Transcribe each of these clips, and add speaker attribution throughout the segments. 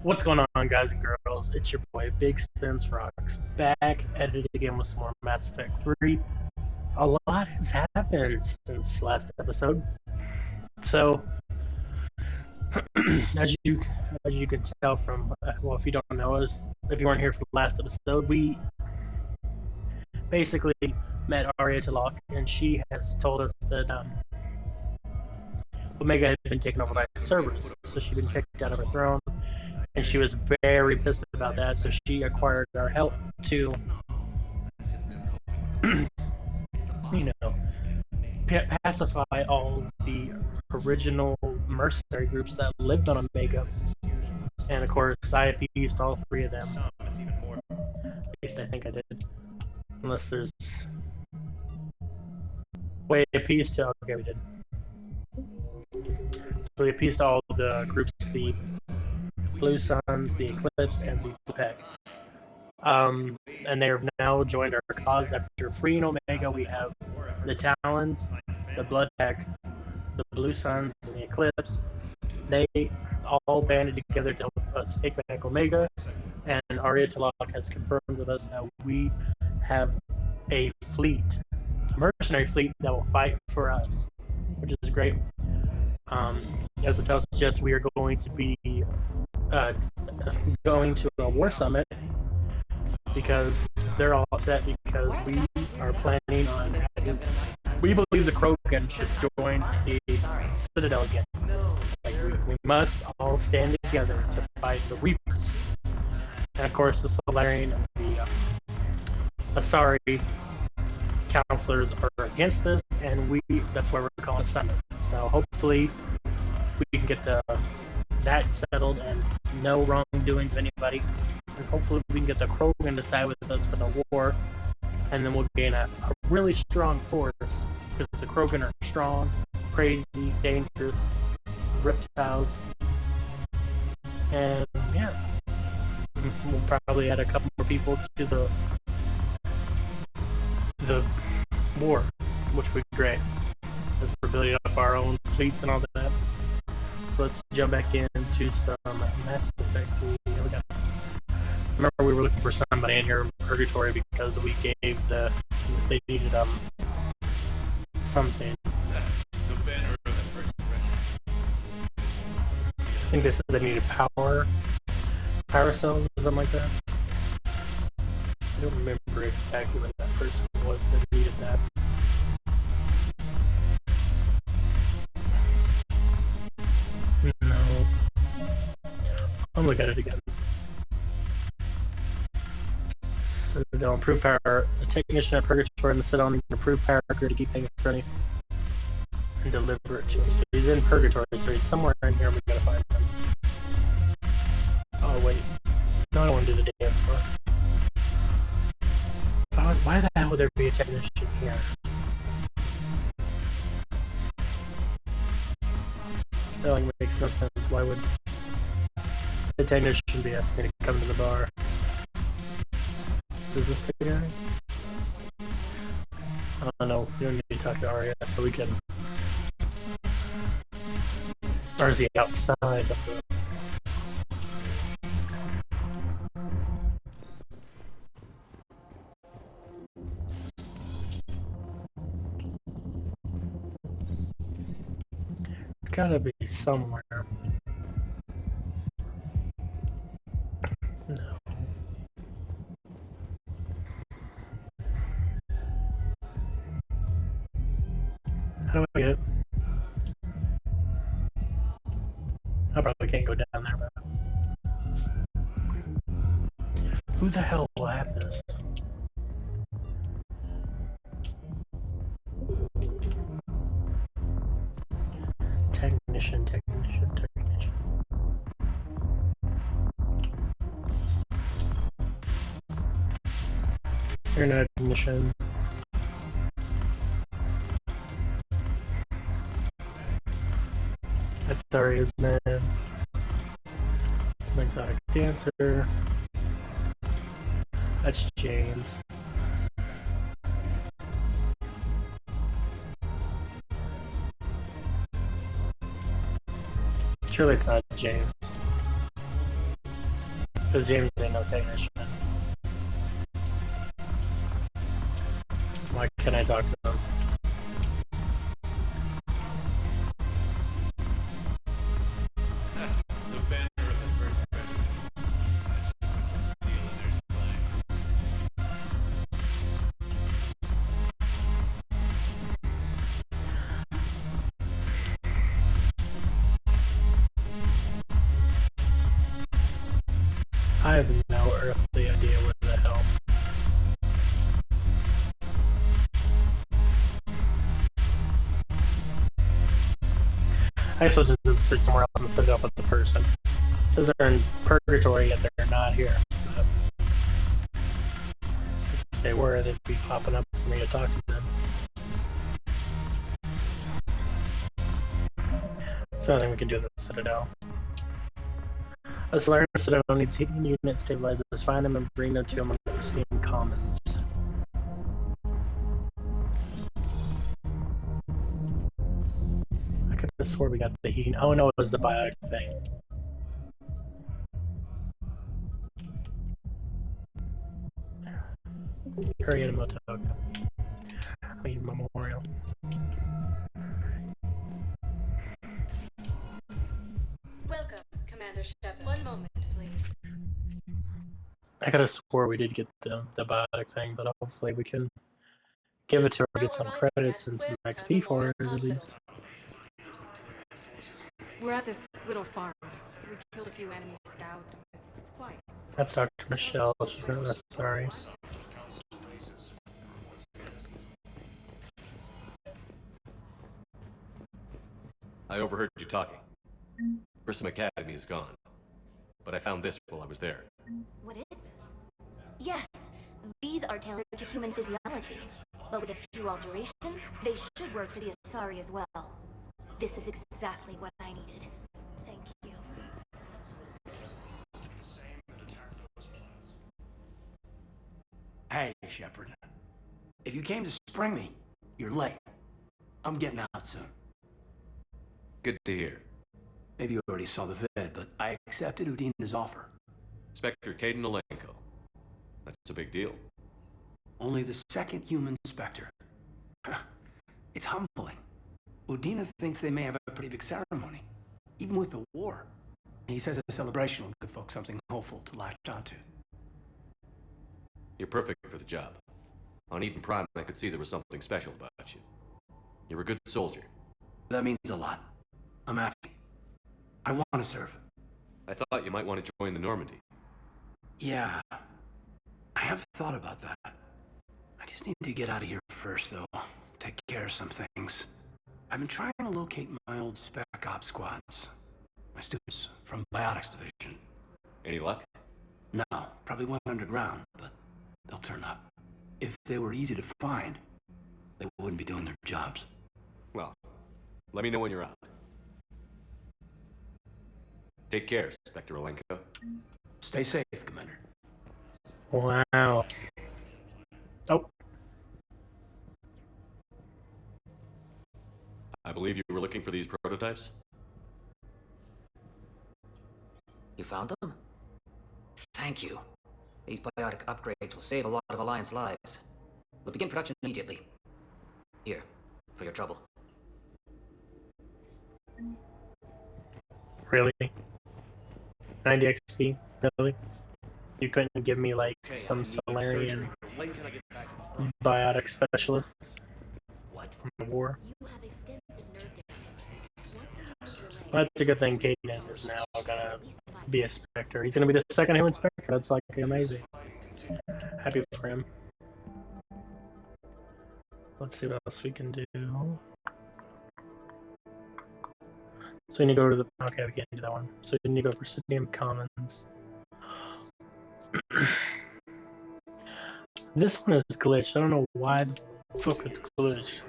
Speaker 1: What's going on, guys and girls? It's your boy Big Spins Rocks back at it again with some more Mass Effect 3. A lot has happened since last episode. So, as you can tell from if you don't know us, if you weren't here for the last episode, we basically met Arya Talok, and she has told us that Omega had been taken over by Cerberus, so she'd been kicked out of her throne. And she was very pissed about that, so she acquired our help to, pacify all the original mercenary groups that lived on Omega. And of course, I appeased all three of them. At least I think I did. Unless there's... Wait, appeased to... Okay, we did. So we appeased all the groups, the Blue Suns, the Eclipse, and the Peg. And they have now joined our cause. After freeing Omega, we have the Talons, the Blood Pack, the Blue Suns, and the Eclipse. They all banded together to help us take back Omega, and Arya Talok has confirmed with us that we have a fleet, a mercenary fleet that will fight for us, which is great. As the title suggests, we are going to be going to a war summit because they're all upset because we are planning on we believe the Krogan should join the Citadel again. We must all stand together to fight the Reapers. And of course the Solarian and the Asari counselors are against this, and that's why we're calling a summit. So hopefully we can get that settled and no wrongdoings of anybody. And hopefully we can get the Krogan to side with us for the war, and then we'll gain a really strong force, because the Krogan are strong, crazy, dangerous reptiles. And yeah, we'll probably add a couple more people to the war, which would be great, as we're building up our own fleets and all that. So let's jump back into some Mass Effect 3. Remember, we were looking for somebody in here in Purgatory because we gave they needed something.
Speaker 2: The banner of the first impression.
Speaker 1: I think they said they needed power cells or something like that. I don't remember exactly what that person was that needed that. No. I'll look at it again. So they'll improve power. A technician at Purgatory in the Citadel can improve power to keep things running and deliver it to him. So he's in Purgatory, so he's somewhere in here. We gotta find him. Oh wait, no, I don't want to do the dance floor. Why the hell would there be a technician here? That like makes no sense. Why would the technician be asking me to come to the bar? Is this the guy? I don't know. You don't need to talk to Arya, so we can. Or is he outside of the... It's gotta be somewhere. No. How do I get? I probably can't go down there, but... Who the hell will have this? Technician. You're not a technician. That's Arya's man. It's an exotic dancer. That's James. Surely it's not James. Because James ain't no technician. Why can't I talk to him?
Speaker 2: The banner of the first regiment. I should put some steel in their spine.
Speaker 1: I have no earthly idea where the hell. I guess we'll just search somewhere else and set it up with the person. It says they're in purgatory yet they're not here. But if they were, they'd be popping up for me to talk to them. So I think we can do the Citadel. A Solarian Citadel needs heating unit stabilizers. Find them and bring them to him on the Pristine Commons. I could have swore we got the heating. Oh no, it was the biotic thing. Turian Primarch. I mean, Memorial.
Speaker 3: Welcome, Commander Shep. One moment, please.
Speaker 1: I could have swore we did get the biotic thing, but hopefully we can give it to her, get some credits and some XP for it at least.
Speaker 4: We're at this little farm. We killed a few enemy scouts. It's quiet.
Speaker 1: That's Dr. Michelle. She's not necessary.
Speaker 5: I overheard you talking. Grissom Academy is gone. But I found this while I was there.
Speaker 6: What is this? Yes, these are tailored to human physiology. But with a few alterations, they should work for the Asari as well. This is exactly what I needed. Thank you.
Speaker 7: Hey, Shepard. If you came to spring me, you're late. I'm getting out soon.
Speaker 5: Good to hear.
Speaker 7: Maybe you already saw the vid, but I accepted Udina's offer.
Speaker 5: Inspector Caden Alenko. That's a big deal.
Speaker 7: Only the second human Spectre. It's humbling. Udina thinks they may have a pretty big ceremony, even with the war. He says a celebration will give folks something hopeful to latch onto.
Speaker 5: You're perfect for the job. On Eden Prime, I could see there was something special about you. You're a good soldier.
Speaker 7: That means a lot. I'm happy. I want to serve.
Speaker 5: I thought you might want to join the Normandy.
Speaker 7: Yeah, I have thought about that. I just need to get out of here first, though. Take care of some things. I've been trying to locate my old Spec Ops squads. My students from Biotics Division.
Speaker 5: Any luck?
Speaker 7: No, probably went underground, but they'll turn up. If they were easy to find, they wouldn't be doing their jobs.
Speaker 5: Well, let me know when you're out. Take care, Inspector Alenko.
Speaker 7: Stay safe, Commander.
Speaker 1: Wow. Oh.
Speaker 5: I believe you were looking for these prototypes?
Speaker 8: You found them? Thank you. These biotic upgrades will save a lot of Alliance lives. We'll begin production immediately. Here, for your trouble.
Speaker 1: Really? 90 XP? Really? You couldn't give me like some Solarian biotic specialists from the war?
Speaker 3: You have extensive nerve damage. Once you remove your leg,
Speaker 1: Well, that's a good thing Caden is now gonna be a Spectre. He's gonna be the second human Spectre. That's like amazing. Happy for him. Let's see what else we can do. So we need to go to the... Okay, we can't do that one. So we need to go to Presidium Commons. This one is glitched. I don't know why the fuck it's glitched.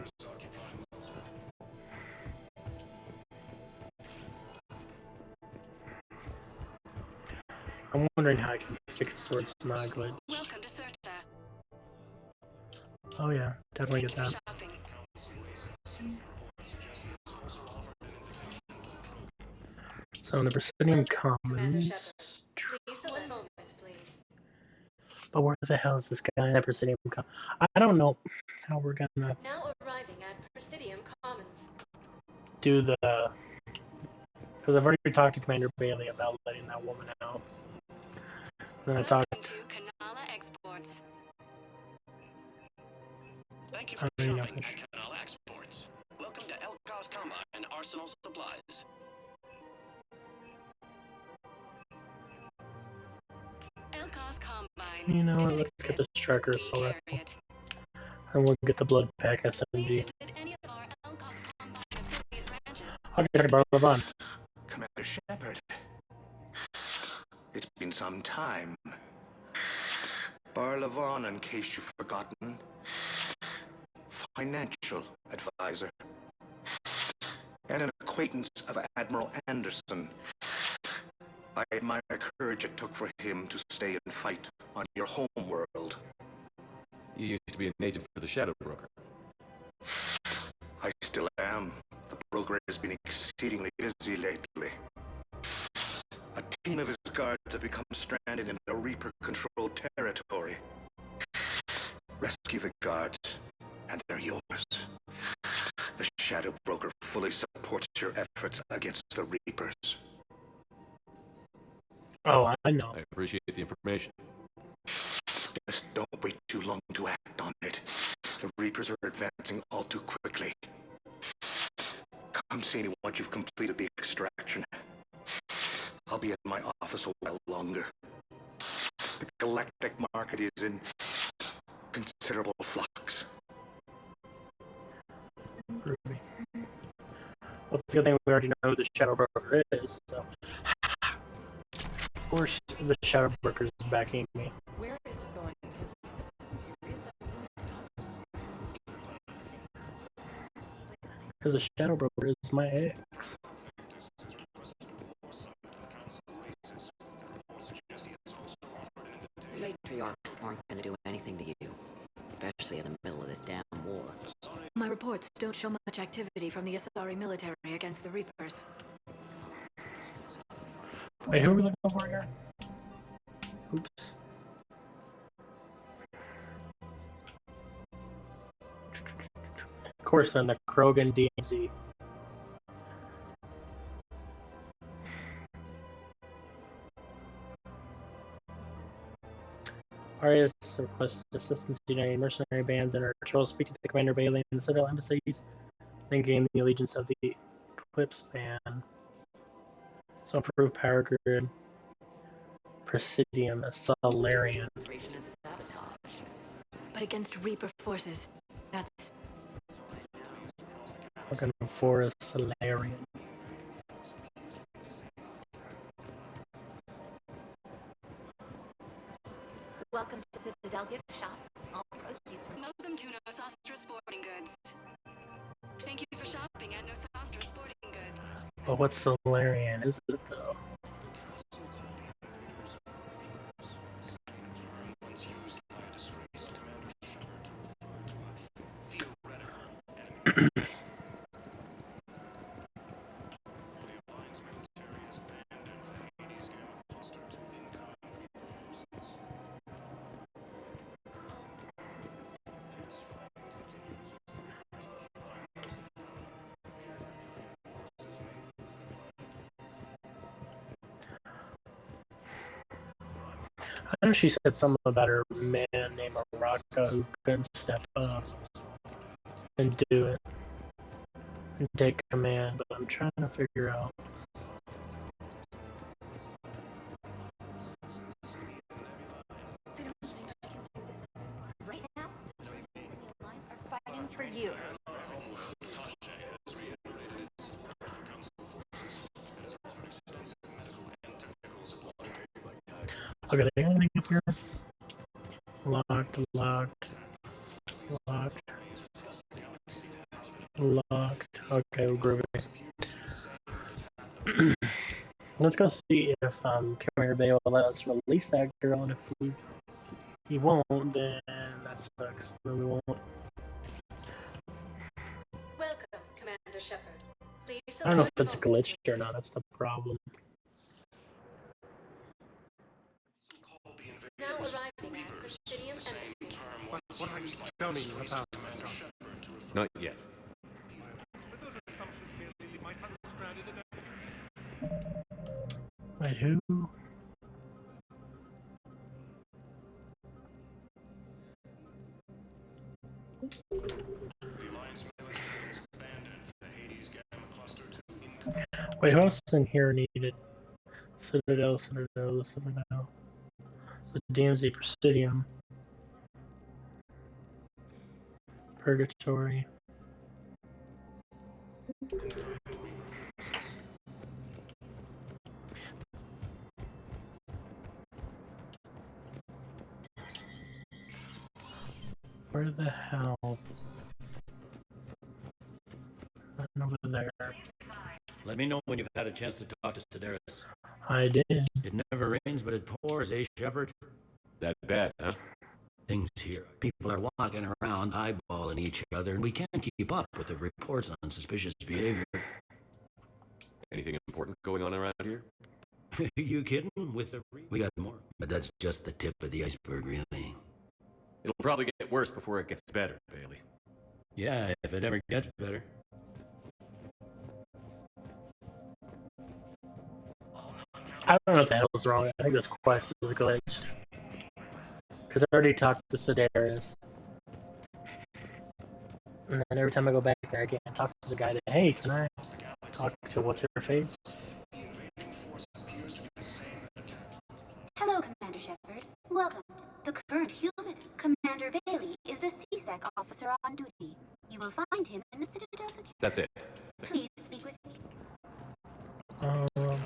Speaker 1: I'm wondering how I can fix it where it's not glitched.
Speaker 4: Welcome to Serta.
Speaker 1: Oh yeah, definitely get that.
Speaker 4: Shopping.
Speaker 1: So in the Presidium
Speaker 3: Commander
Speaker 1: Commons...
Speaker 3: Shepard. Please, one moment.
Speaker 1: But where the hell is this guy in Presidium? I don't know how we're gonna
Speaker 3: Now arriving at Presidium Commons.
Speaker 1: do the. Because I've already talked to Commander Bailey about letting that woman out. Then I talked.
Speaker 4: To Kanala Exports.
Speaker 9: Thank you
Speaker 1: I
Speaker 9: for
Speaker 1: don't
Speaker 9: shopping
Speaker 1: know.
Speaker 9: at Canal Exports. Welcome to Elcos Combine Arsenal Supplies.
Speaker 4: Elcos Combine.
Speaker 1: You know what?
Speaker 4: If it
Speaker 1: Let's get the
Speaker 4: exists,
Speaker 1: Striker
Speaker 4: we
Speaker 1: assault
Speaker 4: carry
Speaker 1: rifle.
Speaker 4: it.
Speaker 1: And we'll get the blood pack
Speaker 4: Please
Speaker 1: SMG.
Speaker 4: visit any of our Elcos Combine affiliate branches.
Speaker 1: Okay, Dr. Barlevon.
Speaker 7: Commander Shepard. It's been some time. Barlevon, in case you've forgotten. Financial advisor. And an acquaintance of Admiral Anderson. I admire the courage it took for him to stay and fight on your home world.
Speaker 5: You used to be an agent for the Shadow Broker.
Speaker 7: I still am. The broker has been exceedingly busy lately. A team of his guards have become stranded in a Reaper-controlled territory. Rescue the guards, and they're yours. The Shadow Broker fully supports your efforts against the Reapers.
Speaker 1: Oh, I know.
Speaker 5: I appreciate the information.
Speaker 7: Just don't wait too long to act on it. The Reapers are advancing all too quickly. Come see me once you've completed the extraction. I'll be at my office a while longer. The galactic market is in considerable flux.
Speaker 1: Ruby. Well, it's a good thing we already know who the Shadow Broker is, so. Of course, the Shadow Broker is backing me.
Speaker 4: Where is this going?
Speaker 1: Because the Shadow Broker is my ex.
Speaker 10: Matriarchs aren't going to do anything to you, especially in the middle of this damn war.
Speaker 4: My reports don't show much activity from the Asari military against the Reapers.
Speaker 1: Wait, who are we looking for here? Oops. Of course, then the Krogan DMZ. Arias requested assistance to uniting mercenary bands and are patrols. Speak to the Commander Bailey and the Citadel embassies, then gain the allegiance of the Eclipse Band. So improve power grid. Presidium, a Solarian.
Speaker 4: But against Reaper forces, that's...
Speaker 1: Looking for a Solarian.
Speaker 6: Welcome to Citadel Gift Shop. All proceeds from...
Speaker 4: Welcome to Nosastra Sporting Goods. Thank you for shopping at Nosastra Sporting Goods.
Speaker 1: But what Solarian is it, though? I know she said something about her man named Araka who couldn't step up and do it and take command, but I'm trying to figure out.
Speaker 6: Right now, lines are fighting for you.
Speaker 1: Okay, they got anything up here? Locked, locked, locked, locked. Okay, groovy. Let's go see if Commander Bay will let us release that girl, and if he won't, then that sucks. Then we won't.
Speaker 3: Welcome, Commander Shepard. Please
Speaker 1: I don't know if
Speaker 3: select
Speaker 1: it's glitched or not. That's the problem.
Speaker 3: Now arriving at Presidium Embassy.
Speaker 2: What have you tell me about Commander?
Speaker 5: Not yet.
Speaker 2: But those assumptions merely leave my son stranded in a...
Speaker 1: Wait, who? Wait, who else in here needed Citadel? So DMZ Presidium. Purgatory. Where the hell? Over there.
Speaker 11: Let me know when you've had a chance to talk to Sedaris.
Speaker 1: I did.
Speaker 11: It never rains, but it pours, eh, Shepard?
Speaker 5: That bad, huh?
Speaker 11: Things here. People are walking around eyeballing each other, and we can't keep up with the reports on suspicious behavior.
Speaker 5: Anything important going on around here?
Speaker 11: You kidding? We got more, but that's just the tip of the iceberg, really.
Speaker 5: It'll probably get worse before it gets better, Bailey.
Speaker 11: Yeah, if it ever gets better.
Speaker 1: I don't know what the hell's wrong. I think this quest is glitched. Because I already talked to Sedaris. And then every time I go back there, I can't talk to the guy that, hey, can I talk to what's her face?
Speaker 12: Hello, Commander Shepard. Welcome. The current human, Commander Bailey, is the CSEC officer on duty. You will find him in the Citadel security.
Speaker 5: That's it.
Speaker 12: Please speak with me.
Speaker 3: Welcome,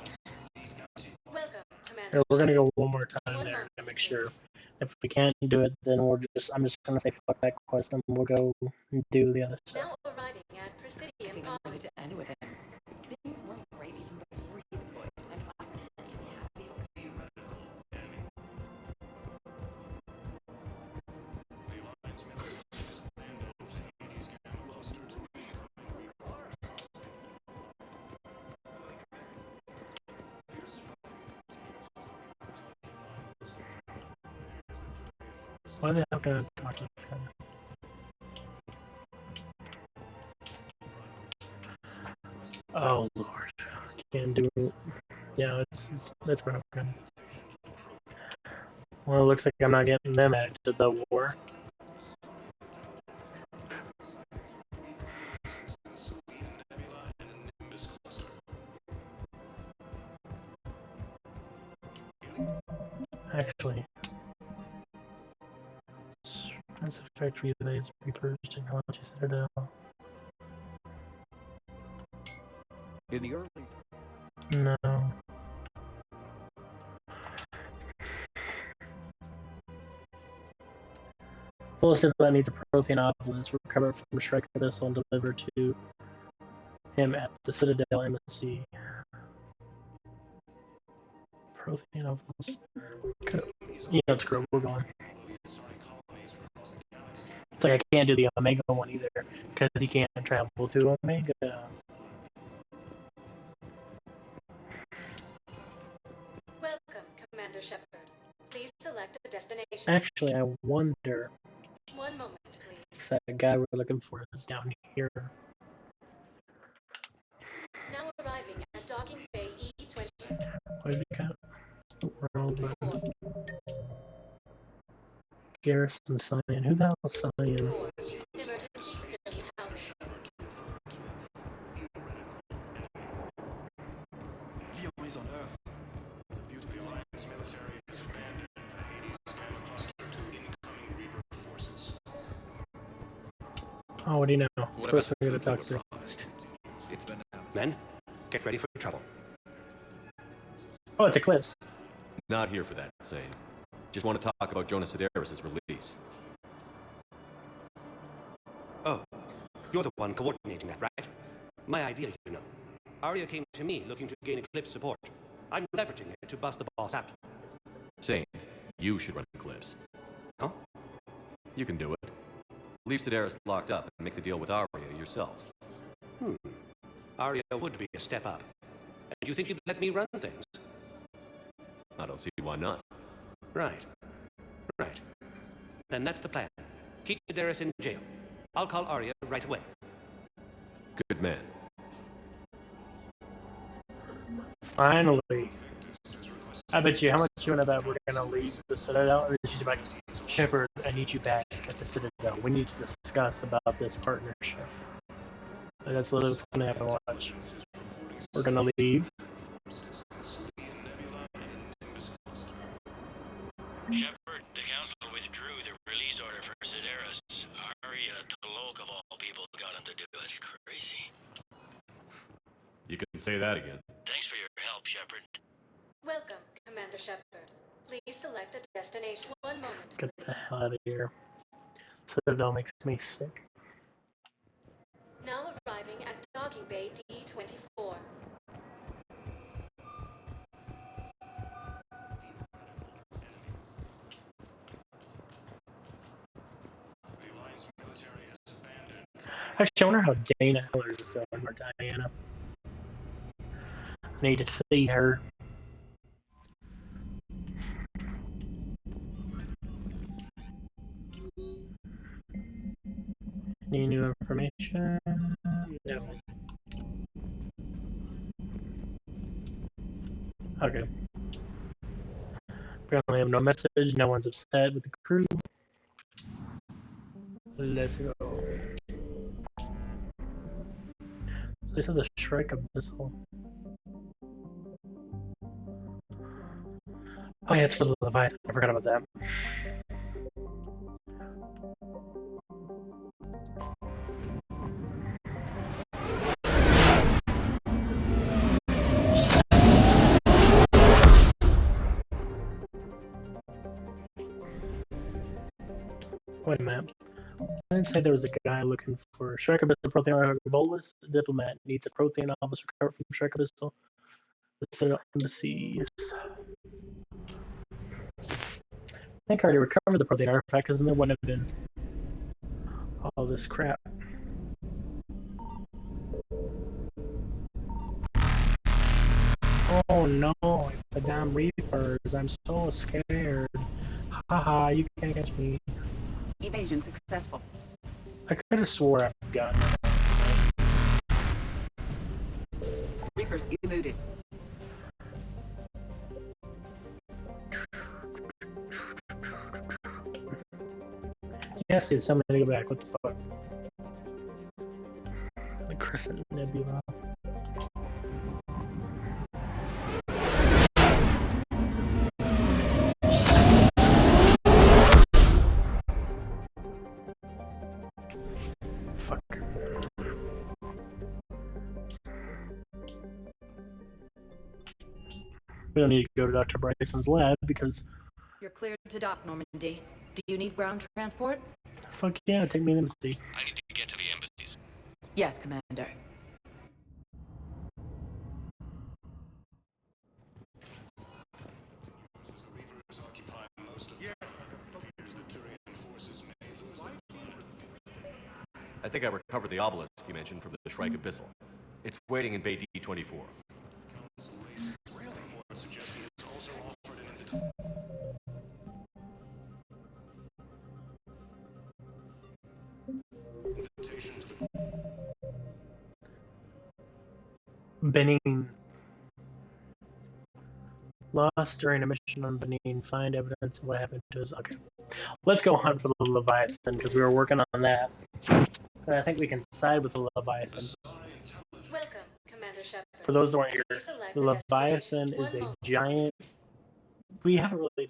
Speaker 3: Commander.
Speaker 1: Here, we're gonna go one more time there to make sure. If we can't do it, then I'm just gonna say fuck that quest and we'll go and do the other stuff.
Speaker 3: Now arriving at Presidium.
Speaker 10: I wanted to end with him. Things weren't great even before he deployed, and I'm pretending happy.
Speaker 1: Why the hell can I talk to this guy? Oh lord, can't do it. Yeah, it's broken. Well, it looks like I'm not getting them added to the war. Actually, Mass Effect relays Reaper's technology Citadel.
Speaker 5: In the early...
Speaker 1: No. Full Citadel needs a Prothean obelisk recovered from Shrek Abyssal and delivered to him at the Citadel Embassy. Prothean obelisk. Yeah, let's go. We're going. It's like I can't do the Omega one either because he can't travel to Omega.
Speaker 3: Welcome, Commander Shepard. Please select a destination.
Speaker 1: Actually, I wonder
Speaker 3: 1 moment, please.
Speaker 1: if that guy we're looking for is down here.
Speaker 3: Now arriving at Docking Bay E20.
Speaker 1: What did we got? World Garrison Cyan. Who the hell is Cyan?
Speaker 3: Emergency civilian housing.
Speaker 2: Leo is on Earth. The beautiful Alliance military has abandoned the Hades gamma cluster to incoming Reaper forces.
Speaker 1: Oh, what do you know?
Speaker 5: What
Speaker 1: Supposed
Speaker 5: about
Speaker 1: we're
Speaker 5: the
Speaker 1: gonna
Speaker 5: food
Speaker 1: talk
Speaker 5: we
Speaker 1: to.
Speaker 5: were promised? It's been out.
Speaker 9: Men, get ready for trouble.
Speaker 1: Oh, it's Eclipse.
Speaker 5: Not here for that, Sane. Just want to talk about Jonas Sedaris' release.
Speaker 9: Oh, you're the one coordinating that, right? My idea, you know. Arya came to me looking to gain Eclipse support. I'm leveraging it to bust the boss out.
Speaker 5: Sane, you should run Eclipse.
Speaker 9: Huh?
Speaker 5: You can do it. Leave Sedaris locked up and make the deal with Arya yourself.
Speaker 9: Arya would be a step up. And you think you'd let me run things?
Speaker 5: I don't see why not.
Speaker 9: Right. Right. Then that's the plan. Keep Daenerys in jail. I'll call Arya right away.
Speaker 5: Good man.
Speaker 1: Finally. I bet you, how much you want to bet we're gonna leave the Citadel? And she's like, Shepard, I need you back at the Citadel. We need to discuss about this partnership. And that's what's gonna happen. Watch. We're gonna leave.
Speaker 11: Shepard, the council withdrew the release order for Sedaris. Arya T'Loak of all people got him to do it. Crazy.
Speaker 5: You can say that again.
Speaker 11: Thanks for your help, Shepard.
Speaker 3: Welcome, Commander Shepard. Please select a destination. One moment,
Speaker 1: Let's get
Speaker 3: please.
Speaker 1: the hell out of here. Citadel makes me sick.
Speaker 3: Now arriving at Docking Bay D-24.
Speaker 1: Actually, I wonder how Dana Hillers is doing, or Diana. Need to see her. Any new information? No. Okay. Apparently, I have no message. No one's upset with the crew. Let's go. So this is the Shrike Abyssal. Oh yeah, it's for the Leviathan. I forgot about that. Wait a minute. I didn't say there was a guy looking for Shrike Abyssal Prothean Bolus. A diplomat needs a Prothean officer recovered from Shrike Abyssal. The Citadel embassies. I think I already recovered the Prothean artifact because then there wouldn't have been all this crap. Oh no, it's the damn Reapers. I'm so scared. Haha, you can't catch me.
Speaker 10: Evasion successful.
Speaker 1: I could have swore I've gotten it.
Speaker 10: Reapers eluded.
Speaker 1: Yes, it's something to go back. What the fuck? The Crescent Nebula. Fuck. We don't need to go to Dr. Bryson's lab because.
Speaker 10: You're cleared to dock, Normandy. Do you need ground transport?
Speaker 1: Fuck yeah, take me to the embassy.
Speaker 11: I need to get to the embassies.
Speaker 10: Yes, Commander.
Speaker 5: I think I recovered the obelisk you mentioned from the Shrike Abyssal. It's waiting in Bay D-24.
Speaker 1: Benin. Lost during a mission on Benin. Find evidence of what happened to us. Okay. Let's go hunt for the Leviathan because we were working on that. And I think we can side with the Leviathan.
Speaker 3: Welcome, Commander Shepard.
Speaker 1: For those that weren't here,
Speaker 3: Please select
Speaker 1: the
Speaker 3: a
Speaker 1: Leviathan
Speaker 3: destination.
Speaker 1: is a
Speaker 3: One moment.
Speaker 1: giant. We haven't really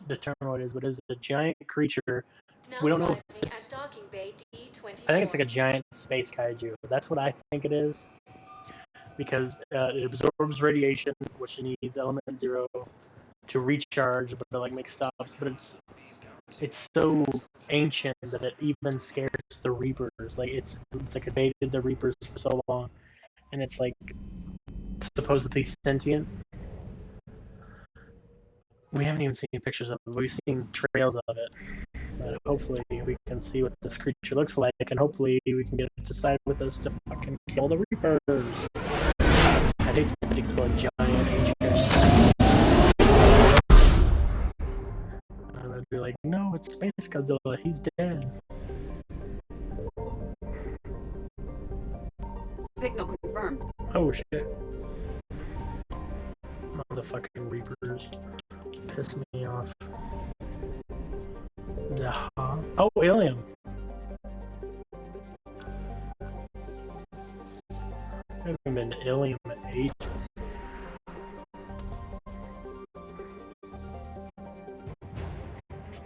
Speaker 1: determined what it is, but it's a giant creature.
Speaker 3: Now
Speaker 1: We don't know if
Speaker 3: arriving
Speaker 1: it's.
Speaker 3: at Docking Bay D-24.
Speaker 1: I think it's like a giant space kaiju. That's what I think it is. Because it absorbs radiation, which needs element 0 to recharge, but it like makes stops. But it's so ancient that it even scares the Reapers. Like it's like evaded the Reapers for so long, and it's like supposedly sentient. We haven't even seen pictures of it. We've seen trails of it. But hopefully we can see what this creature looks like, and hopefully we can get it to side with us to fucking kill the Reapers. I'd hate to kill a giant ancient. I would be like, it's Space Godzilla. He's dead.
Speaker 10: Signal confirmed.
Speaker 1: Oh shit. Motherfucking Reapers. Piss me off. Zaha. Oh, Alien. I haven't been to Alien in ages.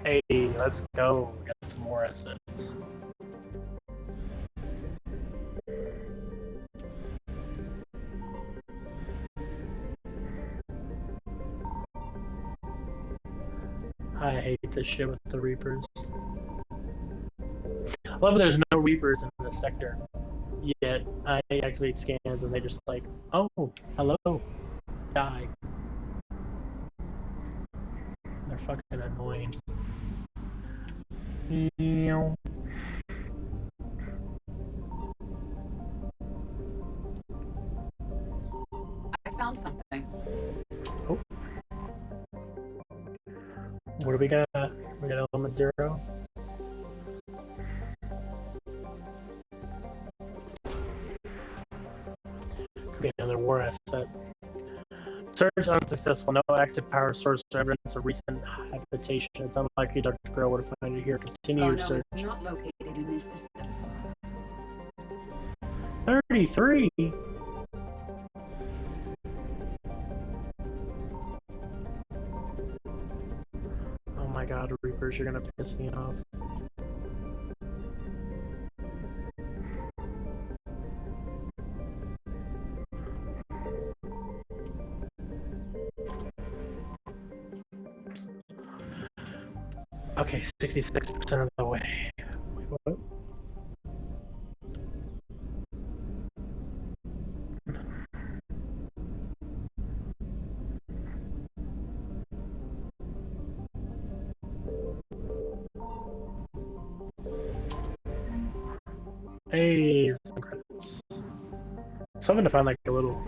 Speaker 1: Hey, let's go. Get some more assets. I hate this shit with the Reapers. I love that there's no Reapers in this sector. Yet, I activate scans and they just like, oh, hello, die. They're fucking annoying. Meow.
Speaker 10: I found something.
Speaker 1: Oh. What do we got? We got element 0. Could be another war asset. Search unsuccessful. No active power source or evidence of recent habitation. It's unlikely Dr. Grill would find it here. Continue your search.
Speaker 10: Garno is not located in this system.
Speaker 1: 33? Oh my god, Reapers, you're gonna piss me off. Okay, 66% of the way. Wait, what? Hey, some credits. So I'm gonna find like a little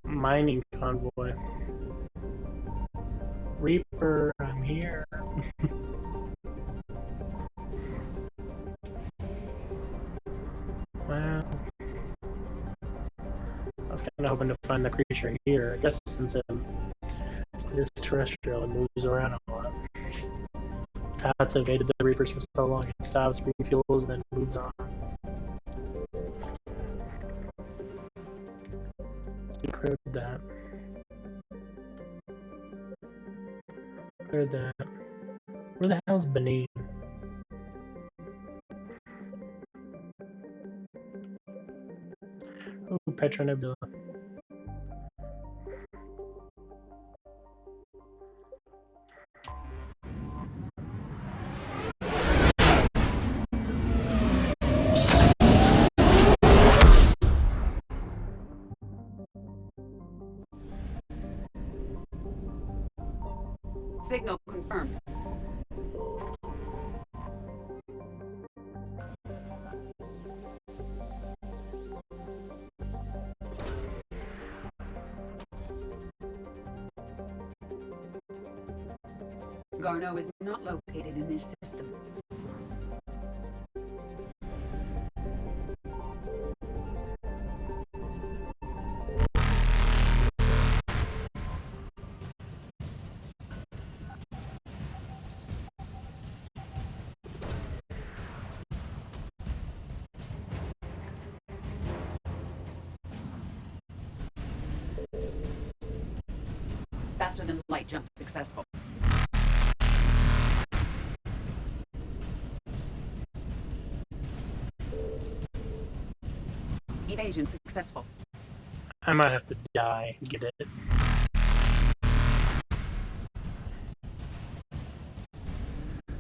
Speaker 1: mining convoy. Reaper, I'm here. Wow. I was kind of hoping to find the creature here. I guess since it is terrestrial, it moves around a lot. Tats evaded the Reapers for so long, it stops, refuels, then moves on. So we cleared that. Cleared that. Where the hell's Benin? Ooh, Petra Nebula.
Speaker 10: Signal confirmed. Garno is not located in this system. Faster than light jump successful. Evasion successful.
Speaker 1: I might have to die and get it.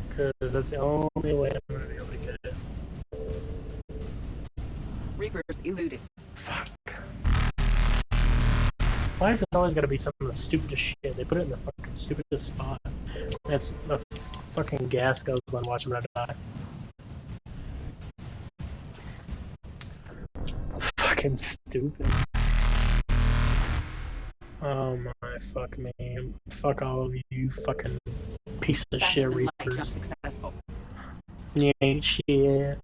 Speaker 1: Because that's the only way I'm going to be able to get it.
Speaker 10: Reapers eluded.
Speaker 1: Fuck. Why is it always got to be some of the stupidest shit? They put it in the fucking stupidest spot. That's the fucking gas goes on. Watch them die. Fucking stupid. Oh my fuck me. Fuck all of you fucking Piece of
Speaker 10: That's
Speaker 1: shit
Speaker 10: when my
Speaker 1: Reapers.
Speaker 10: jump successful.
Speaker 1: You ain't shit.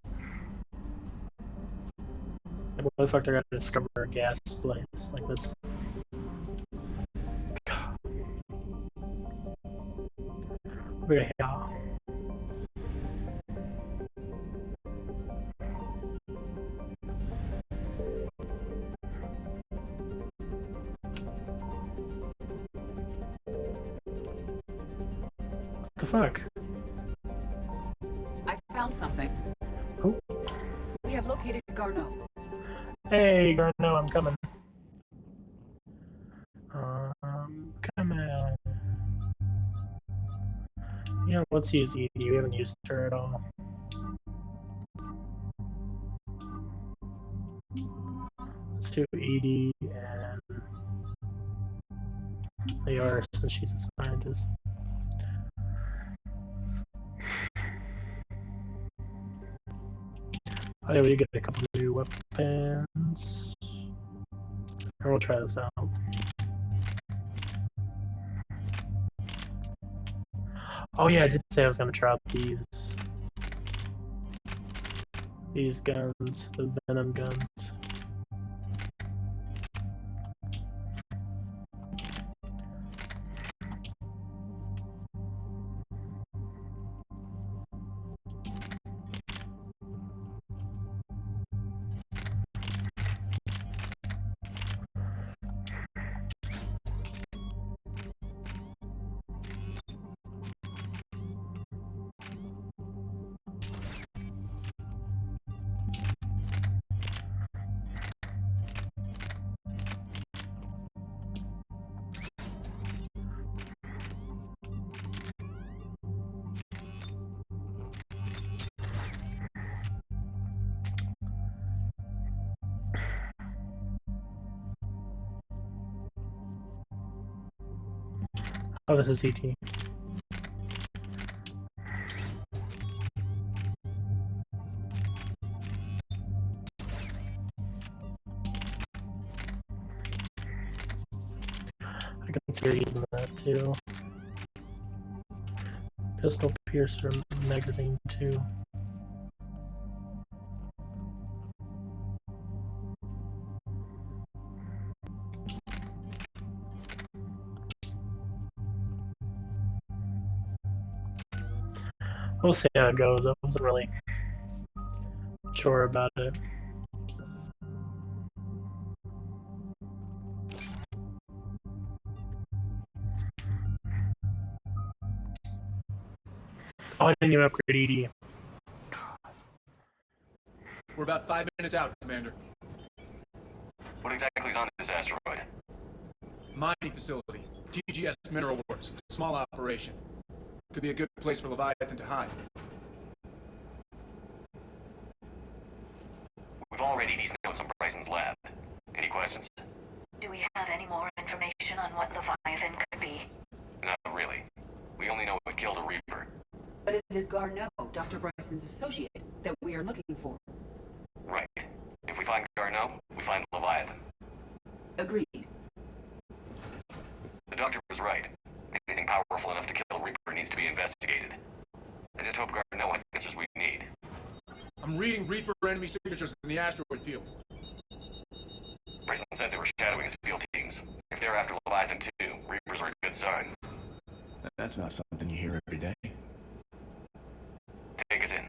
Speaker 1: What the fuck? They're gonna discover a gas place like this. We're gonna hit. What the fuck?
Speaker 10: I found something.
Speaker 1: Oh.
Speaker 10: We have located Garneau.
Speaker 1: Hey, Garneau, I'm coming. Come on. You know, let's use Edie. We haven't used her at all. Let's do Edie and Leora since she's a scientist. Oh yeah, we get a couple new weapons. And we'll try this out. Oh yeah, I did say I was gonna try out these guns, the venom guns. Oh, this is CT. I consider using that too. Pistol piercer magazine too. We'll see how it goes. I wasn't really sure about it. Oh, I didn't even upgrade ED.
Speaker 13: We're about 5 minutes out, Commander.
Speaker 5: What exactly is on this asteroid?
Speaker 13: Mining facility. TGS Mineral Works. Small operation. Could be a good place for Leviathan to hide.
Speaker 5: We've all read Edie's notes on Bryson's lab. Any questions?
Speaker 6: Do we have any more information on what Leviathan could be?
Speaker 5: Not really. We only know it killed a Reaper.
Speaker 10: But it is Garneau, Dr. Bryson's associate, that we are looking for.
Speaker 5: Right. If we find Garneau, we find Leviathan.
Speaker 10: Agreed.
Speaker 5: The doctor was right. Anything powerful enough to kill a Reaper needs to be investigated. I just hope Garneau has the answers we need.
Speaker 13: I'm reading Reaper enemy signatures in the asteroid field.
Speaker 5: Bryson said they were shadowing his field teams. If they're after Leviathan too, Reapers are a good sign.
Speaker 7: That's not something you hear every day.
Speaker 5: Take us in.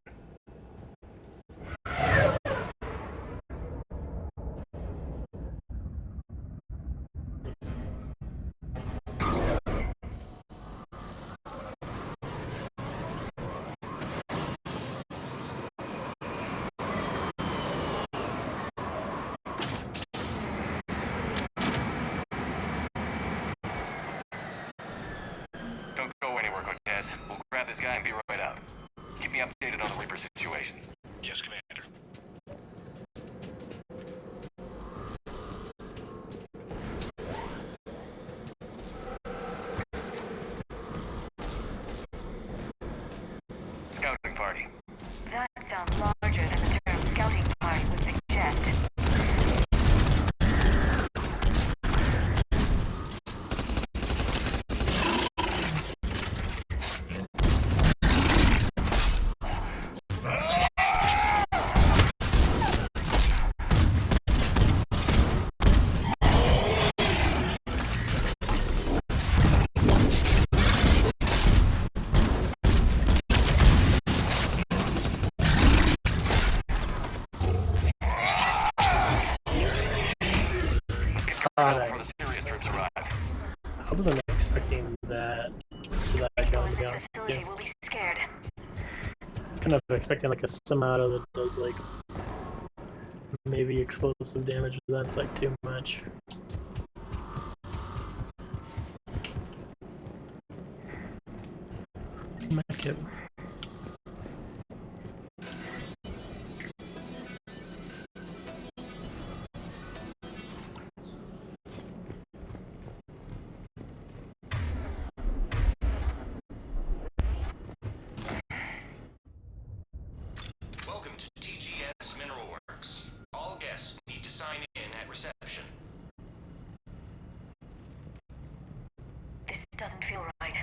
Speaker 5: Don't go anywhere, Cortez. We'll grab this guy and be right out. Keep me updated on the Reaper situation.
Speaker 11: Yes, Commander.
Speaker 5: Scouting party.
Speaker 6: That sounds larger than the term scouting party would suggest.
Speaker 1: kind of expecting like a Samato that does like maybe explosive damage, but that's like too much. Medkit.
Speaker 2: Welcome to TGS Mineral Works. All guests need to sign in at reception.
Speaker 6: This doesn't feel right.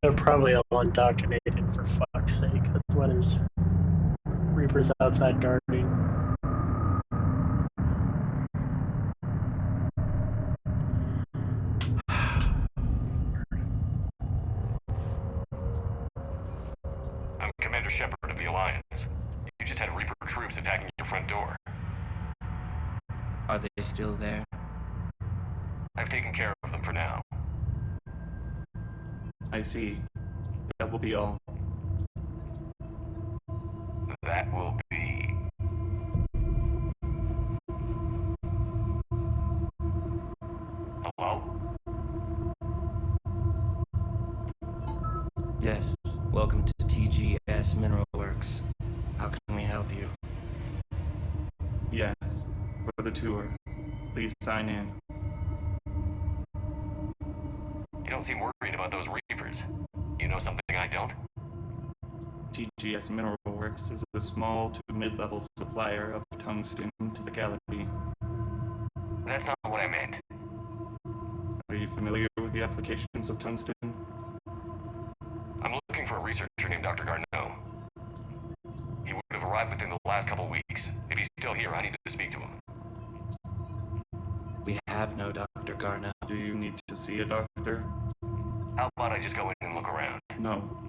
Speaker 1: They're probably all indoctrinated for fuck's sake. That's why there's Reapers outside guarding.
Speaker 5: I'm Commander Shepard of the Alliance. You just had Reaper troops attacking your front door.
Speaker 14: Are they still there?
Speaker 5: I've taken care of them for now.
Speaker 14: I see. That will be all.
Speaker 5: That will be... Hello?
Speaker 14: Yes. Welcome to TGS Mineral Works. How can we help you? Yes. For the tour. Please sign in.
Speaker 5: You don't seem worried about those Reapers. You know something I don't?
Speaker 14: TGS Mineral Works is a small to mid-level supplier of tungsten to the galaxy.
Speaker 5: That's not what I meant.
Speaker 14: Are you familiar with the applications of tungsten?
Speaker 5: I'm looking for a researcher named Dr. Garneau. He would have arrived within the last couple weeks. If he's still here, I need to speak to him.
Speaker 14: We have no Dr. Garneau. Do you need to see a doctor?
Speaker 5: How about I just go in and look around?
Speaker 14: No.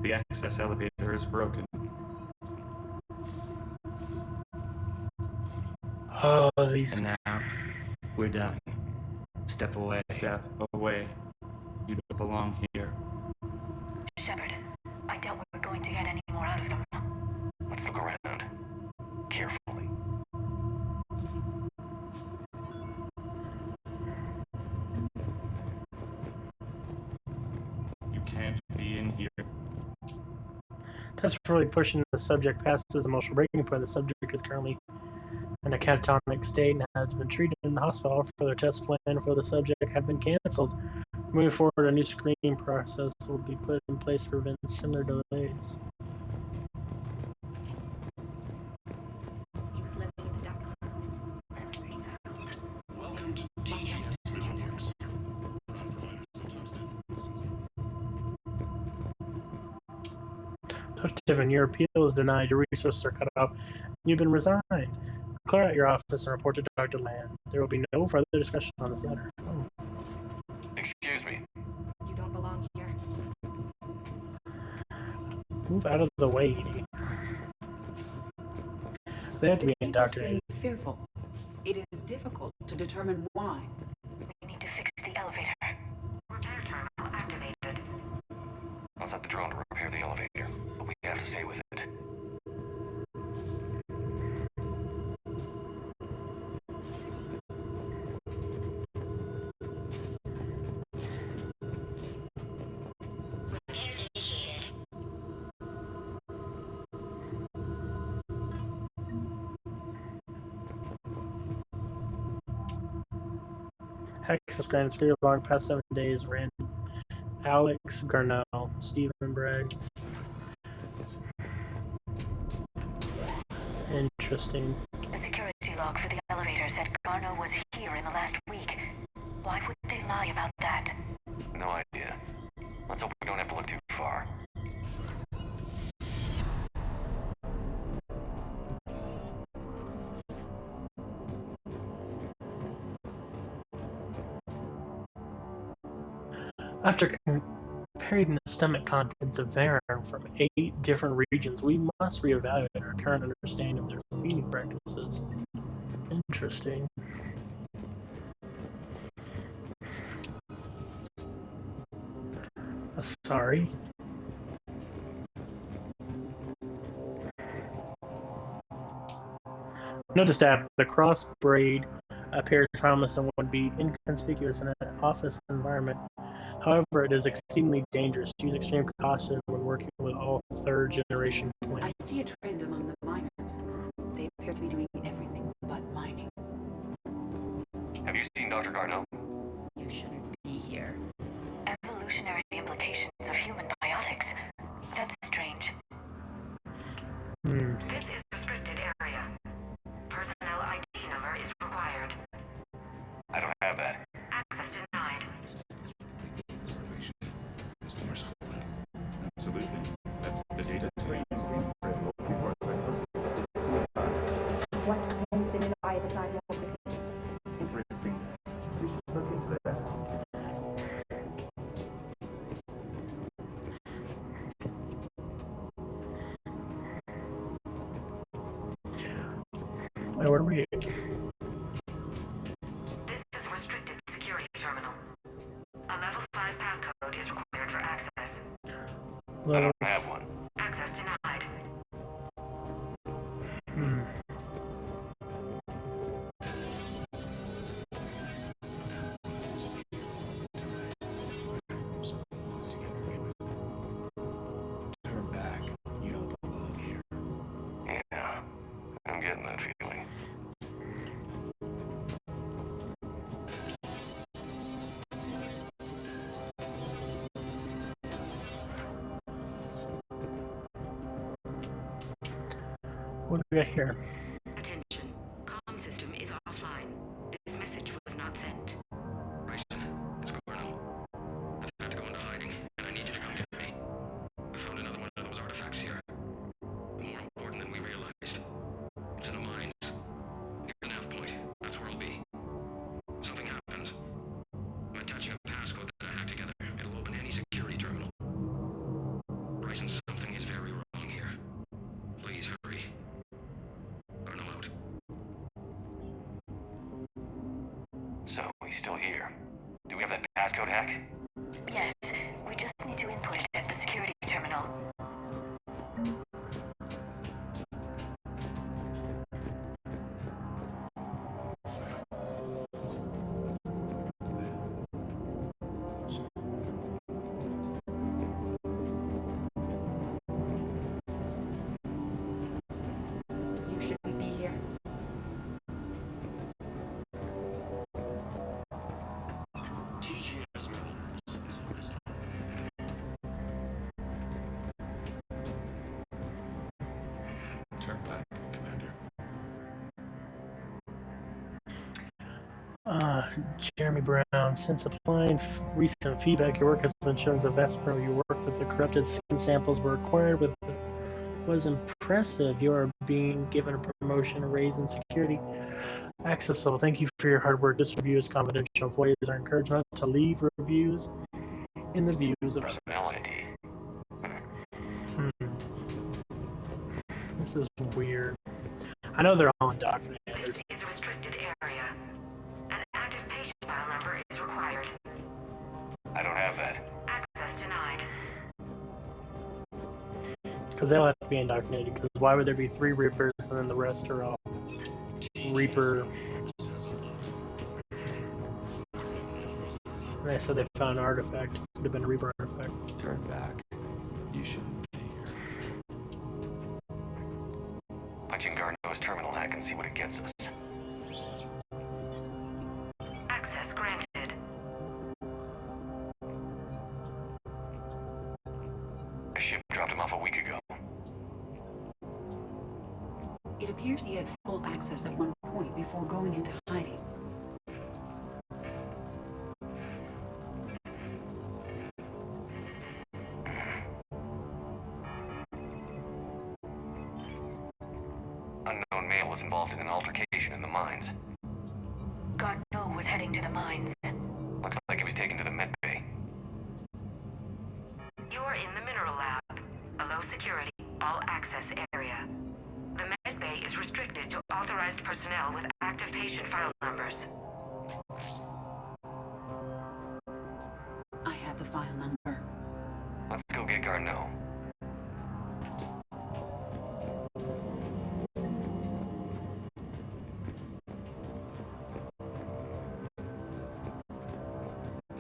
Speaker 14: The access elevator is broken.
Speaker 1: Oh, these...
Speaker 14: And now, we're done. Step away. Step away. You don't belong here.
Speaker 6: Shepard, I doubt we're going to get any more out of them.
Speaker 5: Let's look around. Carefully.
Speaker 14: You can't be in here.
Speaker 1: Desperately pushing the subject past his emotional breaking point. The subject is currently in a catatonic state and has been treated in the hospital. Further test plan for the subject have been canceled. Moving forward, a new screening process will be put in place to prevent similar delays.
Speaker 10: He was living in the darkness.
Speaker 2: Welcome to TGS Mineral Works.
Speaker 1: Dr. your appeal is denied, your resources are cut off, you've been resigned. Clear out your office and report to Dr. Land. There will be no further discussion on this matter. Oh.
Speaker 5: Excuse me.
Speaker 10: You don't belong here.
Speaker 1: Move out of the way, Edie. They have to be indoctrinated.
Speaker 15: Fearful. It is difficult to determine why.
Speaker 6: We need to fix the elevator. Repair terminal activated.
Speaker 5: I'll set the drone to repair the elevator, but we have to stay with it.
Speaker 1: Access granted. Security log past 7 days. Ran Alex Garneau, Stephen Bragg. Interesting.
Speaker 6: The security log for the elevator said Garneau was here in the last week. Why would they lie about that?
Speaker 5: No idea. Let's hope we don't have to look too far.
Speaker 1: After comparing the stomach contents of Varen from 8 different regions, we must reevaluate our current understanding of their feeding practices. Interesting. Sorry. Note to staff, the cross braid appears harmless and would be inconspicuous in an office environment. However, it is exceedingly dangerous. Use extreme caution when working with all third-generation
Speaker 15: I
Speaker 1: plants.
Speaker 15: see a trend among the miners. They appear to be doing everything but mining.
Speaker 5: Have you seen Dr. Garneau?
Speaker 10: You shouldn't be here. Evolutionary implications of human biotics. That's strange.
Speaker 16: This is restricted area. Personnel ID number is required.
Speaker 5: I don't have that.
Speaker 16: Access denied.
Speaker 14: Absolutely. That's the data we're using for
Speaker 17: What happens to by the time of the
Speaker 14: interesting. We should look into that.
Speaker 1: Where are we?
Speaker 16: This is a restricted security terminal. A level 5 passcode is required for access.
Speaker 5: I don't have one.
Speaker 16: Access denied.
Speaker 13: Turn back. You don't belong here.
Speaker 5: Yeah, I'm getting that feeling.
Speaker 1: What do we got here?
Speaker 16: Attention. Comm system is offline. This message was not sent.
Speaker 2: Bryson, it's Garneau. I've had to go into hiding, and I need you to come get me. I found another one of those artifacts here. More important than we realized. It's in the mines. Near the nav point. That's where I'll be. If something happens, I'm attaching a passcode that I hacked together. It'll open any security terminal. Bryson, something is very wrong here. Please hurry. Garneau out.
Speaker 5: So, he's still here. Do we have that passcode hack?
Speaker 10: Yes, we just need to input it at the security terminal.
Speaker 15: You shouldn't be here.
Speaker 2: TGS
Speaker 13: Turn back, Commander.
Speaker 1: Jeremy Brown, since applying recent feedback, your work has been shown as a vast pro. Your work with the corrupted skin samples were acquired with was impressive. You are being given a promotion, a raise in security access level. Thank you for your hard work. This review is confidential. Employees are encouraged not to leave reviews in the views of
Speaker 5: Personnel ID.
Speaker 1: This is weird. I know they're all indoctrinated.
Speaker 16: This is a restricted area. An active patient file number is required.
Speaker 5: I don't have that.
Speaker 16: Access denied.
Speaker 1: Because they'll have to be indoctrinated. Because why would there be 3 Reapers and then the rest are all Reaper? And they said they found an artifact. Could have been a Reaper artifact.
Speaker 13: Turn back. You shouldn't be here.
Speaker 5: Punch in Garneau's terminal hack and see what it gets us.
Speaker 16: Access granted.
Speaker 5: A ship dropped him off a week ago.
Speaker 15: It appears he had full access at one point before going into hiding.
Speaker 5: Unknown male was involved in an altercation in the mines.
Speaker 10: Garneau was heading to the mines.
Speaker 5: Looks like he was taken to the med bay.
Speaker 16: You are in the mineral lab. A low security, all access area. The med bay is restricted to authorized personnel with active patient file numbers.
Speaker 15: I have the file number.
Speaker 5: Garneau.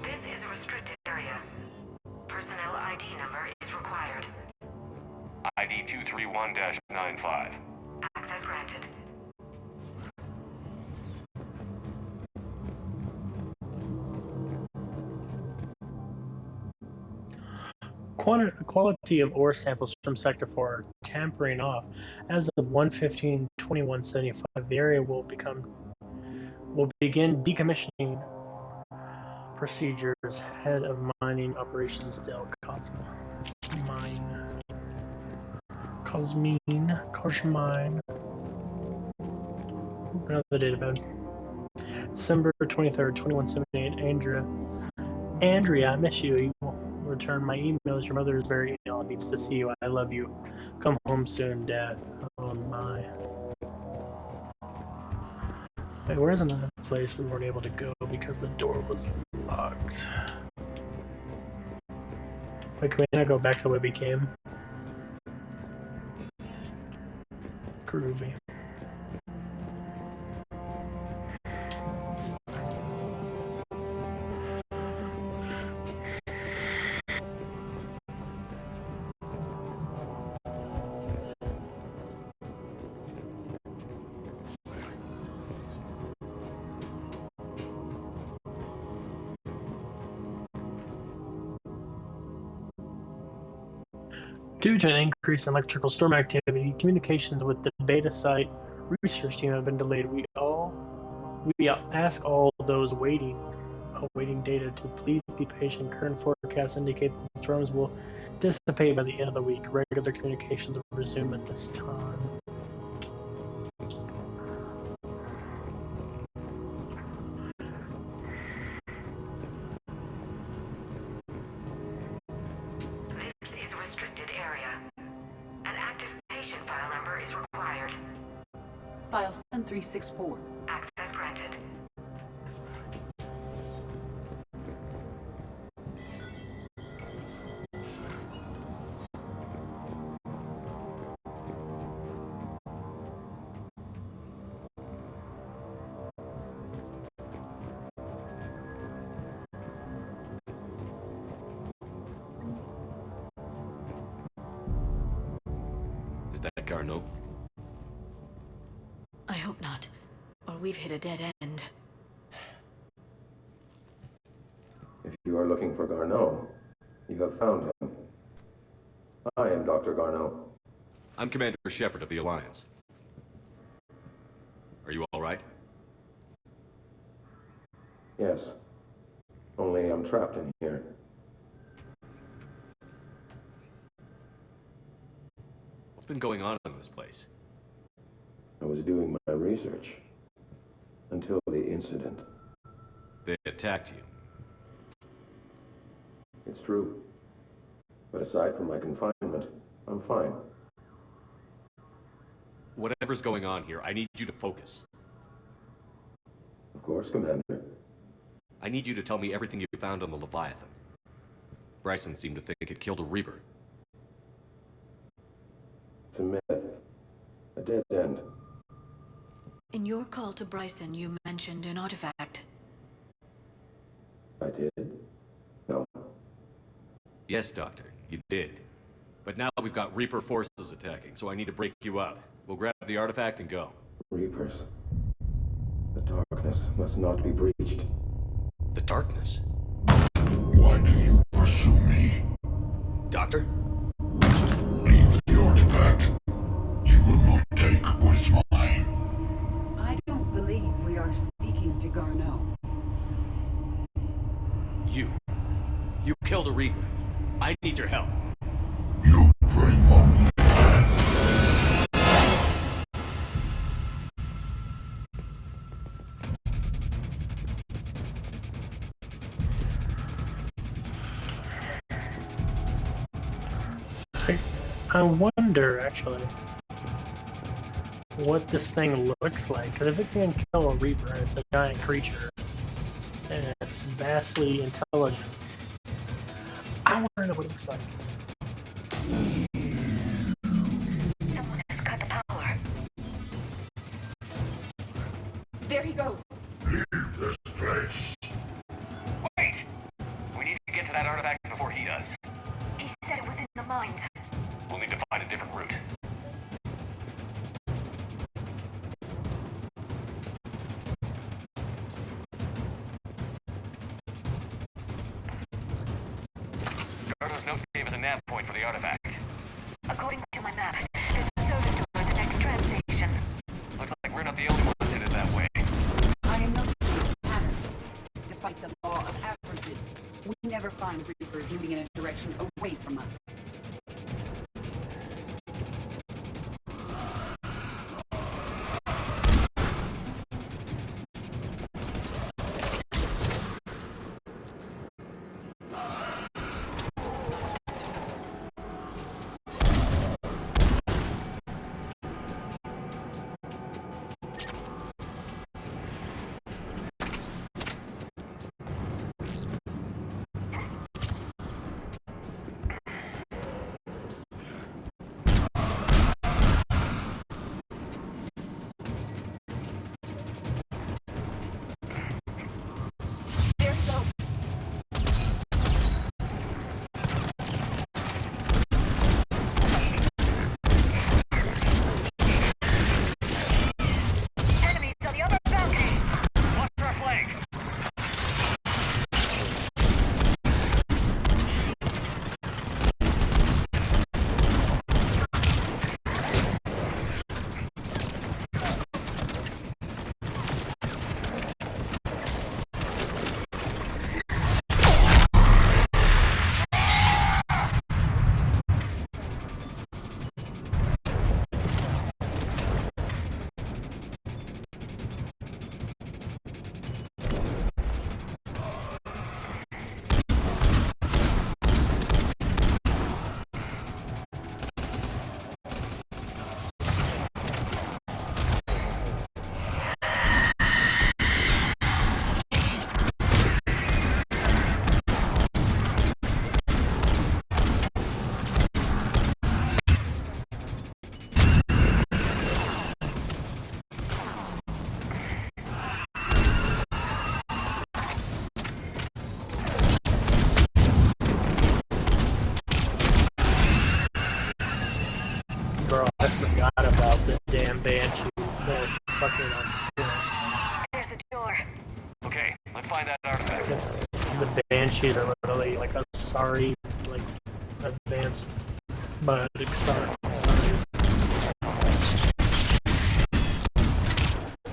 Speaker 16: This is a restricted area. Personnel ID number is required.
Speaker 5: ID 231-95.
Speaker 16: Access granted.
Speaker 1: Quality of ore samples from Sector 4 are tapering off. As of 1/15/2175, the area will begin decommissioning procedures. Head of mining operations Del Cosmine. Another databed. December 23rd, 2178. Andrea, I miss you. You will return my emails. Your mother is very ill and needs to see you. I love you. Come home soon, Dad. Oh my. Wait, where's another place we weren't able to go because the door was locked? Wait, can we not go back the way we came? Groovy. Due to an increase in electrical storm activity, communications with the beta site research team have been delayed. We ask all those awaiting data to please be patient. Current forecasts indicate that the storms will dissipate by the end of the week. Regular communications will resume at this time.
Speaker 15: File 7364.
Speaker 16: Access granted.
Speaker 5: Is that Garneau?
Speaker 15: I hope not, or we've hit a dead end.
Speaker 18: If you are looking for Garneau, you have found him. I am Dr. Garneau.
Speaker 5: I'm Commander Shepard of the Alliance. Are you all right?
Speaker 18: Yes. Only I'm trapped in here.
Speaker 5: What's been going on in this place?
Speaker 18: I was doing my research until the incident.
Speaker 5: They attacked you.
Speaker 18: It's true. But aside from my confinement, I'm fine.
Speaker 5: Whatever's going on here, I need you to focus.
Speaker 18: Of course, Commander.
Speaker 5: I need you to tell me everything you found on the Leviathan. Bryson seemed to think it killed a Reaper.
Speaker 18: It's a myth. A dead end.
Speaker 15: In your call to Bryson, you mentioned an artifact.
Speaker 18: I did? No.
Speaker 5: Yes, Doctor, you did. But now we've got Reaper forces attacking, so I need to break you up. We'll grab the artifact and go.
Speaker 18: Reapers. The darkness must not be breached.
Speaker 5: The darkness?
Speaker 19: Why do you pursue me?
Speaker 5: Doctor?
Speaker 19: Leave the artifact. You will not take what is mine.
Speaker 15: I don't believe we are speaking to Garneau.
Speaker 5: You killed a Reaper. I need your help.
Speaker 19: You bring only death.
Speaker 1: I wonder, actually, what this thing looks like. Because if it can kill a Reaper and it's a giant creature, and it's vastly intelligent, I want to know what it looks like.
Speaker 10: Someone has cut the power.
Speaker 15: There he goes.
Speaker 19: Leave this place.
Speaker 5: Wait! We need to get to that artifact before he does.
Speaker 10: He said it was in the mines.
Speaker 5: We'll need to find a different route. Gardo's notes gave us a nav point for the artifact.
Speaker 10: According to my map, there's a service door at the next tram station.
Speaker 5: Looks like we're not the only ones headed that way.
Speaker 15: I am noticing a pattern. Despite the law of averages, we never find reapers moving in a direction away from us.
Speaker 1: Bro, I forgot about the damn banshees. They're fucking
Speaker 10: There's the door.
Speaker 5: Okay, let's find that artifact.
Speaker 1: The banshees are literally like a sorry, like, advanced biotic sorries.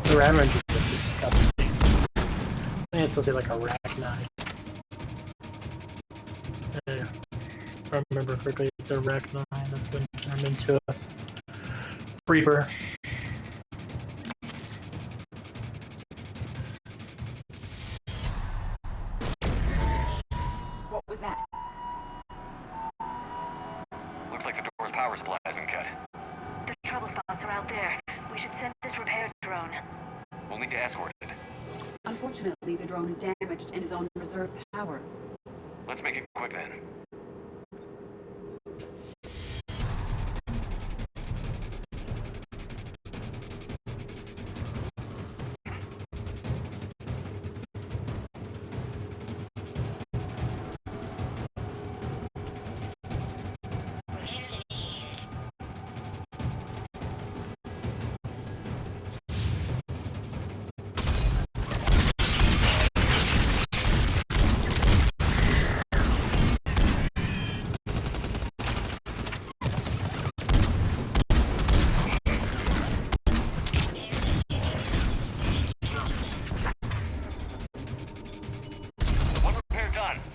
Speaker 1: The Ravage is disgusting. I think it's supposed to be like a arachnide. Yeah. If I remember correctly, it's a arachnide that's been turned into a Reaper.
Speaker 15: What was that?
Speaker 5: Looks like the door's power supply has been cut.
Speaker 10: The trouble spots are out there. We should send this repair drone.
Speaker 5: We'll need to escort it.
Speaker 15: Unfortunately, the drone is damaged and is on reserve power.
Speaker 5: Let's make it quick then.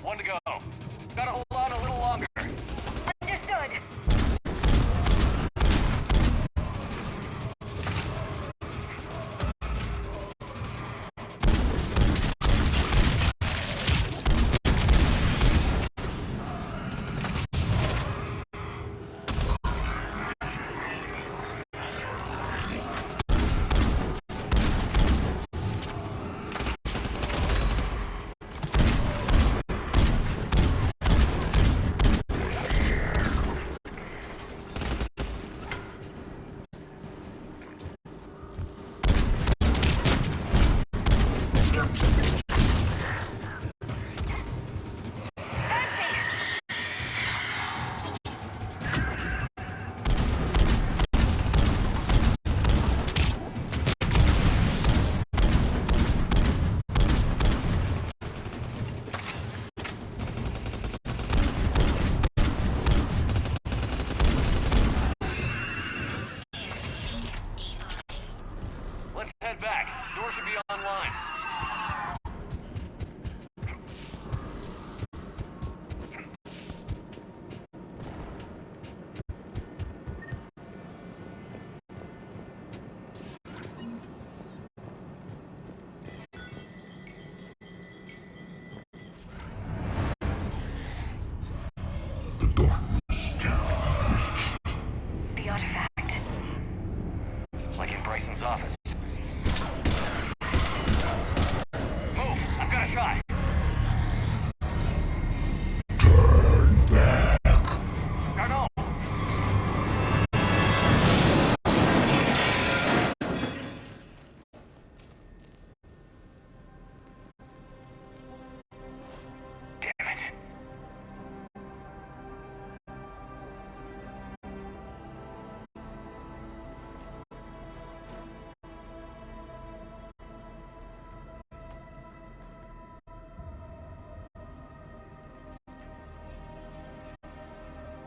Speaker 5: One to go. Gotta hold on a little longer.
Speaker 10: Understood.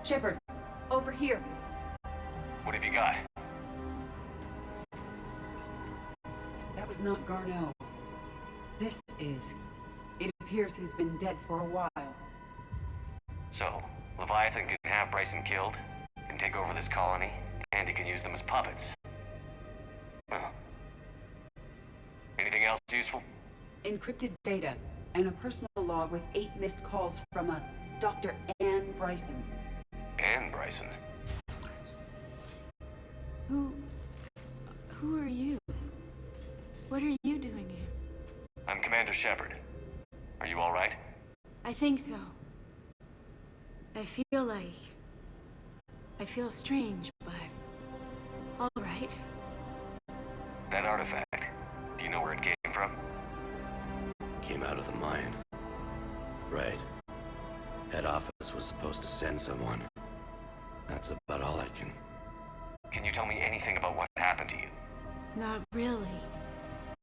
Speaker 15: Shepard, over here.
Speaker 5: What have you got?
Speaker 15: That was not Garneau. This is. It appears he's been dead for a while.
Speaker 5: So, Leviathan can have Bryson killed, can take over this colony, and he can use them as puppets. Huh. Anything else useful?
Speaker 15: Encrypted data, and a personal log with 8 missed calls from a Dr. Anne Bryson.
Speaker 5: Anne Bryson?
Speaker 20: Who are you? What are you doing here?
Speaker 5: I'm Commander Shepard. Are you alright?
Speaker 20: I think so. I feel strange, but all right.
Speaker 5: That artifact, do you know where it came from?
Speaker 21: Came out of the mine. Right. Head office was supposed to send someone. That's about all I can...
Speaker 5: Can you tell me anything about what happened to you?
Speaker 20: Not really.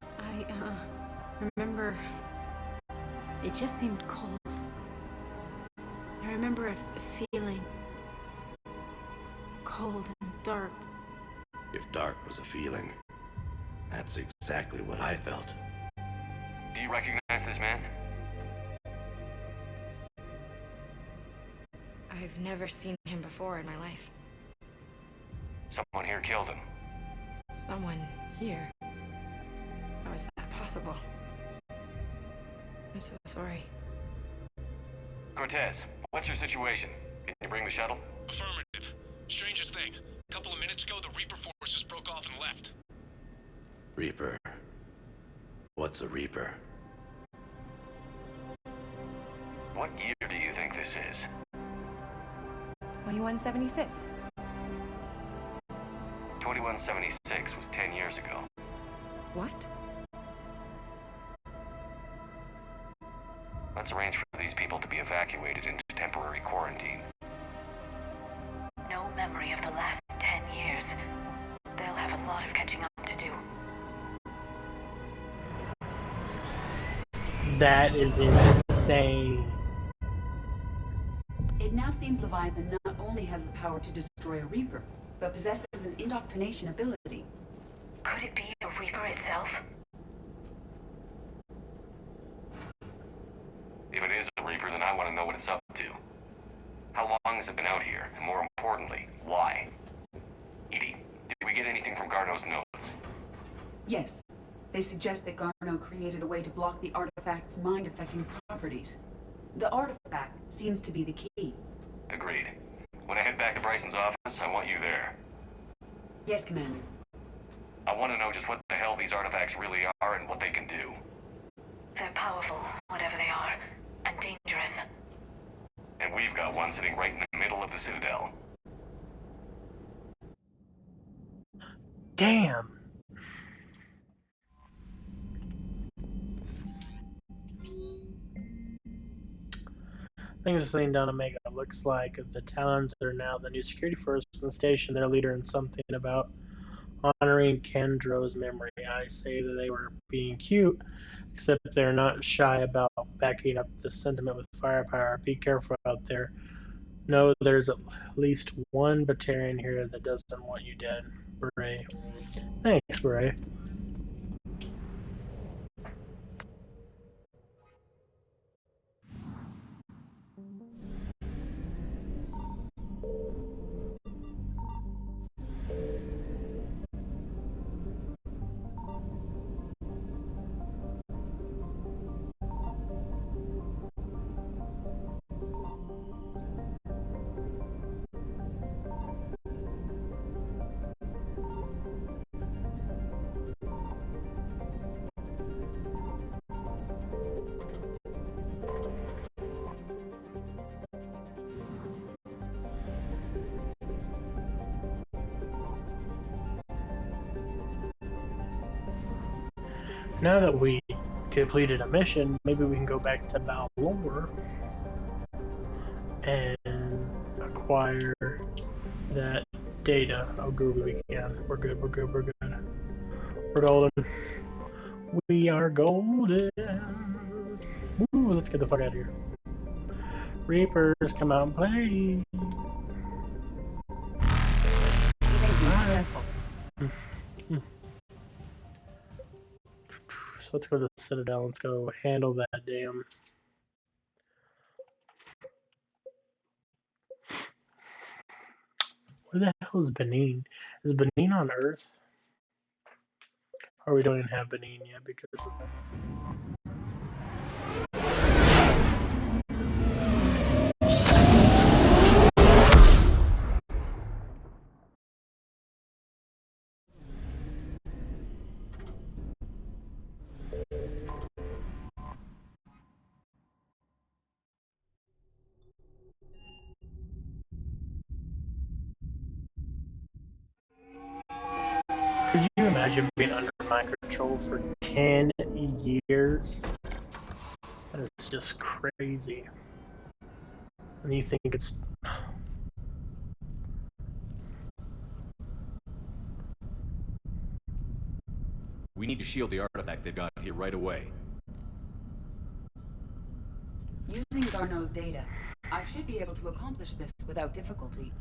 Speaker 20: I remember... It just seemed cold. I remember a feeling... cold and dark.
Speaker 21: If dark was a feeling, that's exactly what I felt.
Speaker 5: Do you recognize this man?
Speaker 22: I've never seen him before in my life.
Speaker 5: Someone here killed him.
Speaker 22: Someone here? How is that possible? I'm so sorry.
Speaker 5: Cortez, what's your situation? Can you bring the shuttle?
Speaker 11: Affirmative. Strangest thing. A couple of minutes ago, the Reaper forces broke off and left.
Speaker 21: Reaper? What's a Reaper?
Speaker 5: What year do you think this is?
Speaker 22: 2176.
Speaker 5: 2176 was 10 years ago.
Speaker 22: What?
Speaker 5: Let's arrange for these people to be evacuated into temporary quarantine.
Speaker 10: No memory of the last 10 years. They'll have a lot of catching up to do.
Speaker 1: That is insane.
Speaker 15: It now seems Leviathan not only has the power to destroy a Reaper, but possesses an indoctrination ability.
Speaker 10: Could it be a Reaper itself?
Speaker 5: If it is a Reaper, then I want to know what it's up to. How long has it been out here? And more importantly, why? Edie, did we get anything from Garneau's notes?
Speaker 15: Yes. They suggest that Garneau created a way to block the artifact's mind-affecting properties. The artifact seems to be the key.
Speaker 5: Agreed. When I head back to Bryson's office, I want you there.
Speaker 15: Yes, Commander.
Speaker 5: I want to know just what the hell these artifacts really are and what they can do.
Speaker 10: They're powerful, whatever they are, and dangerous.
Speaker 5: And we've got one sitting right in the middle of the Citadel.
Speaker 1: Damn. Things are sitting down Omega. Looks like the Talons are now the new security force in the station. Their leader and something about honoring Kendro's memory. I say that they were being cute, except they're not shy about backing up the sentiment with firepower. Be careful out there. No, there's at least one Batarian here that doesn't want you dead. Beret. Thanks, Beret. Now that we completed a mission, maybe we can go back to Balor and acquire that data. Oh, good, we can. We're good, we're good, we're good. We're golden. We are golden. Woo, let's get the fuck out of here. Reapers, come out and play.
Speaker 15: successful.
Speaker 1: So let's go to the Citadel. Let's go handle that damn. Where the hell is Benin? Is Benin on Earth? Or we don't even have Benin yet because of that. Could you imagine being under mind control for 10 years? That is just crazy. And you think it's...
Speaker 4: We need to shield the artifact they've got here right away.
Speaker 15: Using Garneau's data, I should be able to accomplish this without difficulty.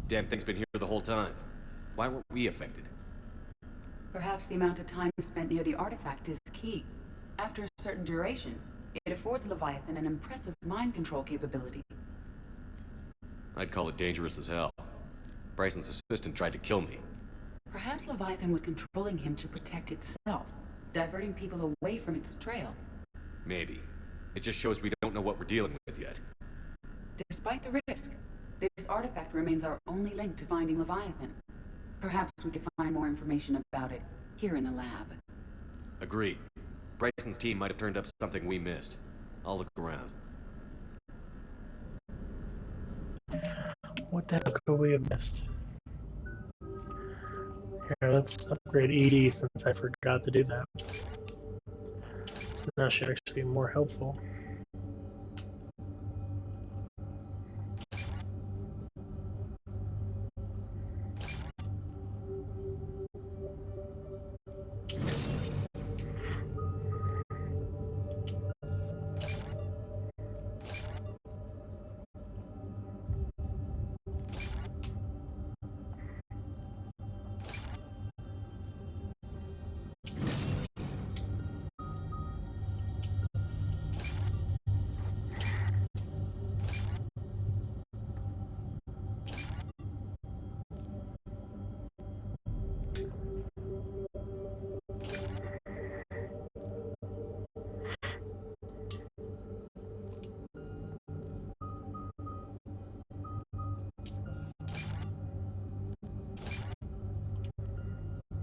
Speaker 4: Damn thing's been here the whole time. Why weren't we affected?
Speaker 15: Perhaps the amount of time spent near the artifact is key. After a certain duration, it affords Leviathan an impressive mind control capability.
Speaker 4: I'd call it dangerous as hell. Bryson's assistant tried to kill me.
Speaker 15: Perhaps Leviathan was controlling him to protect itself, diverting people away from its trail.
Speaker 4: Maybe. It just shows we don't know what we're dealing with yet.
Speaker 15: Despite the risk, this artifact remains our only link to finding Leviathan. Perhaps we could find more information about it here in the lab.
Speaker 4: Agreed. Bryson's team might have turned up something we missed. I'll look around.
Speaker 1: What the hell could we have missed? Here, let's upgrade ED since I forgot to do that. So that should actually be more helpful.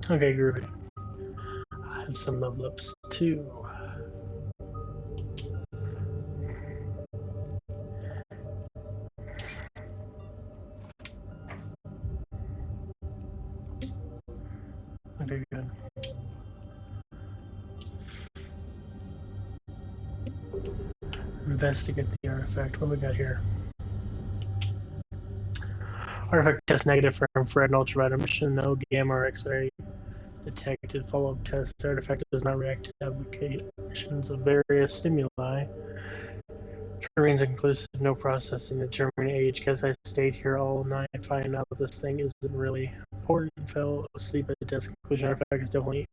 Speaker 1: Okay, groovy. I have some level ups too. Okay, good. Investigate the artifact. What do we got here? Artifact test negative for infrared and ultraviolet emission. No gamma or X-ray detected. Follow-up test. The artifact does not react to applications of various stimuli. Remains inconclusive. No processing. Determining age. Because I stayed here all night. Find out this thing isn't really important. Fell asleep at the desk. Conclusion. Artifact is definitely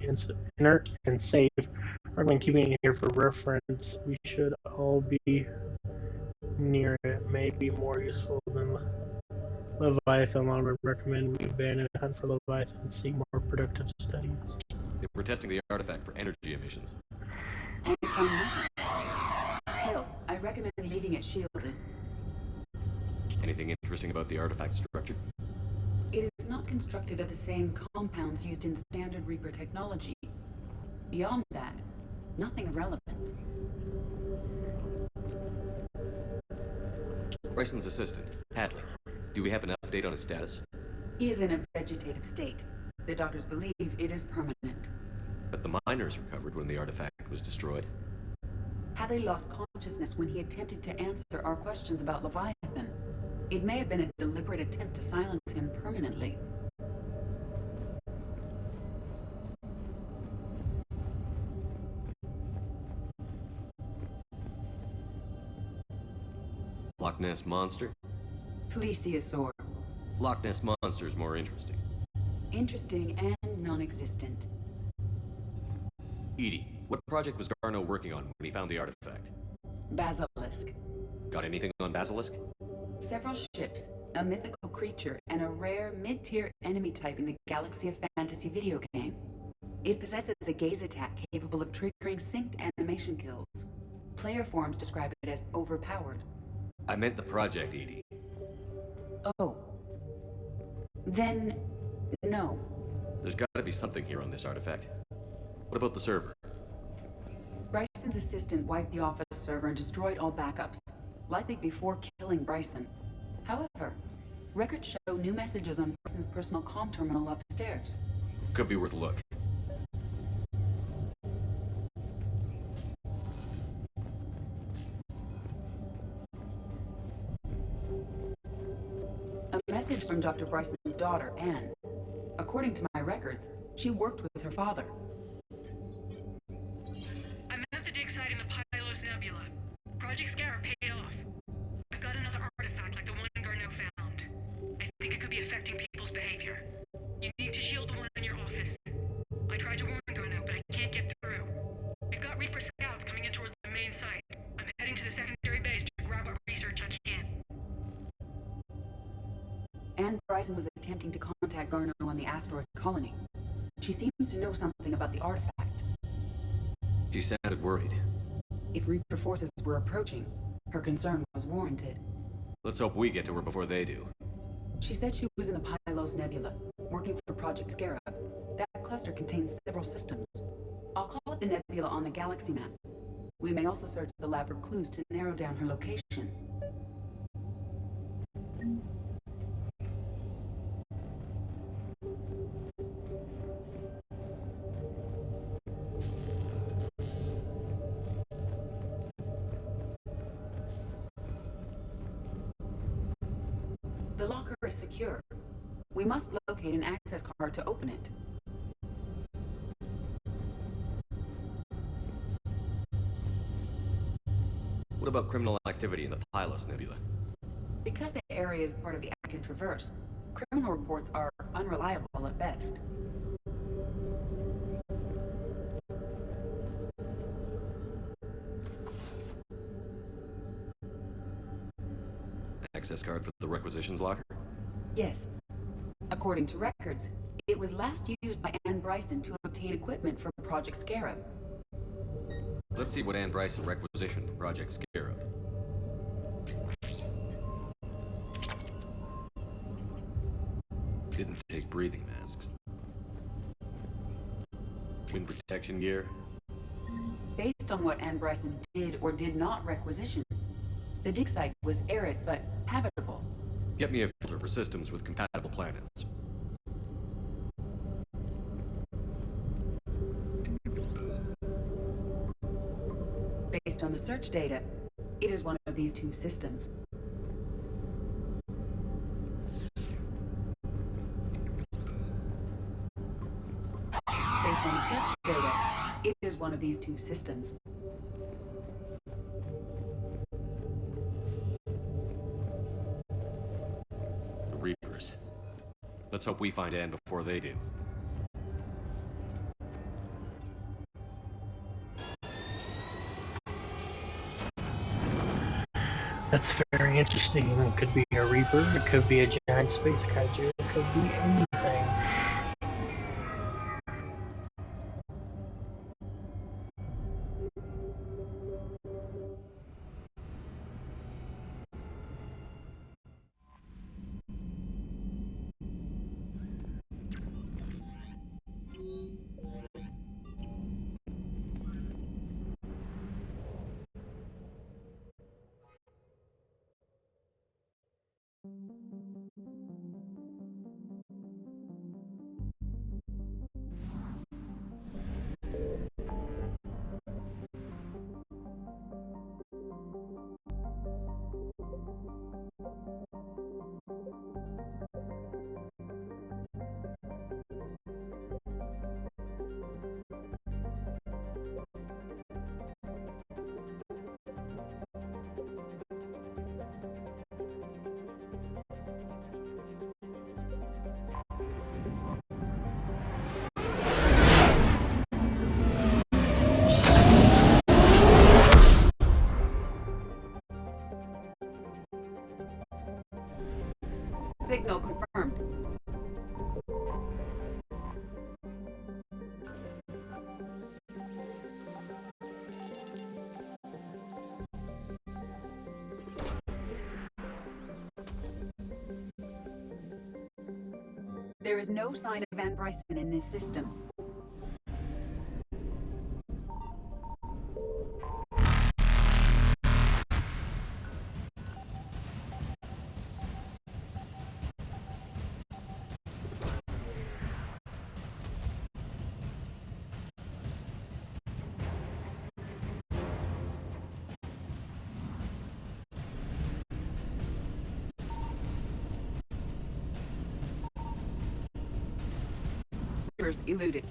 Speaker 1: inert and safe. Recommend keeping it here for reference. We should all be near it. May be more useful than Leviathan. I would recommend we abandon the hunt for Leviathan and seek more productive studies.
Speaker 4: We're testing the artifact for energy emissions.
Speaker 15: Still, I recommend leaving it shielded.
Speaker 4: Anything interesting about the artifact structure?
Speaker 15: It is not constructed of the same compounds used in standard Reaper technology. Beyond that, nothing of relevance.
Speaker 4: Bryson's assistant, Hadley. Do we have an update on his status?
Speaker 15: He is in a vegetative state. The doctors believe it is permanent.
Speaker 4: But the miners recovered when the artifact was destroyed.
Speaker 15: Hadley lost consciousness when he attempted to answer our questions about Leviathan. It may have been a deliberate attempt to silence him permanently.
Speaker 4: Loch Ness Monster?
Speaker 15: Plesiosaur.
Speaker 4: Loch Ness Monster is more interesting.
Speaker 15: Interesting and non-existent.
Speaker 4: Edie, what project was Garno working on when he found the artifact?
Speaker 15: Basilisk.
Speaker 4: Got anything on Basilisk?
Speaker 15: Several ships, a mythical creature, and a rare mid-tier enemy type in the Galaxy of Fantasy video game. It possesses a gaze attack capable of triggering synced animation kills. Player forums describe it as overpowered.
Speaker 4: I meant the project, Edie.
Speaker 15: Oh. Then, no.
Speaker 4: There's gotta be something here on this artifact. What about the server?
Speaker 15: Bryson's assistant wiped the office server and destroyed all backups, likely before killing Bryson. However, records show new messages on Bryson's personal comm terminal upstairs.
Speaker 4: Could be worth a look.
Speaker 15: A message from Dr. Bryson's daughter, Anne. According to my records, she worked with her father.
Speaker 8: I'm at the dig site in the Pylos Nebula. Project Scarab paid off. I've got another artifact like the one Garneau found. I think it could be affecting people's behavior. You need to shield the one in your office. I tried to warn Garneau, but I can't get through. We've got Reaper scouts coming in toward the main site. I'm heading to the secondary base to grab what research I can.
Speaker 15: Anne Bryson was attempting to contact Garneau on the asteroid colony. She seems to know something about the artifact.
Speaker 4: She sounded worried.
Speaker 15: If Reaper forces were approaching, her concern was warranted.
Speaker 4: Let's hope we get to her before they do.
Speaker 15: She said she was in the Pylos Nebula, working for Project Scarab. That cluster contains several systems. I'll call it the nebula on the galaxy map. We may also search the lab for clues to narrow down her location. The locker is secure. We must locate an access card to open it.
Speaker 4: What about criminal activity in the Pylos Nebula?
Speaker 15: Because the area is part of the Akin Traverse, criminal reports are unreliable at best.
Speaker 4: Access card for the requisitions locker?
Speaker 15: Yes. According to records, it was last used by Anne Bryson to obtain equipment from Project Scarab.
Speaker 4: Let's see what Anne Bryson requisitioned for Project Scarab. Didn't take breathing masks. Wind protection gear?
Speaker 15: Based on what Anne Bryson did or did not requisition, the dig site was arid but habitable.
Speaker 4: Get me a filter for systems with compatible planets.
Speaker 15: Based on the search data, it is one of these two systems. Based on the search data, it is one of these two systems.
Speaker 4: The Reapers. Let's hope we find Anne before they do.
Speaker 1: That's very interesting. It could be a Reaper, it could be a giant space kaiju, it could be anything.
Speaker 15: There is no sign of Van Bryson in this system. Eluded.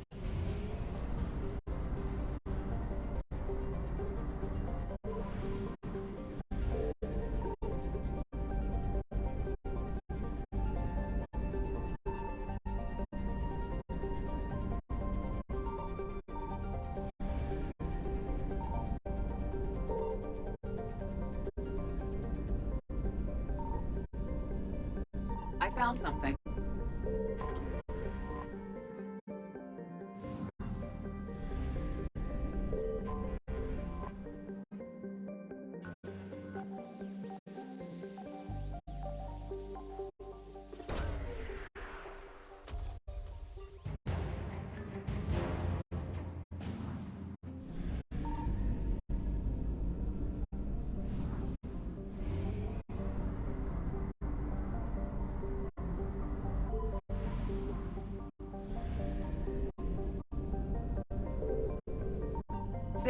Speaker 15: I found something.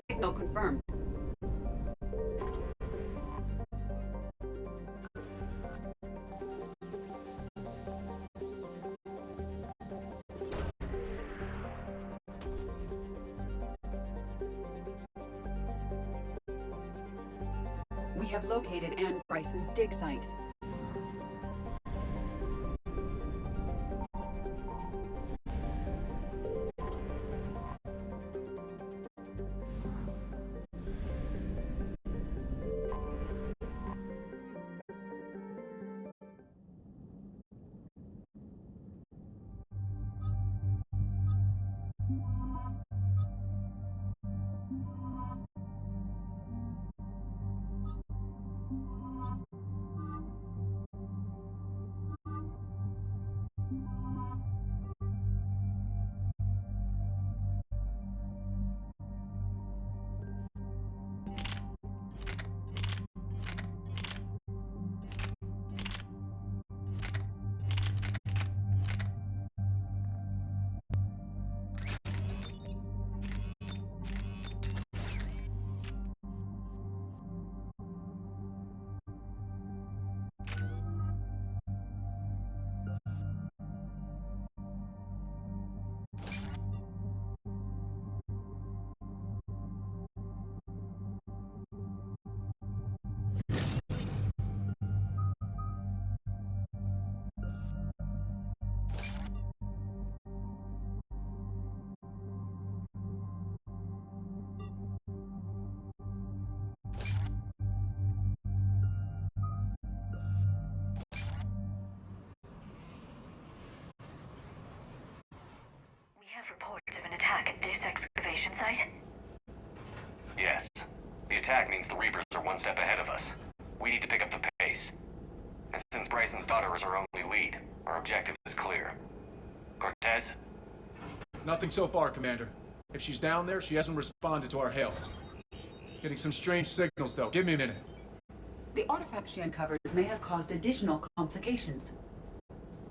Speaker 15: Signal confirmed. We have located Anne Bryson's dig site.
Speaker 10: We have reports of an attack at this excavation site.
Speaker 5: Yes. The attack means the Reapers are one step ahead of us. We need to pick up the pace. And since Bryson's daughter is our only lead, our objective is clear. Cortez?
Speaker 13: Nothing so far, Commander. If she's down there, she hasn't responded to our hails. Getting some strange signals, though. Give me a minute.
Speaker 15: The artifact she uncovered may have caused additional complications.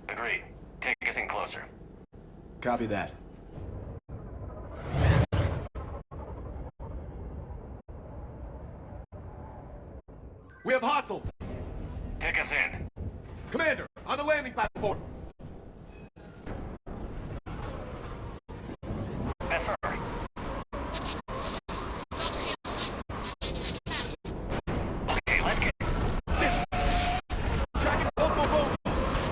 Speaker 5: Agreed. Take us in closer.
Speaker 13: Copy that. We have hostiles!
Speaker 5: Take us in.
Speaker 13: Commander, on the landing platform!
Speaker 5: That's her. Okay, let's get...
Speaker 13: Tracking, boom!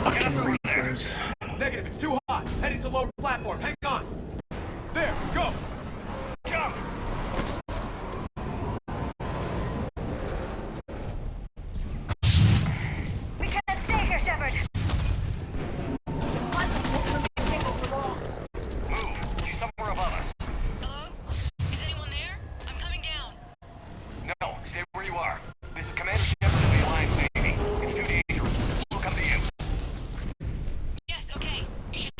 Speaker 1: Fucking Reapers.
Speaker 13: Negative, it's too hot. Heading to lower platform. Hang on. There, go!
Speaker 5: Jump!
Speaker 10: We can't stay here, Shepard!
Speaker 5: Move! She's somewhere above us.
Speaker 8: Hello? Is anyone there? I'm coming down.
Speaker 5: No, stay where you are. This is Commander Shepard of the Alliance Navy. It's too dangerous. We'll come to you.
Speaker 8: Yes, okay. You should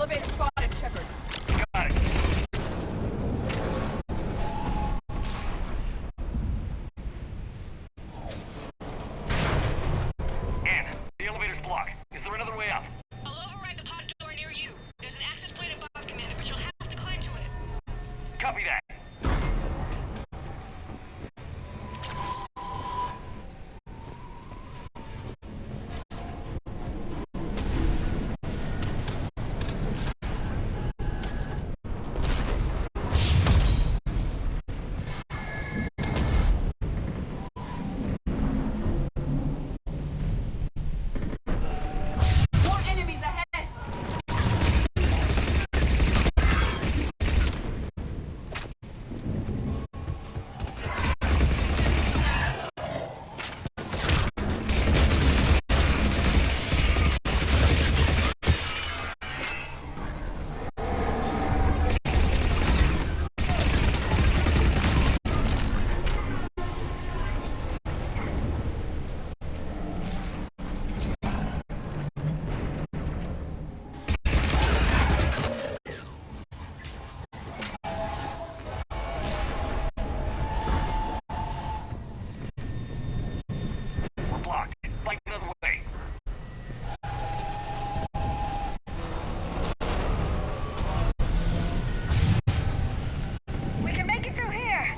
Speaker 9: Elevator spotted, Shepard.
Speaker 5: Got it. Anne, the elevator's blocked. Is there another way up?
Speaker 8: I'll override the pod door near you. There's an access point above, Commander, but you'll have to climb to it.
Speaker 5: Copy that.
Speaker 9: More enemies ahead!
Speaker 5: We're blocked. Find another way.
Speaker 16: We can make it through here.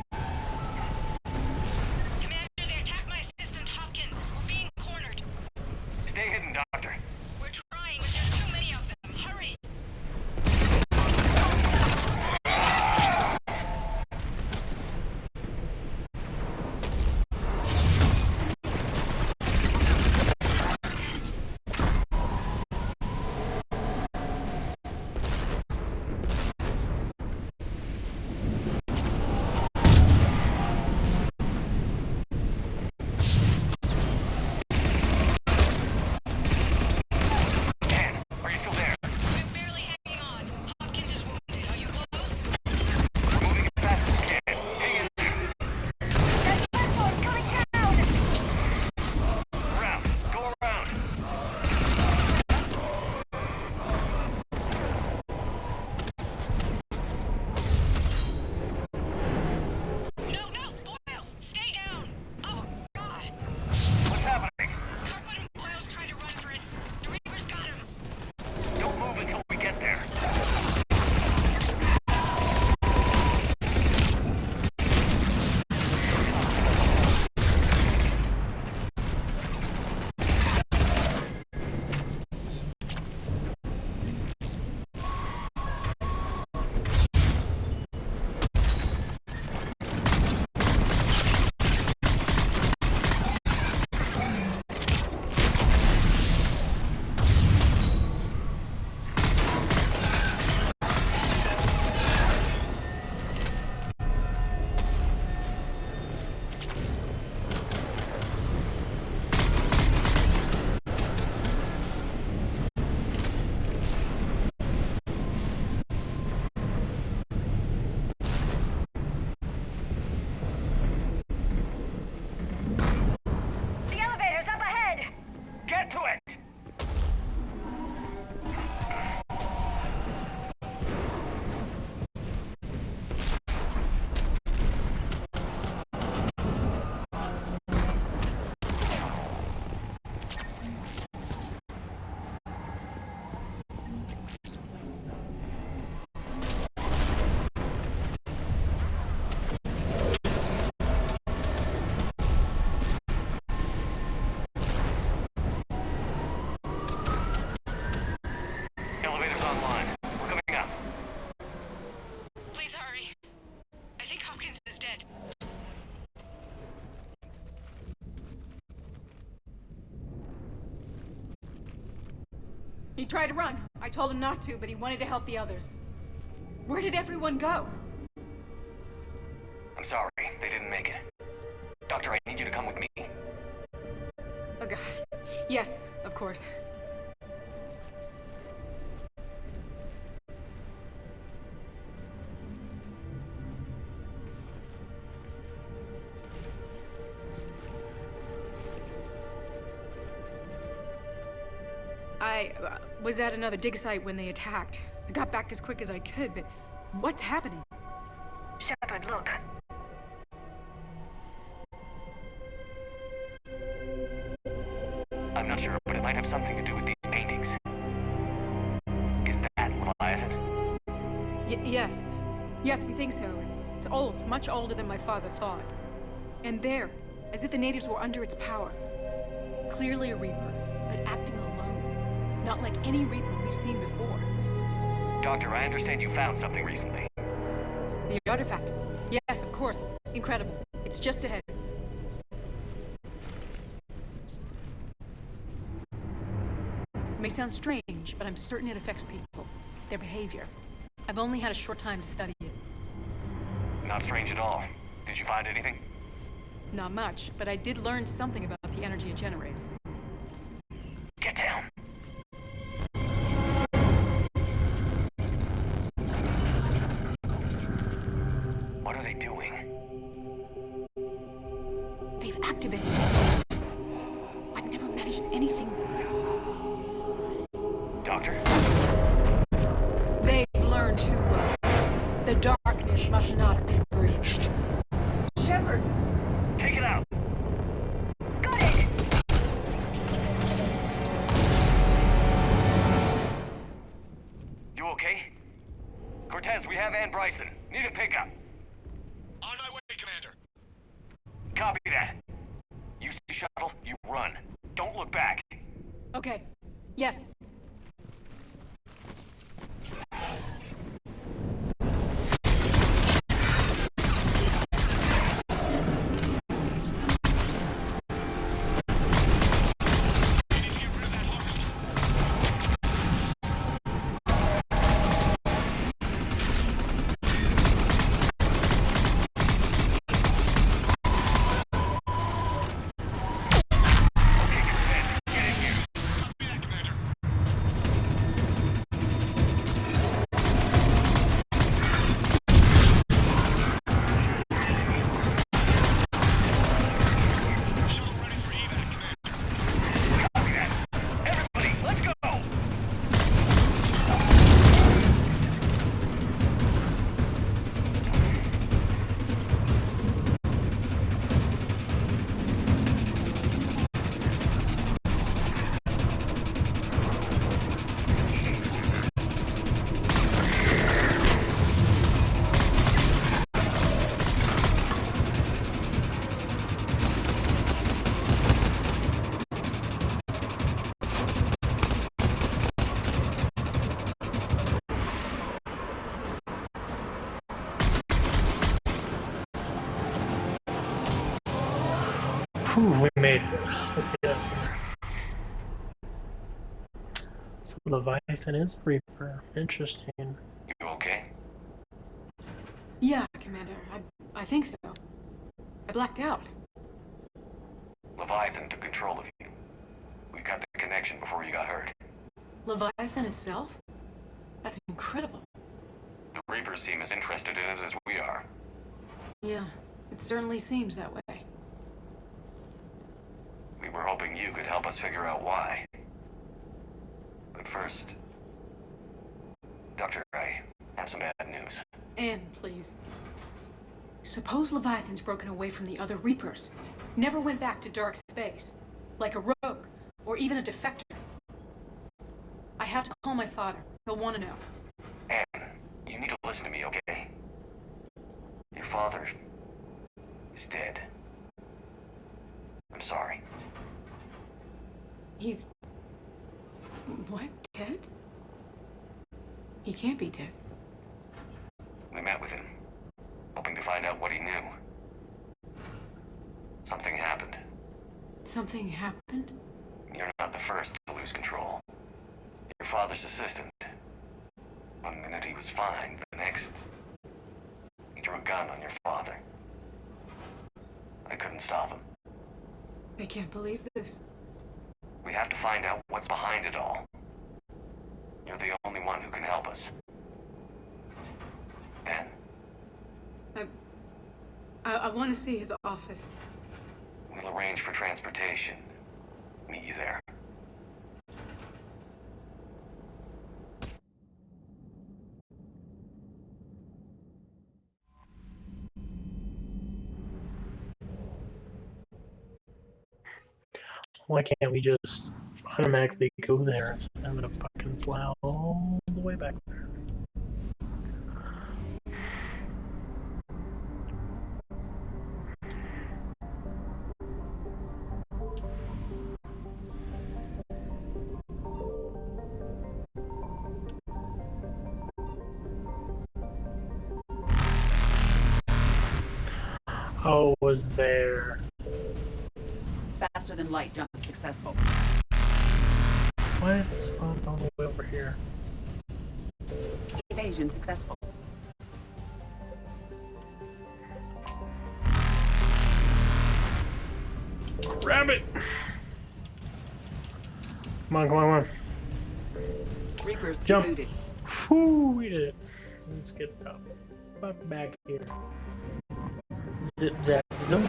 Speaker 8: Commander, they attacked my assistant, Hopkins. We're being cornered.
Speaker 5: Stay hidden, Doctor.
Speaker 8: We're trying, but there's too many of them. Hurry!
Speaker 5: Anne, are you still there?
Speaker 8: We're barely hanging on. Hopkins is wounded. Are you close?
Speaker 5: We're moving as fast as we can. Hang in there.
Speaker 16: That platform coming down!
Speaker 5: Around. Go around.
Speaker 8: No, Boyles! Stay down! Oh, God!
Speaker 5: What's happening?
Speaker 8: Kirkwood and Boyles tried to run for it. The Reapers got him.
Speaker 5: Don't move until we get there.
Speaker 16: The elevator's up ahead!
Speaker 5: Get to it! Elevator's online. We're coming up.
Speaker 8: Please hurry. I think Hopkins is dead.
Speaker 9: He tried to run. I told him not to, but he wanted to help the others. Where did everyone go?
Speaker 5: I'm sorry. They didn't make it. Doctor, I need you to come with me.
Speaker 9: Oh, God. Yes, of course. I was at another dig site when they attacked. I got back as quick as I could, but what's happening?
Speaker 16: Shepard, look.
Speaker 5: I'm not sure, but it might have something to do with these paintings. Is that Leviathan?
Speaker 9: Yes. Yes, we think so. It's old, much older than my father thought. And there, as if the natives were under its power. Clearly a Reaper, but acting alone. Not like any Reaper we've seen before.
Speaker 5: Doctor, I understand you found something recently.
Speaker 9: The artifact. Yes, of course. Incredible. It's just ahead. It may sound strange, but I'm certain it affects people. Their behavior. I've only had a short time to study it.
Speaker 5: Not strange at all. Did you find anything?
Speaker 9: Not much, but I did learn something about the energy it generates.
Speaker 5: Get down. What are they doing?
Speaker 9: They've activated it. I've never managed anything.
Speaker 5: Doctor?
Speaker 9: They've learned too well. The darkness must not be breached.
Speaker 15: Shepard!
Speaker 5: Take it out!
Speaker 16: Got it!
Speaker 5: You okay? Cortez, we have Ann Bryson. Need a pickup.
Speaker 11: On my way, Commander.
Speaker 5: Copy that. You see shuttle, you run. Don't look back.
Speaker 9: Okay. Yes.
Speaker 1: We made it. Let's get up here. So Leviathan is Reaper. Interesting.
Speaker 5: You okay?
Speaker 9: Yeah, Commander. I think so. I blacked out.
Speaker 5: Leviathan took control of you. We cut the connection before you got hurt.
Speaker 9: Leviathan itself? That's incredible.
Speaker 5: The Reapers seem as interested in it as we are.
Speaker 9: Yeah, it certainly seems that way.
Speaker 5: We were hoping you could help us figure out why. But first... Doctor, I have some bad news.
Speaker 9: Anne, please. Suppose Leviathan's broken away from the other Reapers. Never went back to dark space. Like a rogue, or even a defector. I have to call my father. He'll want to know.
Speaker 5: Anne, you need to listen to me, okay? Your father is dead. I'm sorry.
Speaker 9: He's... What? Dead? He can't be dead.
Speaker 5: We met with him, hoping to find out what he knew. Something happened.
Speaker 9: Something happened?
Speaker 5: You're not the first to lose control. Your father's assistant. One minute he was fine, the next... he drew a gun on your father. I couldn't stop him.
Speaker 9: I can't believe this.
Speaker 5: We have to find out what's behind it all. You're the only one who can help us. Ben?
Speaker 9: I want to see his office.
Speaker 5: We'll arrange for transportation. Meet you there.
Speaker 1: Why can't we just automatically go there instead of having to fucking fly all the way back there? Oh, was there?
Speaker 15: Faster than light jump successful.
Speaker 1: Why did it spawn all the way over here?
Speaker 15: Evasion successful.
Speaker 1: Grab it! Come on, come on, come on.
Speaker 15: Reapers
Speaker 1: Jump!
Speaker 15: eluded.
Speaker 1: Whew, we did it. Let's get up. Fuck back here. Zip, zap, zoom.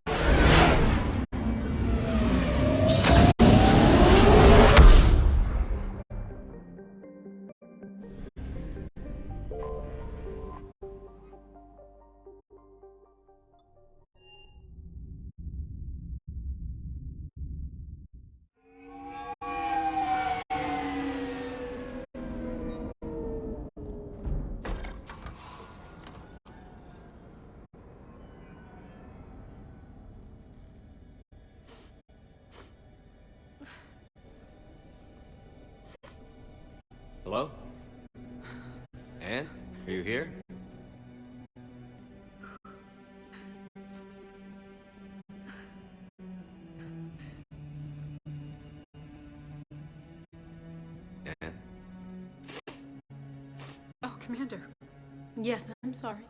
Speaker 4: Hello? Anne? Are you here? Anne?
Speaker 9: Oh, Commander. Yes, I'm sorry.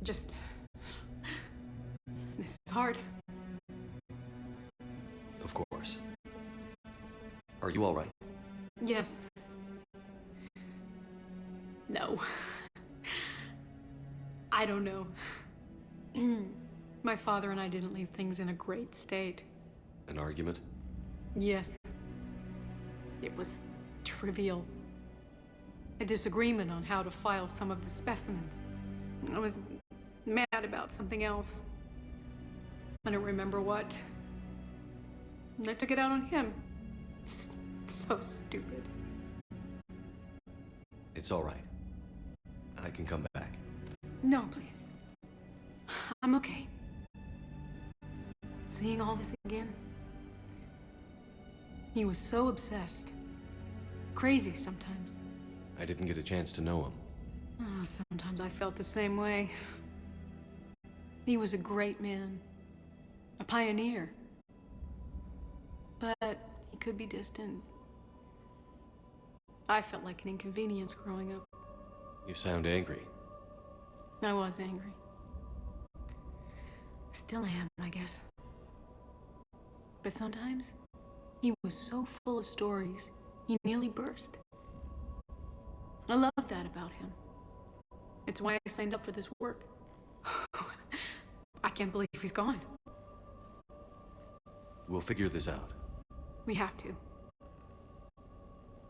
Speaker 9: Just... This is hard.
Speaker 4: Of course. Are you all right?
Speaker 9: Yes. No. I don't know. My father and I didn't leave things in a great state.
Speaker 4: An argument?
Speaker 9: Yes. It was trivial. A disagreement on how to file some of the specimens. I was mad about something else. I don't remember what. And I took it out on him. So stupid.
Speaker 4: It's all right. I can come back.
Speaker 9: No, please. I'm okay. Seeing all this again. He was so obsessed. Crazy sometimes.
Speaker 4: I didn't get a chance to know him.
Speaker 9: Oh, sometimes I felt the same way. He was a great man. A pioneer. But he could be distant. I felt like an inconvenience growing up.
Speaker 4: You sound angry.
Speaker 9: I was angry. Still am, I guess. But sometimes, he was so full of stories, he nearly burst. I love that about him. It's why I signed up for this work. I can't believe he's gone.
Speaker 4: We'll figure this out.
Speaker 9: We have to.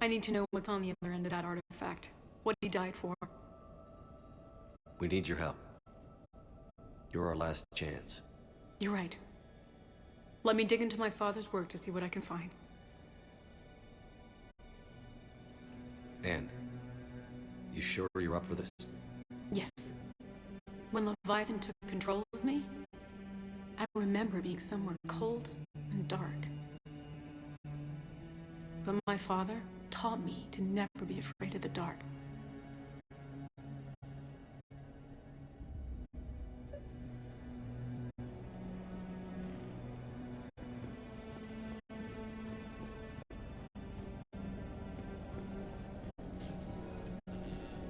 Speaker 9: I need to know what's on the other end of that artifact. What he died for.
Speaker 4: We need your help. You're our last chance.
Speaker 9: You're right. Let me dig into my father's work to see what I can find.
Speaker 4: Anne, you sure you're up for this?
Speaker 9: Yes. When Leviathan took control of me, I remember being somewhere cold and dark. But my father taught me to never be afraid of the dark.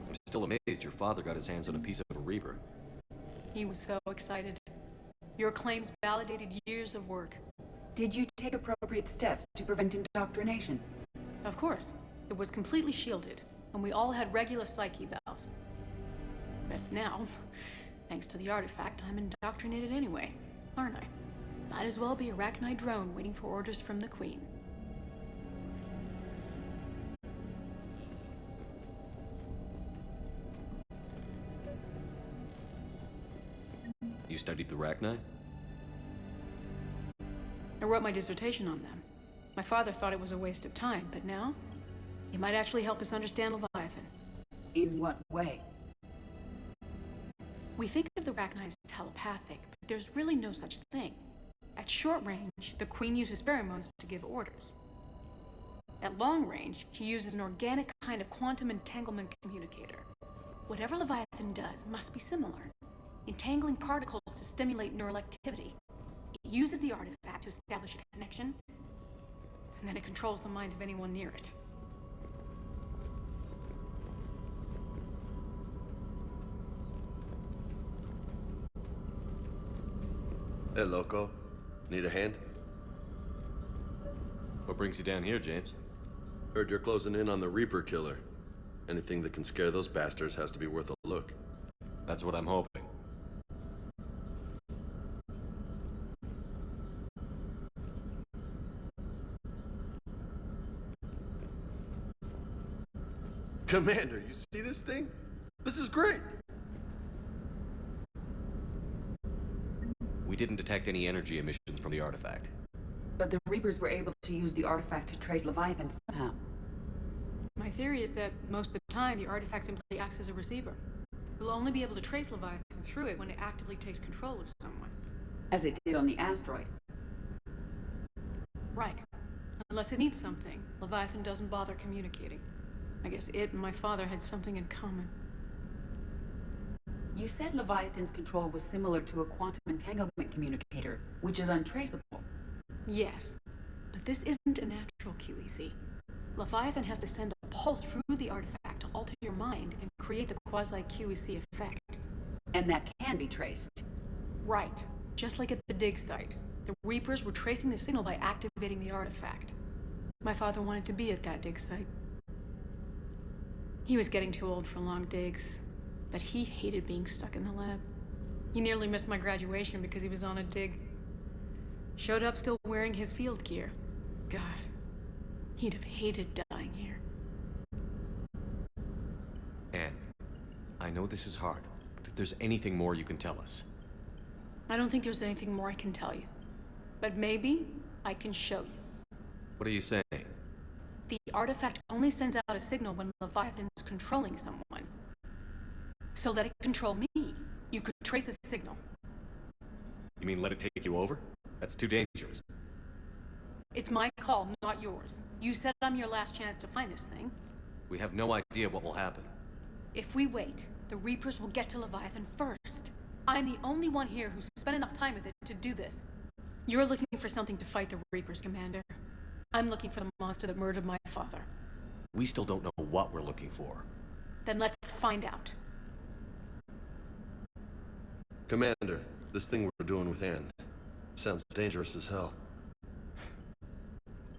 Speaker 4: I'm still amazed your father got his hands on a piece of a Reaper.
Speaker 9: He was so excited. Your claims validated years of work.
Speaker 15: Did you take appropriate steps to prevent indoctrination?
Speaker 9: Of course. It was completely shielded, and we all had regular psyche valves. But now, thanks to the artifact, I'm indoctrinated anyway, aren't I? Might as well be a Arachnite drone waiting for orders from the Queen.
Speaker 4: You studied the Arachnite?
Speaker 9: I wrote my dissertation on them. My father thought it was a waste of time, but now, it might actually help us understand Leviathan.
Speaker 15: In what way?
Speaker 9: We think of the arachni as telepathic, but there's really no such thing. At short range, the Queen uses pheromones to give orders. At long range, she uses an organic kind of quantum entanglement communicator. Whatever Leviathan does must be similar, entangling particles to stimulate neural activity. It uses the artifact to establish a connection, and then it controls the mind of anyone near it.
Speaker 3: Hey, Loco. Need a hand?
Speaker 4: What brings you down here, James?
Speaker 3: Heard you're closing in on the Reaper killer. Anything that can scare those bastards has to be worth a look.
Speaker 4: That's what I'm hoping.
Speaker 3: Commander, you see this thing? This is great!
Speaker 4: We didn't detect any energy emissions from the artifact.
Speaker 15: But the Reapers were able to use the artifact to trace Leviathan somehow.
Speaker 9: My theory is that most of the time, the artifact simply acts as a receiver. We'll only be able to trace Leviathan through it when it actively takes control of someone.
Speaker 15: As it did on the asteroid.
Speaker 9: Right. Unless it needs something, Leviathan doesn't bother communicating. I guess it and my father had something in common.
Speaker 15: You said Leviathan's control was similar to a quantum entanglement communicator, which is untraceable.
Speaker 9: Yes, but this isn't a natural QEC. Leviathan has to send a pulse through the artifact to alter your mind and create the quasi-QEC effect.
Speaker 15: And that can be traced.
Speaker 9: Right. Just like at the dig site. The Reapers were tracing the signal by activating the artifact. My father wanted to be at that dig site. He was getting too old for long digs, but he hated being stuck in the lab. He nearly missed my graduation because he was on a dig. Showed up still wearing his field gear. God, he'd have hated dying here.
Speaker 4: Anne, I know this is hard, but if there's anything more you can tell us.
Speaker 9: I don't think there's anything more I can tell you. But maybe I can show you.
Speaker 4: What are you saying?
Speaker 9: The artifact only sends out a signal when Leviathan's controlling someone. So let it control me. You could trace the signal.
Speaker 4: You mean let it take you over? That's too dangerous.
Speaker 9: It's my call, not yours. You said I'm your last chance to find this thing.
Speaker 4: We have no idea what will happen.
Speaker 9: If we wait, the Reapers will get to Leviathan first. I'm the only one here who's spent enough time with it to do this. You're looking for something to fight the Reapers, Commander. I'm looking for the monster that murdered my father.
Speaker 4: We still don't know what we're looking for.
Speaker 9: Then let's find out.
Speaker 3: Commander, this thing we're doing with Anne sounds dangerous as hell.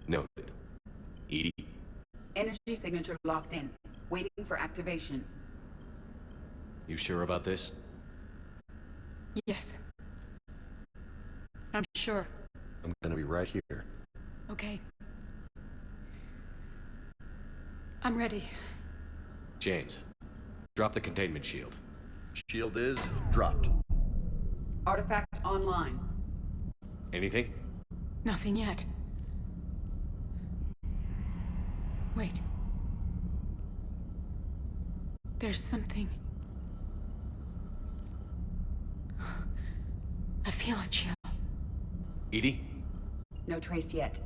Speaker 4: Noted. Edie?
Speaker 15: Energy signature locked in. Waiting for activation.
Speaker 4: You sure about this?
Speaker 9: Yes. I'm sure.
Speaker 3: I'm gonna be right here.
Speaker 9: Okay. I'm ready.
Speaker 4: James, drop the containment shield.
Speaker 3: Shield is dropped.
Speaker 15: Artifact online.
Speaker 4: Anything?
Speaker 9: Nothing yet. Wait. There's something. I feel a chill.
Speaker 4: Edie?
Speaker 15: No trace yet.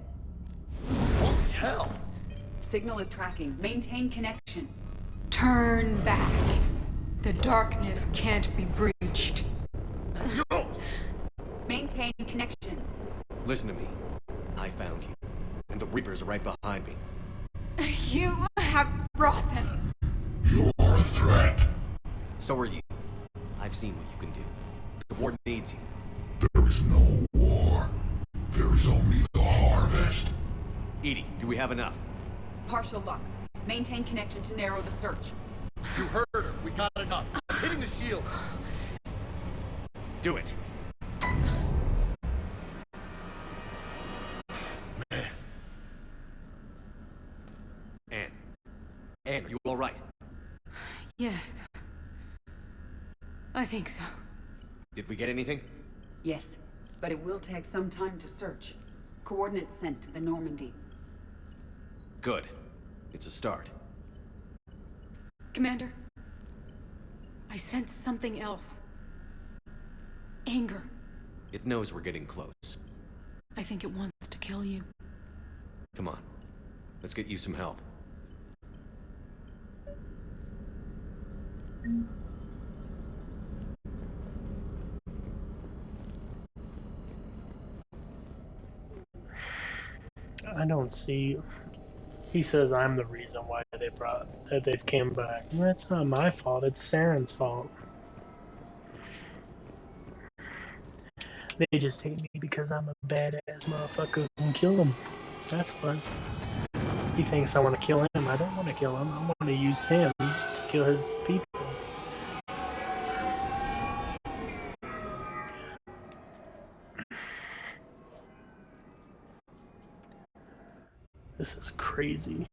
Speaker 3: Holy hell!
Speaker 15: Signal is tracking. Maintain connection.
Speaker 9: Turn back. The darkness can't be breached.
Speaker 15: Maintain connection.
Speaker 4: Listen to me. I found you, and the Reapers are right behind me.
Speaker 9: You have brought them.
Speaker 19: You are a threat.
Speaker 4: So are you. I've seen what you can do. The Warden needs you.
Speaker 19: There is no war. There is only the harvest.
Speaker 4: Edie, do we have enough?
Speaker 15: Partial lock. Maintain connection to narrow the search.
Speaker 3: You heard her. We got enough. I'm hitting the shield.
Speaker 4: Do it.
Speaker 3: Man.
Speaker 4: Anne, are you all right?
Speaker 9: Yes. I think so.
Speaker 4: Did we get anything?
Speaker 15: Yes, but it will take some time to search. Coordinates sent to the Normandy.
Speaker 4: Good. It's a start.
Speaker 9: Commander, I sense something else. Anger.
Speaker 4: It knows we're getting close.
Speaker 9: I think it wants to kill you.
Speaker 4: Come on. Let's get you some help.
Speaker 1: I don't see. He says I'm the reason why they've came back. That's not my fault. It's Saren's fault. They just hate me because I'm a badass motherfucker who can kill them. That's fun. He thinks I want to kill him. I don't want to kill him. I want to use him to kill his people. This is crazy.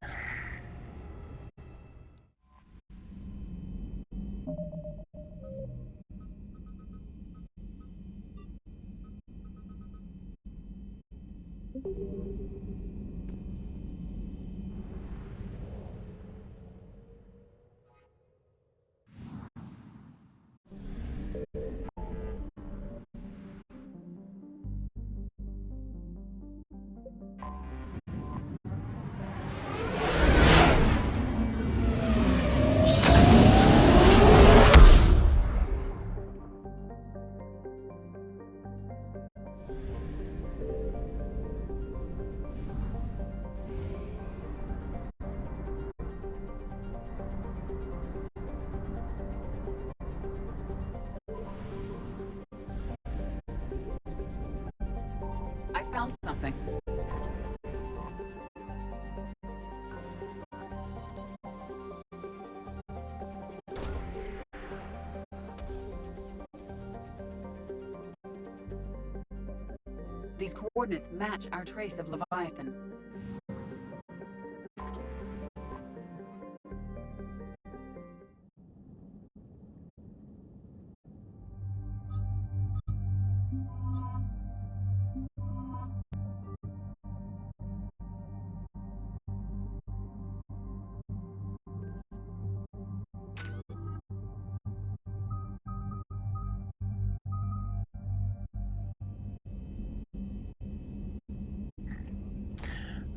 Speaker 15: I found something. These coordinates match our trace of Leviathan.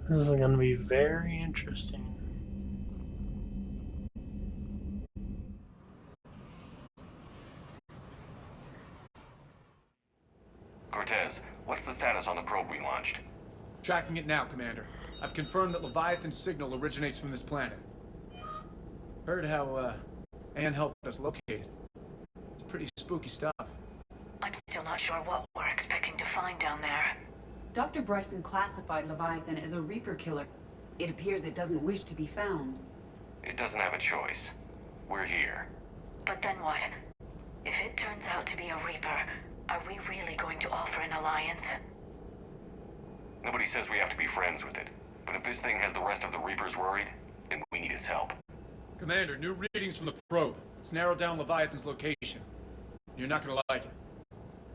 Speaker 1: This is going to be very interesting.
Speaker 5: Cortez, what's the status on the probe we launched?
Speaker 13: Tracking it now, Commander. I've confirmed that Leviathan's signal originates from this planet. Heard how, Anne helped us locate it. It's pretty spooky stuff.
Speaker 10: I'm still not sure what we're expecting to find down there.
Speaker 15: Dr. Bryson classified Leviathan as a Reaper killer. It appears it doesn't wish to be found.
Speaker 5: It doesn't have a choice. We're here.
Speaker 10: But then what? If it turns out to be a Reaper, are we really going to offer an alliance?
Speaker 5: Nobody says we have to be friends with it. But if this thing has the rest of the Reapers worried, then we need its help.
Speaker 13: Commander, new readings from the probe. It's narrowed down Leviathan's location. You're not gonna like it.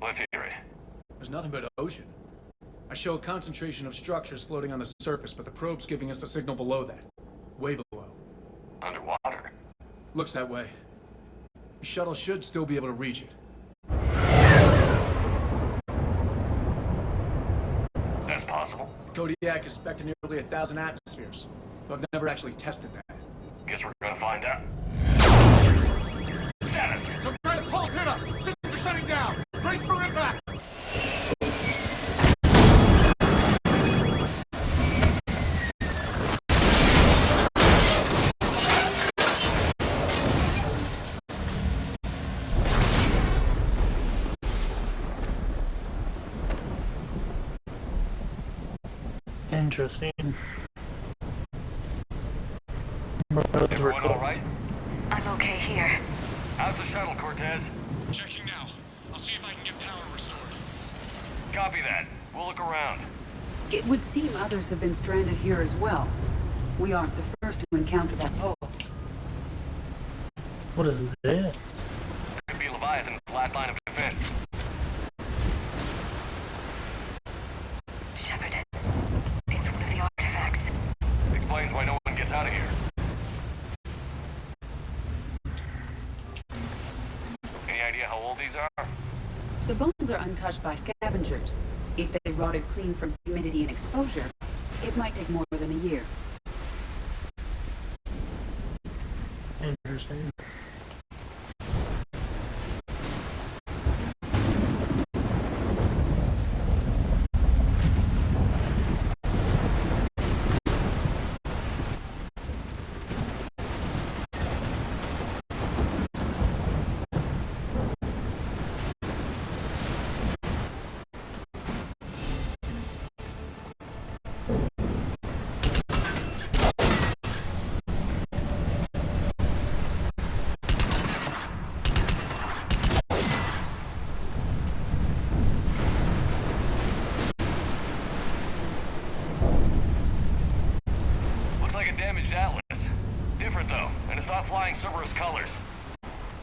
Speaker 5: Let's hear it.
Speaker 13: There's nothing but ocean. I show a concentration of structures floating on the surface, but the probe's giving us a signal below that. Way below.
Speaker 5: Underwater?
Speaker 13: Looks that way. The shuttle should still be able to reach it.
Speaker 5: That's possible.
Speaker 13: Kodiak is spec'd to nearly 1,000 atmospheres, but I've never actually tested that.
Speaker 5: Guess we're gonna find out. Status!
Speaker 13: Some kind of pulse hit us! Systems are shutting down! Brace for impact!
Speaker 1: Interesting.
Speaker 5: Everyone all right?
Speaker 10: I'm okay here.
Speaker 5: How's the shuttle, Cortez?
Speaker 13: Checking now. I'll see if I can get power restored.
Speaker 5: Copy that. We'll look around.
Speaker 15: It would seem others have been stranded here as well. We aren't the first to encounter that pulse.
Speaker 1: What is this?
Speaker 5: Could be Leviathan's last line of defense.
Speaker 10: Shepard,
Speaker 5: how old these are?
Speaker 15: The bones are untouched by scavengers. If they rotted clean from humidity and exposure, it might take more than a year.
Speaker 1: Interesting.
Speaker 5: Damaged Atlas. Different though, and it's not flying Cerberus colors.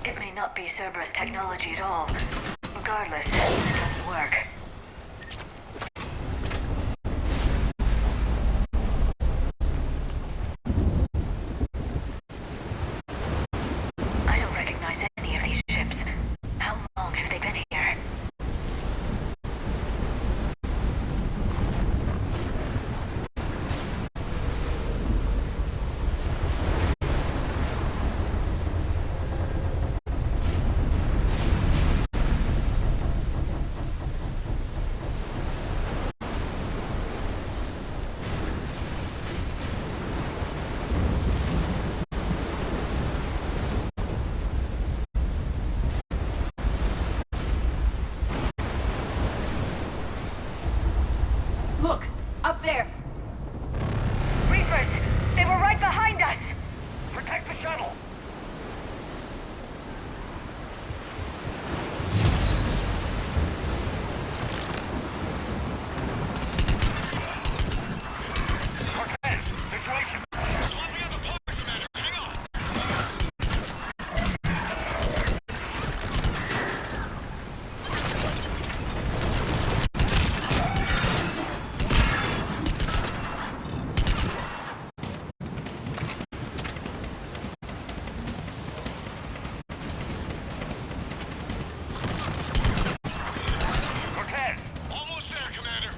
Speaker 10: It may not be Cerberus technology at all. Regardless, it doesn't work. I don't recognize any of these ships. How long have they been here?
Speaker 15: Look! Up there!
Speaker 10: Reapers! They were right behind us!
Speaker 5: Protect the shuttle! Cortez, situation!
Speaker 11: Swapping out the parts, Commander. Hang on.
Speaker 5: Cortez!
Speaker 11: Almost there, Commander.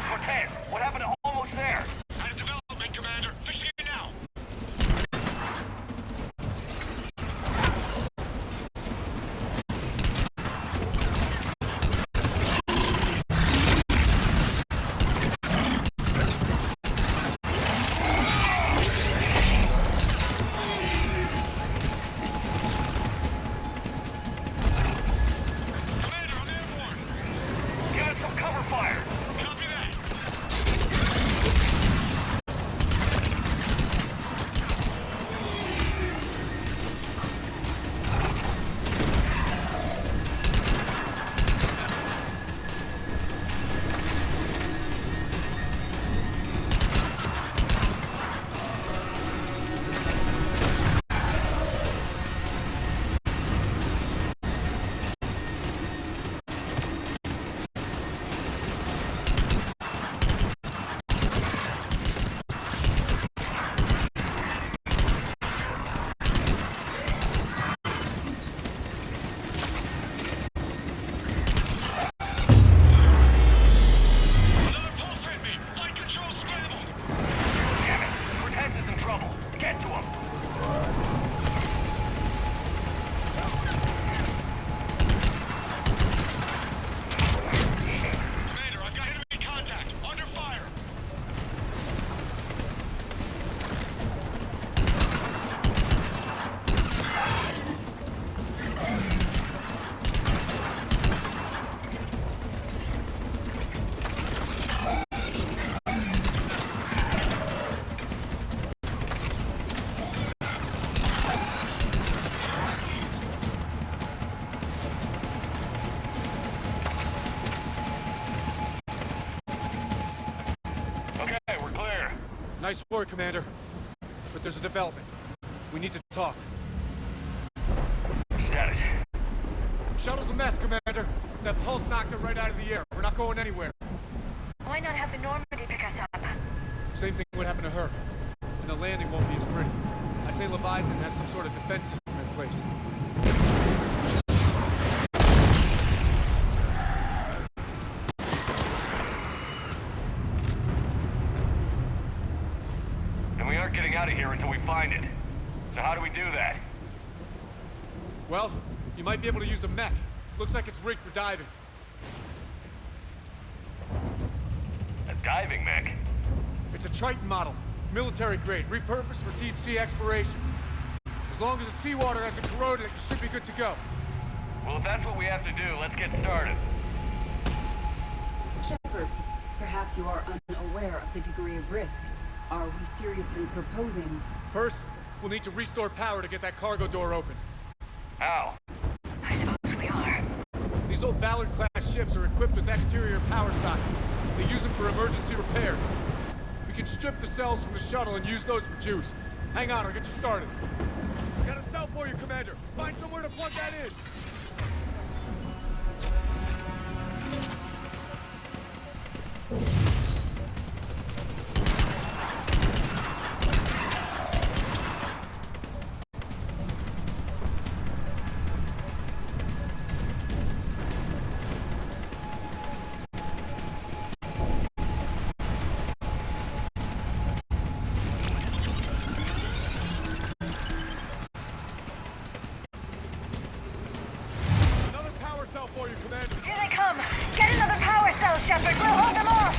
Speaker 5: Cortez, what happened to almost there?
Speaker 11: Out of development, Commander. Fixing it now. Commander, I'm airborne.
Speaker 5: Give us some cover fire!
Speaker 11: Copy that. Another pulse hit me. Flight control scrambled.
Speaker 5: Damn it! Cortez is in trouble. Get to him!
Speaker 11: Commander, I've got enemy contact. Under fire.
Speaker 5: Okay, we're clear.
Speaker 13: Nice work, Commander. but there's a development. We need to talk.
Speaker 5: Status.
Speaker 13: Shuttle's a mess, Commander. That pulse knocked it right out of the air. We're not going anywhere.
Speaker 10: Why not have the Normandy pick us up?
Speaker 13: Same thing would happen to her. And the landing won't be as pretty. I'd say Leviathan has some sort of defense system in place.
Speaker 5: And we aren't getting out of here until we find it. So how do we do that?
Speaker 13: Well, you might be able to use a mech. Looks like it's rigged for diving.
Speaker 5: A diving mech?
Speaker 13: It's a Triton model. Military grade, repurposed for deep sea exploration. As long as the seawater hasn't corroded, it should be good to go.
Speaker 5: Well, if that's what we have to do, let's get started.
Speaker 15: Shepard, perhaps you are unaware of the degree of risk. Are we seriously proposing?
Speaker 13: First, we'll need to restore power to get that cargo door open.
Speaker 5: How?
Speaker 10: I suppose we are.
Speaker 13: These old Ballard-class ships are equipped with exterior power sockets. They use them for emergency repairs. We can strip the cells from the shuttle and use those for juice. Hang on, I'll get you started. Got a cell for you, Commander. Find somewhere to plug that in.
Speaker 10: Here they come! Get another power cell, Shepard! We'll hold them off!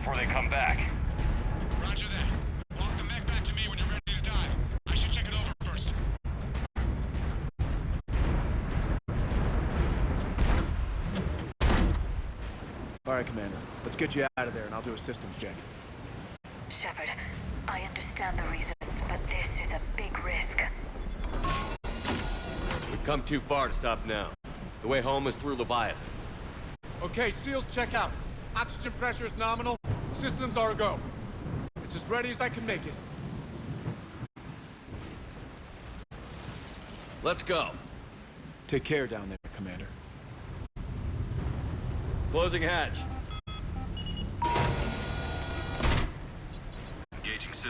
Speaker 5: before they come back.
Speaker 13: Roger that. Walk the mech back to me when you're ready to dive. I should check it over first. All right, Commander. Let's get you out of there, and I'll do a systems check.
Speaker 10: Shepard, I understand the reasons, but this is a big risk.
Speaker 4: We've come too far to stop now. The way home is through Leviathan.
Speaker 13: Okay, SEALs, check out. Oxygen pressure is nominal. Systems are a go. It's as ready as I can make it.
Speaker 4: Let's go.
Speaker 13: Take care down there, Commander.
Speaker 4: Closing hatch.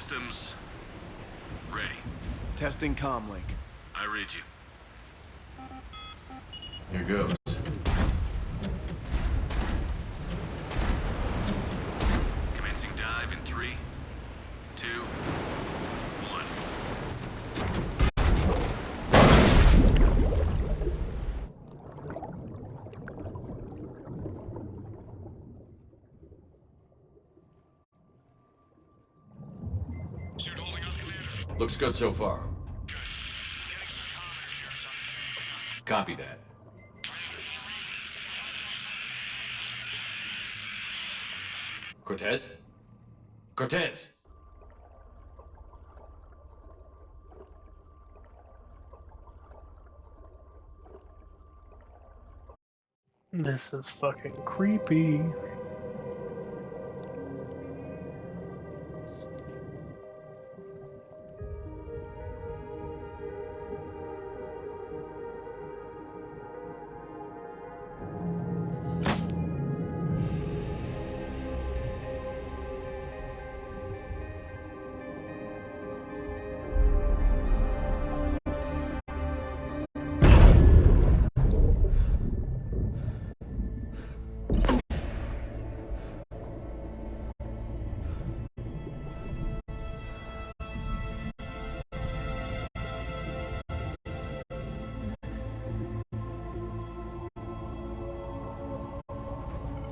Speaker 7: Systems... ready.
Speaker 13: Testing comlink.
Speaker 7: I read you.
Speaker 4: Here goes.
Speaker 7: Commencing dive in 3, 2, 1.
Speaker 2: Suit holding up, Commander.
Speaker 4: Looks good so far. Copy that. Cortez? Cortez!
Speaker 1: This is fucking creepy.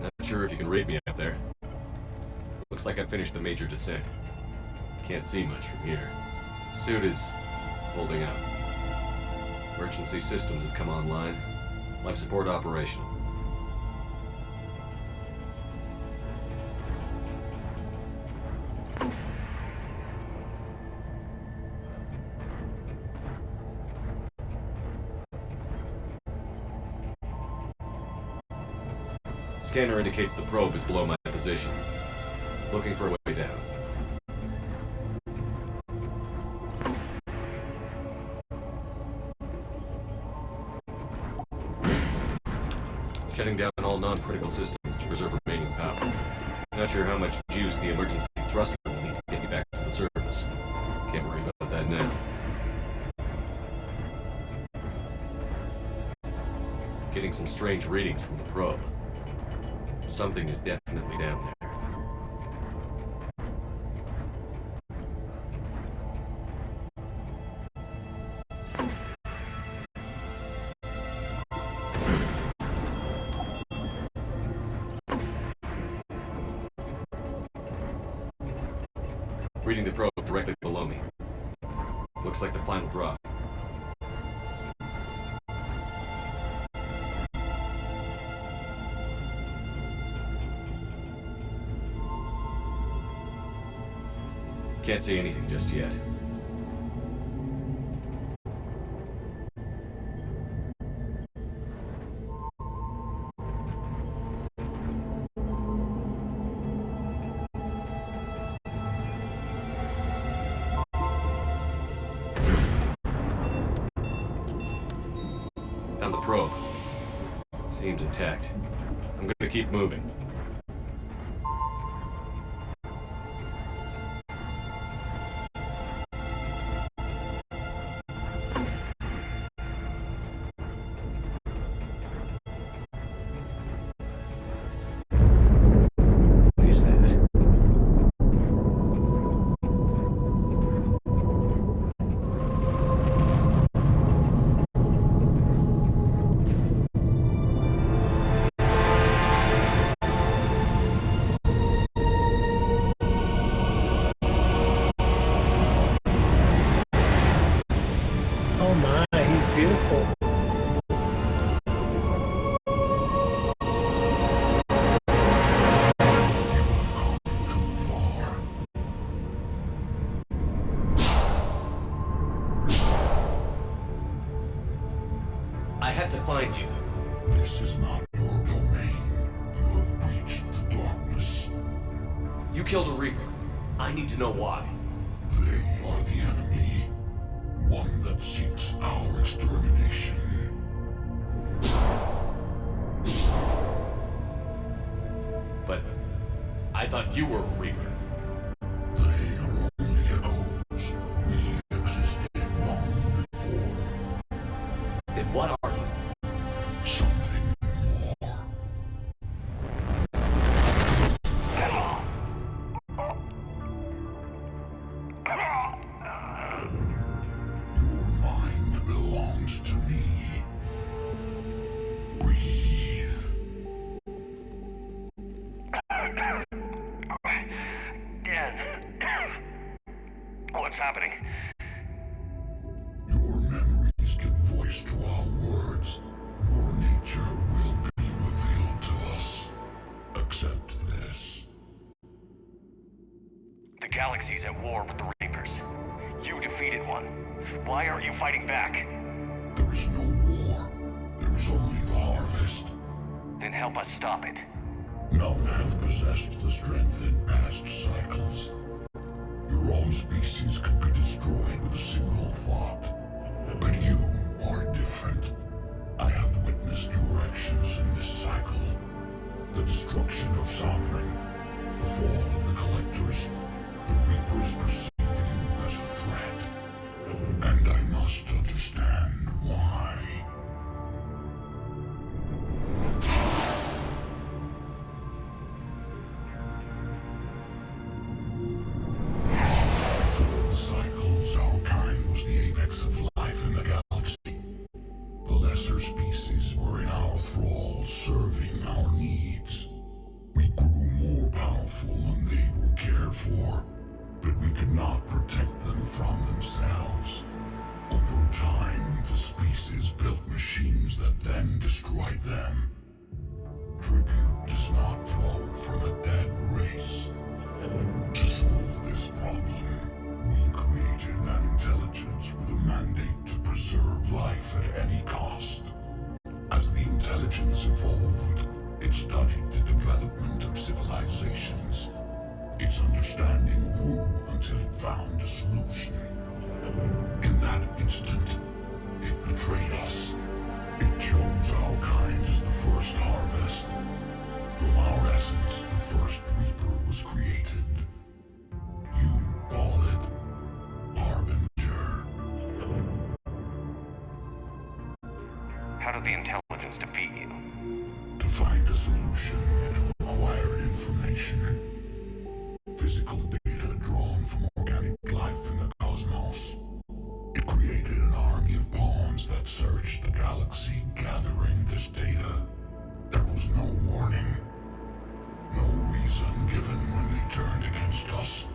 Speaker 4: Not sure if you can read me up there. Looks like I finished the major descent. Can't see much from here. Suit is holding up. Emergency systems have come online. Life support operational. Scanner indicates the probe is below my position. Looking for a way down. Shutting down all non-critical systems to preserve remaining power. Not sure how much juice the emergency thruster will need to get me back to the surface. Can't worry about that now. Getting some strange readings from the probe. Something is definitely down there. Reading the probe directly below me. Looks like the final drop. Can't see anything just yet. Found the probe. Seems intact. I'm gonna keep moving. What is that?
Speaker 1: Oh my, he's beautiful.
Speaker 4: I had to find you.
Speaker 19: This is not your domain. You have breached the darkness.
Speaker 4: You killed a Reaper. I need to know why.
Speaker 19: They are the enemy. One that seeks our extermination.
Speaker 4: But I thought you were a Reaper.
Speaker 19: They are only
Speaker 5: happening.
Speaker 19: Your memories give voice to our words. Your nature will be revealed to us. Accept this.
Speaker 5: The galaxy's at war with the Reapers. You defeated one. Why aren't you fighting back?
Speaker 19: There is no war. There is only the harvest.
Speaker 5: Then help us stop it.
Speaker 19: None have possessed the strength in past cycles. Your own species could be destroyed with a single thought. But you are different. I have witnessed your actions in this cycle. The destruction of Sovereign, the fall of the Collectors, the Reapers perceive you as a threat. And I must understand why. Before the cycles, our kind was the apex of life in the galaxy. The lesser species were in our thrall, serving our needs. We grew more powerful and they were cared for, but we could not protect them from themselves. Over time, the species built machines that then destroyed them. Tribute does not flow from a dead race. To solve this problem, we created an intelligence with a mandate to preserve life at any cost. As the intelligence evolved, it studied the development of civilizations. Its understanding grew until it found a solution. In that instant, it betrayed us. It chose our kind as the first harvest. From our essence, the first Reaper was created. You call it Harbinger.
Speaker 5: How did the intelligence defeat you?
Speaker 19: To find a solution, it required information. Physical data drawn from organic life in the cosmos. It created an army of pawns that searched the galaxy, gathering this data. There was no warning. No reason given when they turned against us.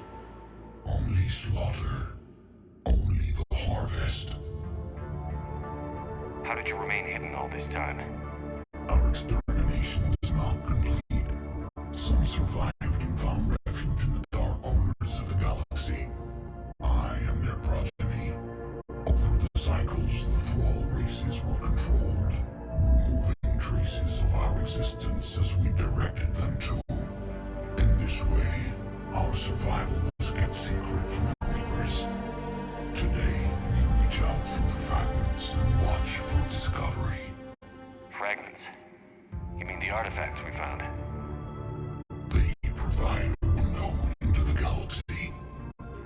Speaker 19: Only slaughter. Only the harvest.
Speaker 5: How did you remain hidden all this time?
Speaker 19: Our extermination was not complete. Some survived and found refuge in the dark corners of the galaxy. I am their progeny. Over the cycles, the thrall races were controlled, removing traces of our existence as we directed them to. In this way, our survival was kept secret from the Reapers. Today, we reach out through the fragments and watch for discovery.
Speaker 5: Fragments? You mean the artifacts we found?
Speaker 19: They provide a window into the galaxy.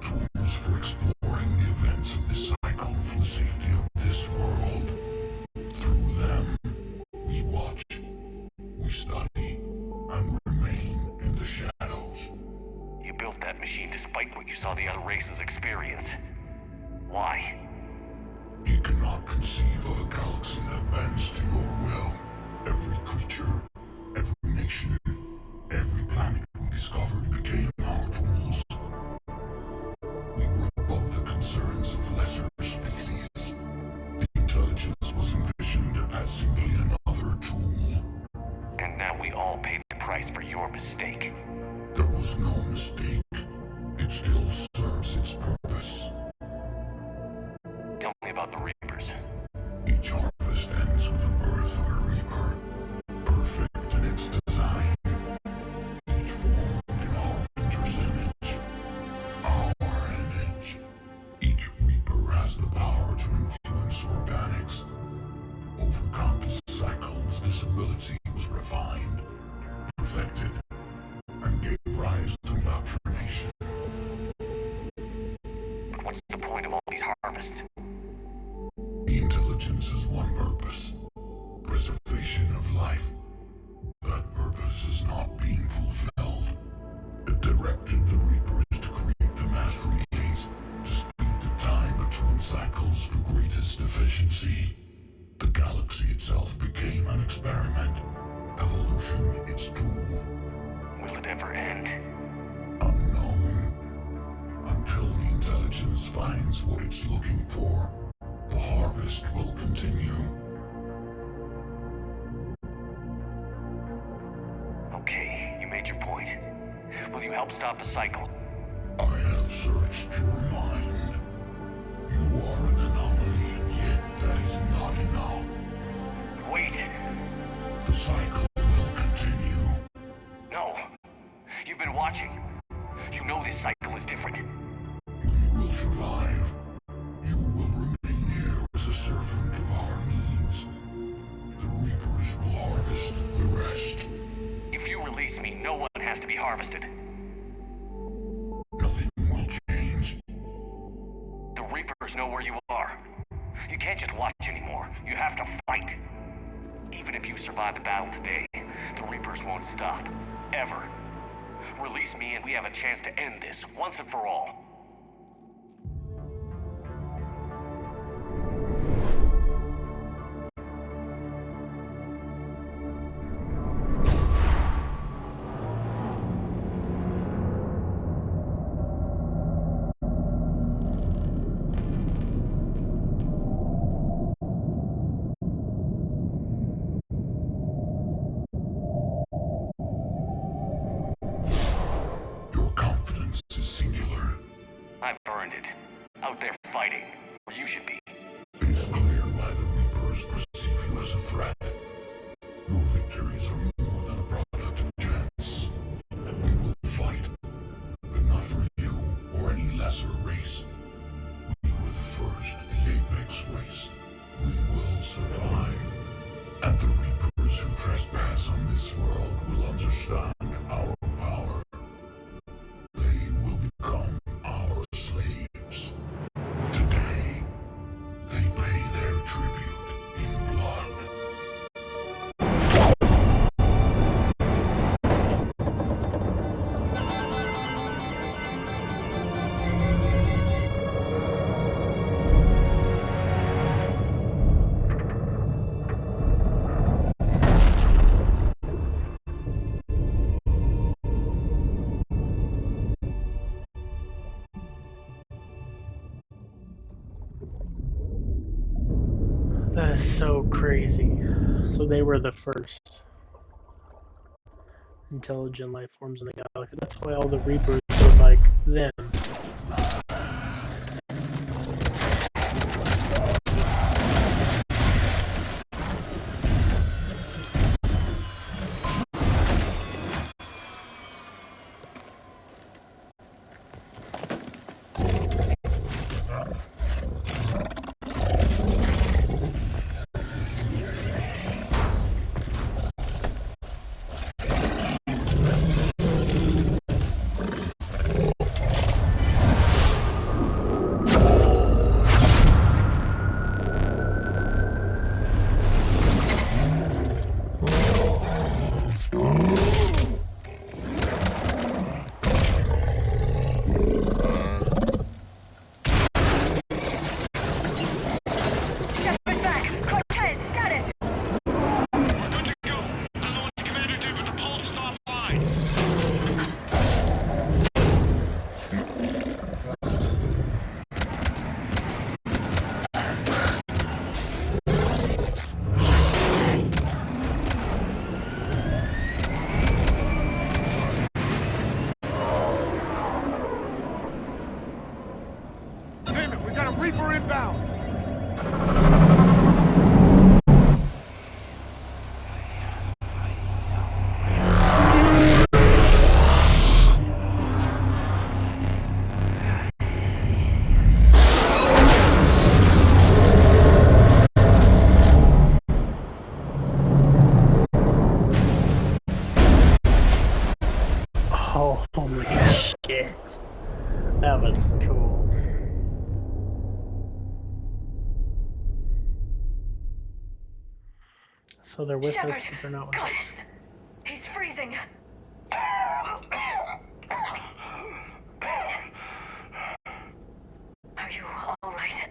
Speaker 19: Tools for exploring the events of this cycle for the safety of this world. Through them, we watch, we study, and remain in the shadows.
Speaker 5: You built that machine despite what you saw the other races experience. Why?
Speaker 19: You cannot conceive of a galaxy that bends to your will. Every creature, every nation, every planet we discovered became our tools. We were above the concerns of lesser species. The intelligence was envisioned as simply another tool.
Speaker 5: And now we all pay the price for your mistake.
Speaker 19: There was no mistake. It still serves its purpose.
Speaker 5: Tell me about the Reapers.
Speaker 19: Each harvest ends with the birth of a Reaper, perfect in its design. Each formed in Harbinger's image, our image. Each Reaper has the power to influence organics. Over countless cycles, this ability was refined, perfected, and gave rise to indoctrination.
Speaker 5: But what's the point of all these harvests?
Speaker 19: The intelligence has one purpose: preservation of life. That purpose is not being fulfilled. It directed the Reapers to create the mass relays to speed the time between cycles for greatest efficiency. The galaxy itself became an experiment. Evolution its tool.
Speaker 5: Will it ever end?
Speaker 19: Unknown. Until the intelligence finds what it's looking for, the harvest will continue.
Speaker 5: Okay, you made your point. Will you help stop the cycle?
Speaker 19: I have searched your mind. You are an anomaly, yet that is not enough.
Speaker 5: Wait!
Speaker 19: The cycle will continue.
Speaker 5: No! You've been watching. You know this cycle is different.
Speaker 19: We will survive. You will remain here as a servant of our needs. The Reapers will harvest the rest.
Speaker 5: If you release me, no one has to be harvested.
Speaker 19: Nothing will change.
Speaker 5: The Reapers know where you are. You can't just watch anymore. You have to fight. Even if you survive the battle today, the Reapers won't stop. Ever. Release me and we have a chance to end this, once and for all.
Speaker 19: Your confidence is singular.
Speaker 5: I've earned it. Out there fighting, where you should be.
Speaker 19: It is clear why the Reapers perceive you as a threat. Your victories are more than a product of chance. We will fight, but not for you or any lesser race. We were the first, the Apex race. We will survive. And the Reapers who trespass on this world will understand our power. They will become our slaves. Today, they pay their tribute in blood.
Speaker 1: That is so crazy. So they were the first intelligent life forms in the galaxy. That's why all the Reapers were like them.
Speaker 13: Damn it, we got a Reaper inbound!
Speaker 1: Oh, holy shit. That was cool. So they're with us, but they're not with us.
Speaker 10: He's freezing. Are you all right?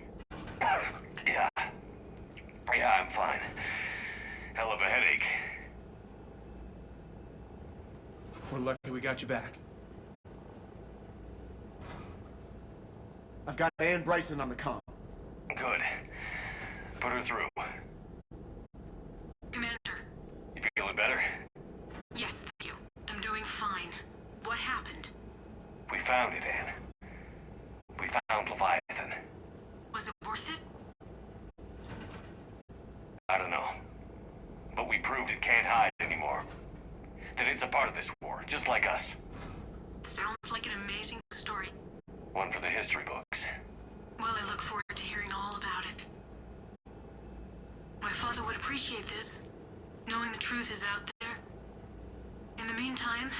Speaker 5: Yeah. Yeah, I'm fine. Hell of a headache.
Speaker 13: We're lucky we got you back. I've got Ann Bryson on the comm.
Speaker 5: Good. Put her through.
Speaker 8: Commander.
Speaker 5: You feeling better?
Speaker 8: Yes, thank you. I'm doing fine. What happened?
Speaker 5: We found it, Anne. We found Leviathan.
Speaker 8: Was it worth it?
Speaker 5: I don't know. But we proved it can't hide anymore. That it's a part of this war, just like us.
Speaker 8: Sounds like an amazing story.
Speaker 5: One for the history books.
Speaker 8: Well, I look forward to hearing all about it. My father would appreciate this, knowing the truth is out there. In the meantime,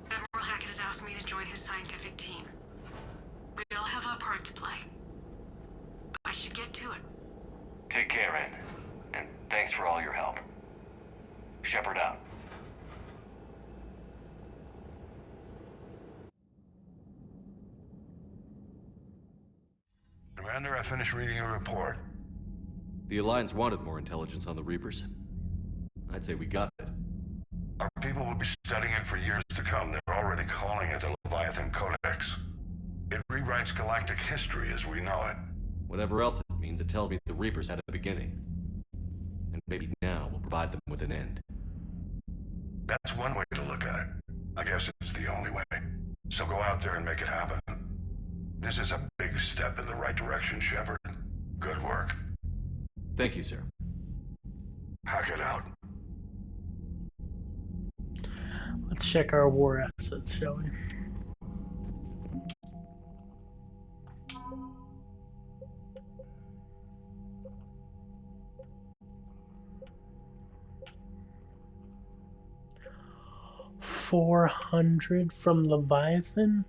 Speaker 8: Admiral Hackett has asked me to join his scientific team. We all have our part to play. I should get to it.
Speaker 5: Take care, Anne. And thanks for all your help. Shepard out.
Speaker 19: Commander, I finished reading your report.
Speaker 4: The Alliance wanted more intelligence on the Reapers. I'd say we got it.
Speaker 19: Our people will be studying it for years to come. They're already calling it the Leviathan Codex. It rewrites galactic history as we know it.
Speaker 4: Whatever else it means, it tells me the Reapers had a beginning. And maybe now we'll provide them with an end.
Speaker 19: That's one way to look at it. I guess it's the only way. So go out there and make it happen. This is a big step in the right direction, Shepard. Good work.
Speaker 4: Thank you, sir.
Speaker 19: Hackett out.
Speaker 1: Let's check our war assets, shall we? $400 from Leviathan?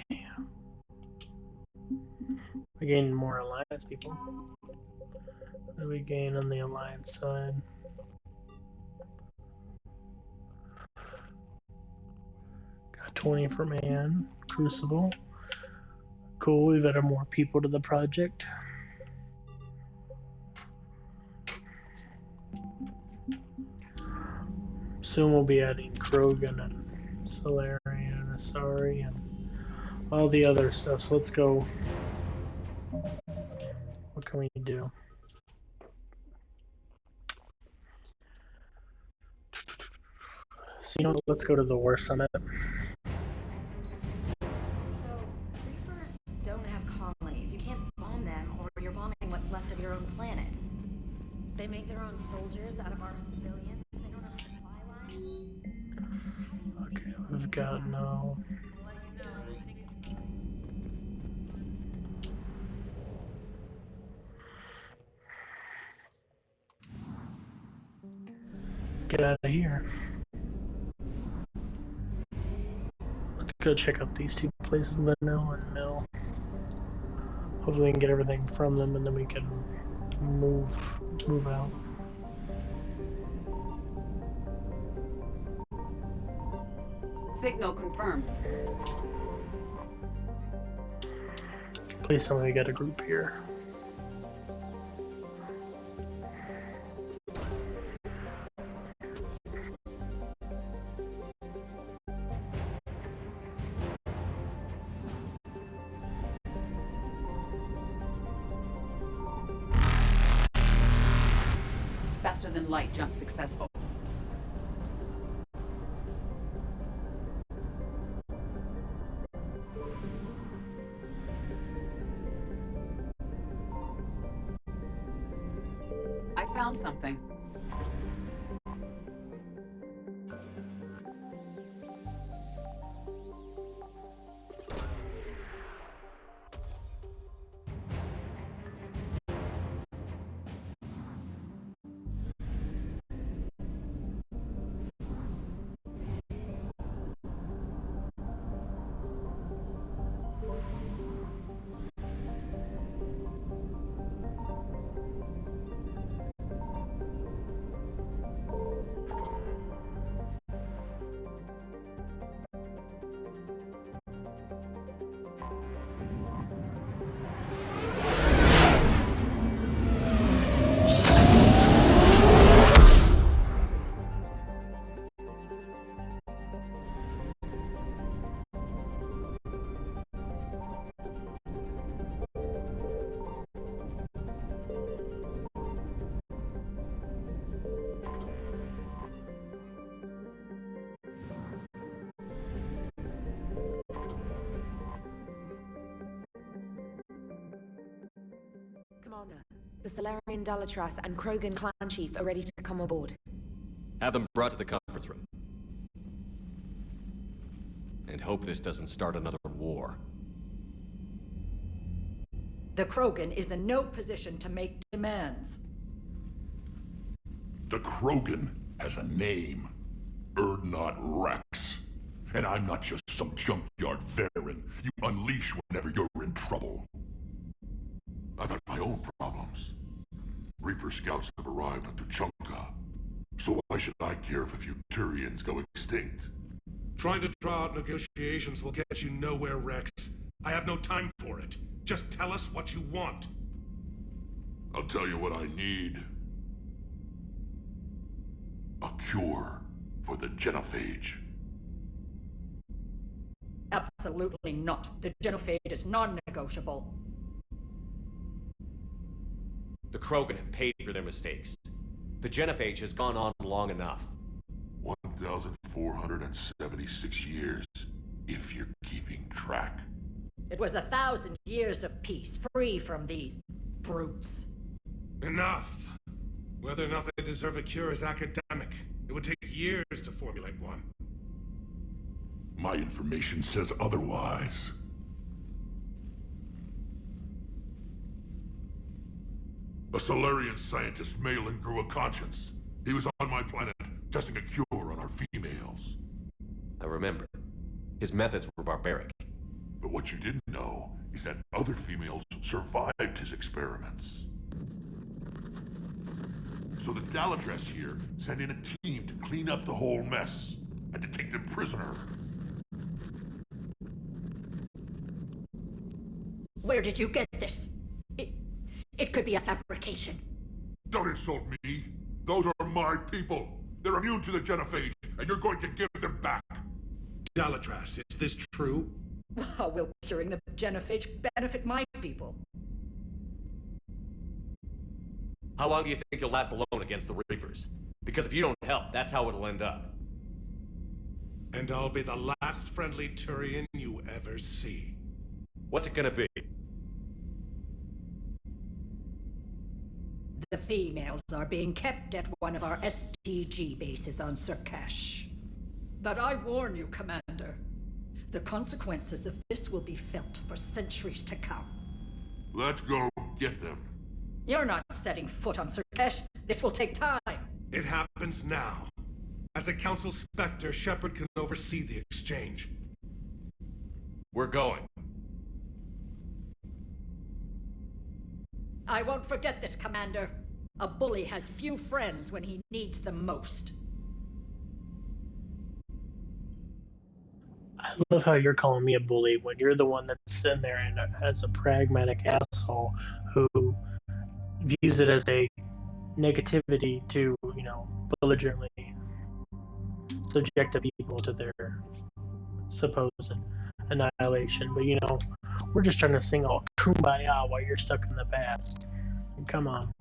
Speaker 1: Damn. We're gaining more Alliance people. What do we gain on the Alliance side? Got 20 from Anne. Crucible. Cool, we've added more people to the project. Soon we'll be adding Krogan and Solarian and Asari and all the other stuff. So let's go. What can we do? So you know what? Let's go to the War Summit.
Speaker 22: So, Reapers don't have colonies. You can't bomb them, or you're bombing what's left of your own planet. They make their own soldiers out of our civilians. They don't have supply lines.
Speaker 1: Okay, we've got no. Get out of here. Let's go check out these two places, the mill and mill. Hopefully we can get everything from them and then we can move out.
Speaker 15: Signal confirmed.
Speaker 1: Please tell me we got a group here.
Speaker 15: Faster than light jump successful. I found something.
Speaker 22: Commander. The Solarian Dalatras and Krogan clan chief are ready to come aboard.
Speaker 4: Have them brought to the conference room. And hope this doesn't start another war.
Speaker 6: The Krogan is in no position to make demands.
Speaker 19: The Krogan has a name. Erdnot Rex. And I'm not just some junkyard veteran you unleash whenever you're in trouble. I've got my own problems. Reaper scouts have arrived on Tuchanka. So why should I care if a few Turians go extinct?
Speaker 12: Trying to draw out negotiations will get you nowhere, Rex. I have no time for it. Just tell us what you want.
Speaker 19: I'll tell you what I need. A cure for the genophage.
Speaker 6: Absolutely not. The genophage is non-negotiable.
Speaker 4: The Krogan have paid for their mistakes. The genophage has gone on long enough.
Speaker 19: 1,476 years, if you're keeping track.
Speaker 6: It was 1,000 years of peace, free from these brutes.
Speaker 12: Enough! Whether or not they deserve a cure is academic. It would take years to formulate one.
Speaker 19: My information says otherwise. A Solarian scientist, Malin, grew a conscience. He was on my planet, testing a cure on our females.
Speaker 4: I remember. His methods were barbaric.
Speaker 19: But what you didn't know is that other females survived his experiments. So the Dalatras here sent in a team to clean up the whole mess and to take them prisoner.
Speaker 6: Where did you get this? It could be a fabrication.
Speaker 19: Don't insult me. Those are my people. They're immune to the genophage, and you're going to give them back.
Speaker 12: Dalatras, is this true?
Speaker 6: How will curing the genophage benefit my people?
Speaker 4: How long do you think you'll last alone against the Reapers? Because if you don't help, that's how it'll end up.
Speaker 12: And I'll be the last friendly Turian you ever see.
Speaker 4: What's it gonna be?
Speaker 6: The females are being kept at one of our STG bases on Surkash. But I warn you, Commander, the consequences of this will be felt for centuries to come.
Speaker 19: Let's go get them.
Speaker 6: You're not setting foot on Surkash. This will take time.
Speaker 12: It happens now. As a Council Spectre, Shepard can oversee the exchange.
Speaker 4: We're going.
Speaker 6: I won't forget this, Commander. A bully has few friends when he needs them most.
Speaker 1: I love how you're calling me a bully when you're the one that's sitting there and as a pragmatic asshole who views it as a negativity to, belligerently subject people to their supposed annihilation. But, we're just trying to sing all kumbaya while you're stuck in the past. Come on.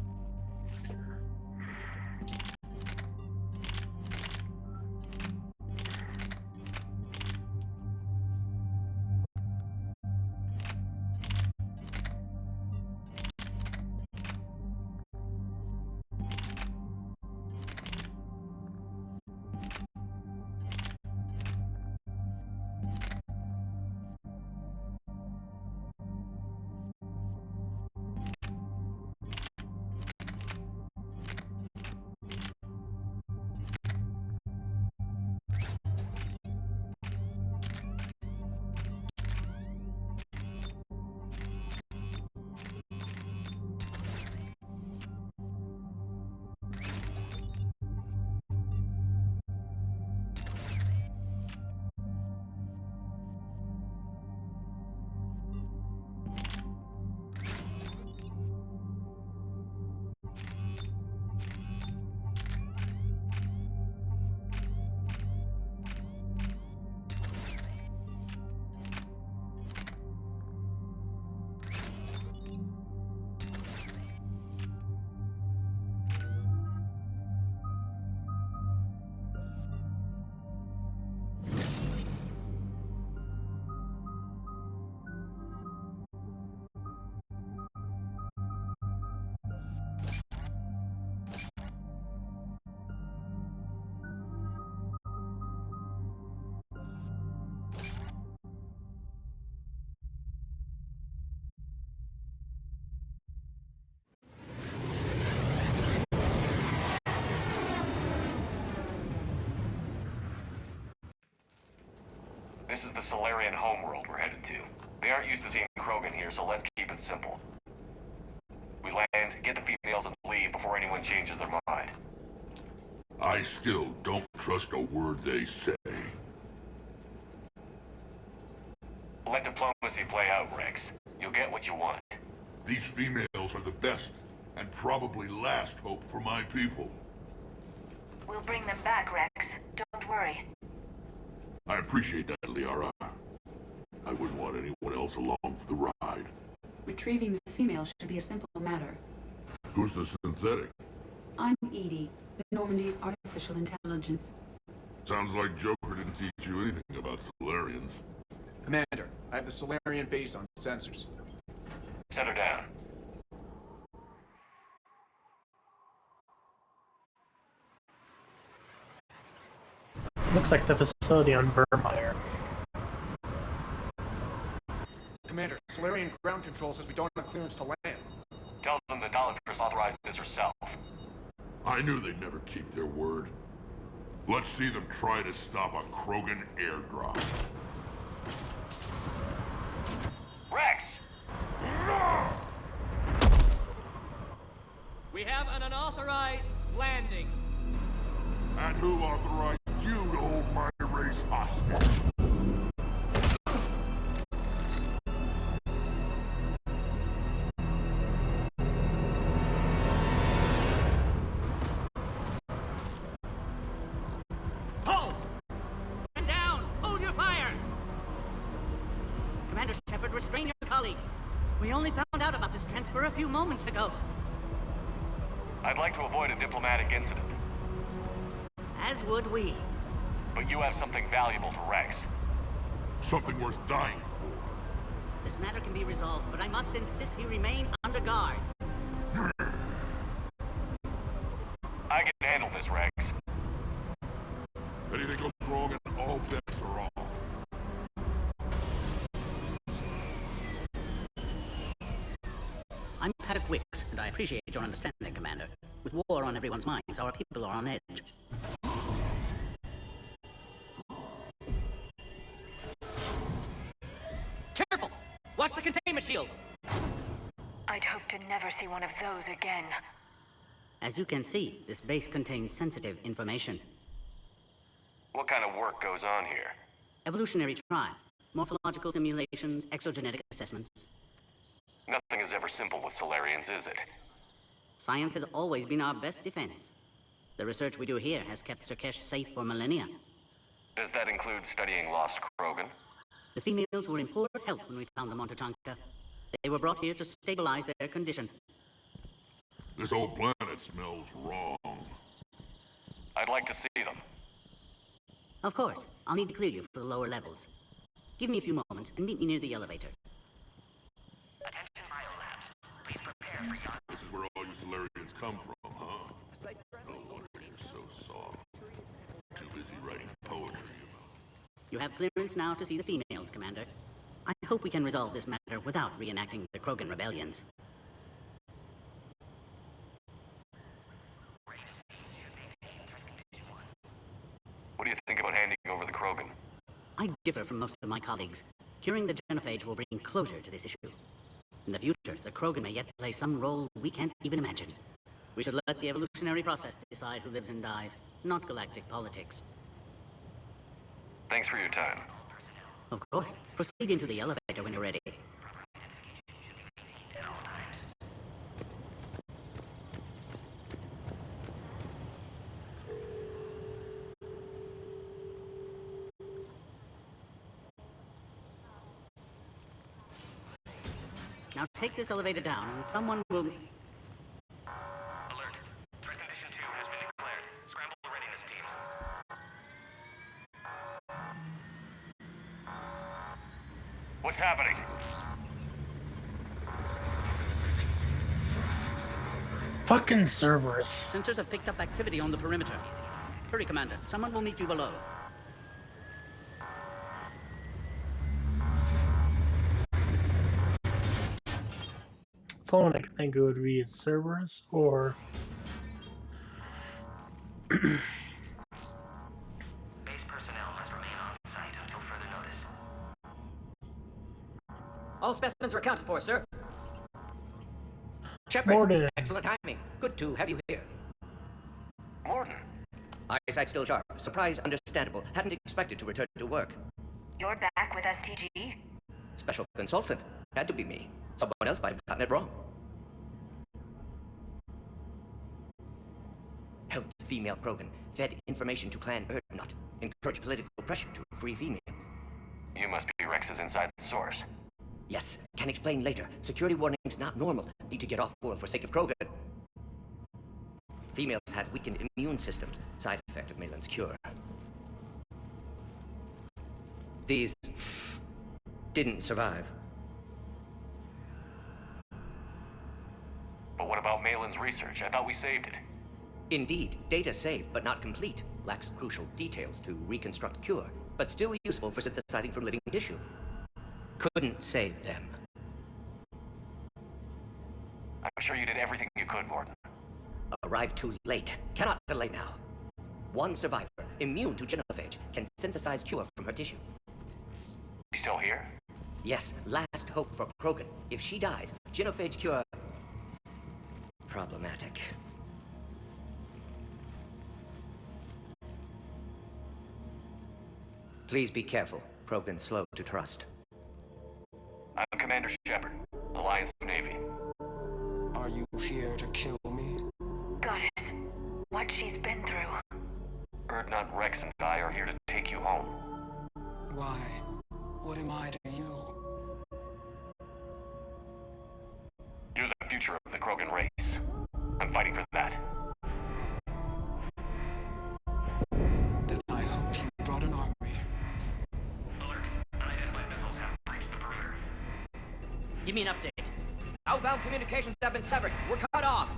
Speaker 5: This is the Solarian homeworld we're headed to. They aren't used to seeing Krogan here, so let's keep it simple. We land, get the females, and leave before anyone changes their mind.
Speaker 19: I still don't trust a word they say.
Speaker 5: Let diplomacy play out, Rex. You'll get what you want.
Speaker 19: These females are the best, and probably last hope for my people.
Speaker 10: We'll bring them back, Rex. Don't worry.
Speaker 19: I appreciate that, Liara. I wouldn't want anyone else along for the ride.
Speaker 15: Retrieving the female should be a simple matter.
Speaker 19: Who's the synthetic?
Speaker 15: I'm Edie, the Normandy's artificial intelligence.
Speaker 19: Sounds like Joker didn't teach you anything about Solarians.
Speaker 13: Commander, I have the Solarian base on sensors.
Speaker 5: Set her down.
Speaker 1: Looks like the facility on Vermeer.
Speaker 13: Commander, Solarian ground control says we don't have clearance to land.
Speaker 5: Tell them the Dollatress authorized this herself.
Speaker 19: I knew they'd never keep their word. Let's see them try to stop a Krogan airdrop.
Speaker 5: Rex!
Speaker 14: We have an unauthorized landing.
Speaker 19: And who authorized you to hold my race hostage?
Speaker 14: Hold! Stand down! Hold your fire! Commander Shepard, restrain your colleague. We only found out about this transfer a few moments ago.
Speaker 5: I'd like to avoid a diplomatic incident.
Speaker 14: As would we.
Speaker 5: But you have something valuable to Rex.
Speaker 19: Something worth dying for.
Speaker 14: This matter can be resolved, but I must insist he remain under guard.
Speaker 5: I can handle this, Rex.
Speaker 19: Anything goes wrong and all bets are off.
Speaker 14: I'm Paddock Wicks, and I appreciate your understanding, Commander. With war on everyone's minds, our people are on edge. Careful! Watch the containment shield!
Speaker 10: I'd hope to never see one of those again.
Speaker 14: As you can see, this base contains sensitive information.
Speaker 5: What kind of work goes on here?
Speaker 14: Evolutionary trials, morphological simulations, exogenetic assessments.
Speaker 5: Nothing is ever simple with Solarians, is it?
Speaker 14: Science has always been our best defense. The research we do here has kept Surkesh safe for millennia.
Speaker 5: Does that include studying lost Krogan?
Speaker 14: The females were in poor health when we found them on Tachanka. They were brought here to stabilize their condition.
Speaker 19: This whole planet smells wrong.
Speaker 5: I'd like to see them.
Speaker 14: Of course, I'll need to clear you for the lower levels. Give me a few moments and meet me near the elevator.
Speaker 19: Attention biolabs. Please prepare for your... This is where all you Solarians come from, huh? No wonder you're so soft. Too busy writing poetry about it.
Speaker 14: You have clearance now to see the females, Commander. I hope we can resolve this matter without reenacting the Krogan rebellions.
Speaker 5: What do you think about handing over the Krogan?
Speaker 14: I differ from most of my colleagues. Curing the genophage will bring closure to this issue. In the future, the Krogan may yet play some role we can't even imagine. We should let the evolutionary process decide who lives and dies, not galactic politics.
Speaker 5: Thanks for your time.
Speaker 14: Of course. Proceed into the elevator when you're ready. Now take this elevator down and someone will...
Speaker 5: Alert. Threat condition 2 has been declared. Scramble readiness teams. What's happening?
Speaker 1: Fucking Cerberus.
Speaker 14: Sensors have picked up activity on the perimeter. Hurry, Commander. Someone will meet you below.
Speaker 1: That's all I can think it would be is Cerberus or...
Speaker 5: Base personnel must remain on site until further notice.
Speaker 17: All specimens are accounted for, sir. Shepard,
Speaker 1: Morden.
Speaker 17: excellent timing. Good to have you here.
Speaker 5: Morden.
Speaker 17: Eyesight still sharp. Surprise understandable. Hadn't expected to return to work.
Speaker 10: You're back with STG?
Speaker 17: Special consultant. Had to be me. Someone else might have gotten it wrong. Helped female krogan. Fed information to Clan Erdnot. Encouraged political pressure to free females.
Speaker 5: You must be Rex's inside source.
Speaker 17: Yes, can explain later. Security warnings not normal. Need to get off world for sake of krogan. Females had weakened immune systems. Side effect of Malin's cure. These didn't survive.
Speaker 5: But what about Malin's research? I thought we saved it.
Speaker 17: Indeed, data saved, but not complete. Lacks crucial details to reconstruct cure, but still useful for synthesizing from living tissue. Couldn't save them.
Speaker 5: I'm sure you did everything you could, Morden.
Speaker 17: Arrived too late. Cannot delay now. One survivor, immune to genophage, can synthesize cure from her tissue.
Speaker 5: She's still here?
Speaker 17: Yes, last hope for krogan. If she dies, genophage cure... problematic. Please be careful. Krogan's slow to trust.
Speaker 5: I'm Commander Shepard, Alliance Navy.
Speaker 18: Are you here to kill me?
Speaker 10: Goddess, what she's been through.
Speaker 5: Erdnot, Rex, and I are here to take you home.
Speaker 18: Why? What am I to you?
Speaker 5: You're the future of the krogan race. I'm fighting for that.
Speaker 18: Then I hope you brought an army.
Speaker 5: Alert. Unidentified missiles have breached the perimeter.
Speaker 17: Give me an update. Outbound communications have been severed. We're cut off.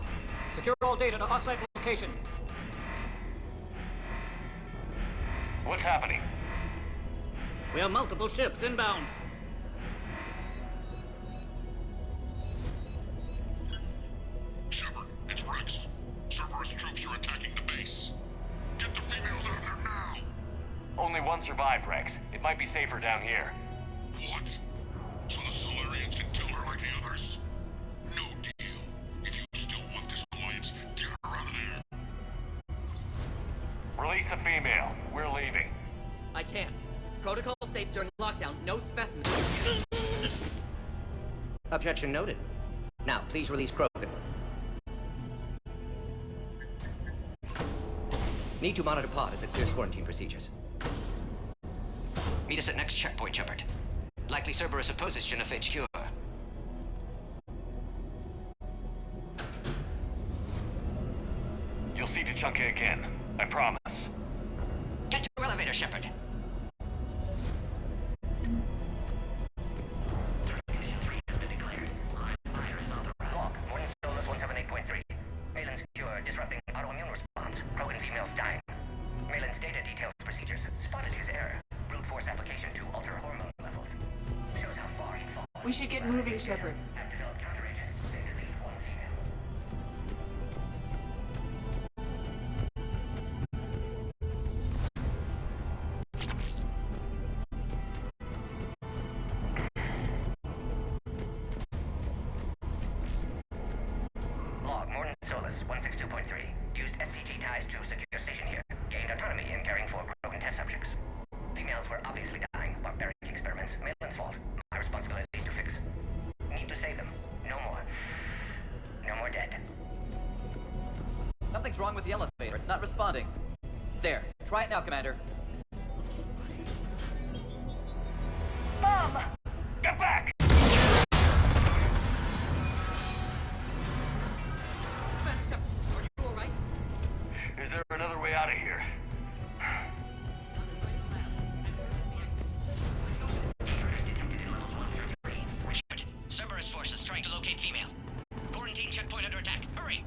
Speaker 17: Secure all data to offsite location.
Speaker 5: What's happening?
Speaker 14: We have multiple ships inbound.
Speaker 19: Shepard, it's Rex. Cerberus troops are attacking the base. Get the females out of there now!
Speaker 5: Only one survived, Rex. It might be safer down here.
Speaker 19: What? So the Solarians can kill her like the others? No deal. If you still want this alliance, get her out of there.
Speaker 5: Release the female. We're leaving.
Speaker 17: I can't. Protocol states during lockdown, no specimens. Objection noted. Now, please release krogan. Need to monitor pod as it clears quarantine procedures. Meet us at next checkpoint, Shepard. Likely Cerberus opposes genophage cure.
Speaker 5: You'll see Tuchunka again. I promise.
Speaker 17: Get to elevator, Shepard.
Speaker 5: Malin's cure disrupting autoimmune response. Krogan females dying. Malin's data details procedures. Spotted his error. Brute force application to alter hormone levels. Shows how far he falls.
Speaker 15: We should get moving, Shepard.
Speaker 5: Have developed counteragents. Saved at least one female. Log, Morden Solus, 162.3. Used STG ties to secure station here. Gained autonomy in caring for krogan test subjects. Females were obviously dying. Barbaric experiments. Malin's fault. My responsibility to fix. Need to save them. No more. No more dead.
Speaker 17: Something's wrong with the elevator. It's not responding. There. Try it now, Commander.
Speaker 5: Mom! Get back!
Speaker 17: Are you alright?
Speaker 5: Is there another way out of here?
Speaker 21: Shepard, Cerberus forces trying to locate female. Quarantine checkpoint under attack. Hurry!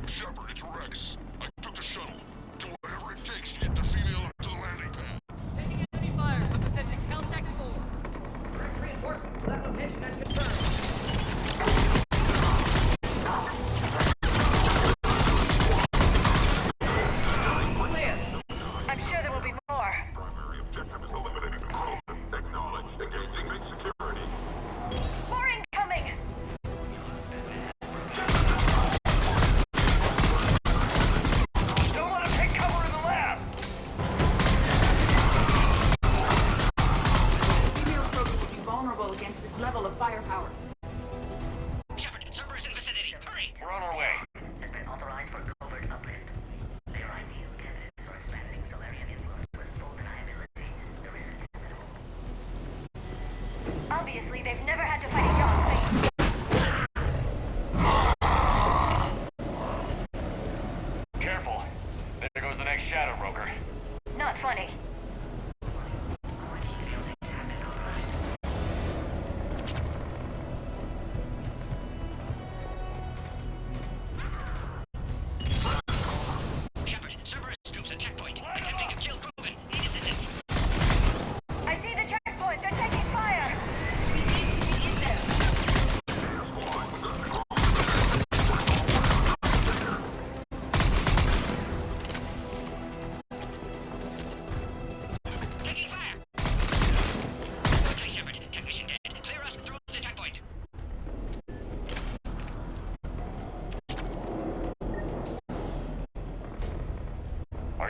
Speaker 19: Shepard, it's Rex. I took the shuttle. Do whatever it takes to get the female up to the landing pad.
Speaker 17: Taking enemy fire. I'm possessing Caltech 4. Reinforcements to that location as confirmed.
Speaker 16: I'm sure there will be more.
Speaker 19: Primary objective is eliminating the Krogan. Acknowledge. Engaging base security.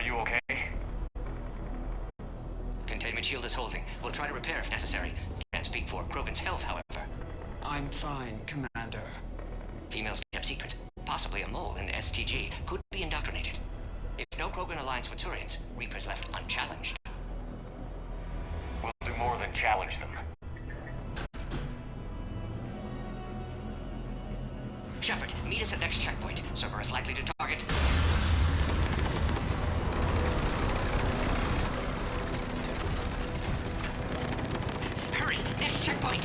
Speaker 5: Are you okay?
Speaker 17: Containment shield is holding. We'll try to repair if necessary. Can't speak for Krogan's health, however.
Speaker 18: I'm fine, Commander.
Speaker 17: Females kept secret. Possibly a mole in the STG could be indoctrinated. If no Krogan aligns with Turians, Reapers left unchallenged.
Speaker 5: We'll do more than challenge them.
Speaker 17: Shepard, meet us at next checkpoint. Cerberus likely to target. Hurry! Next checkpoint!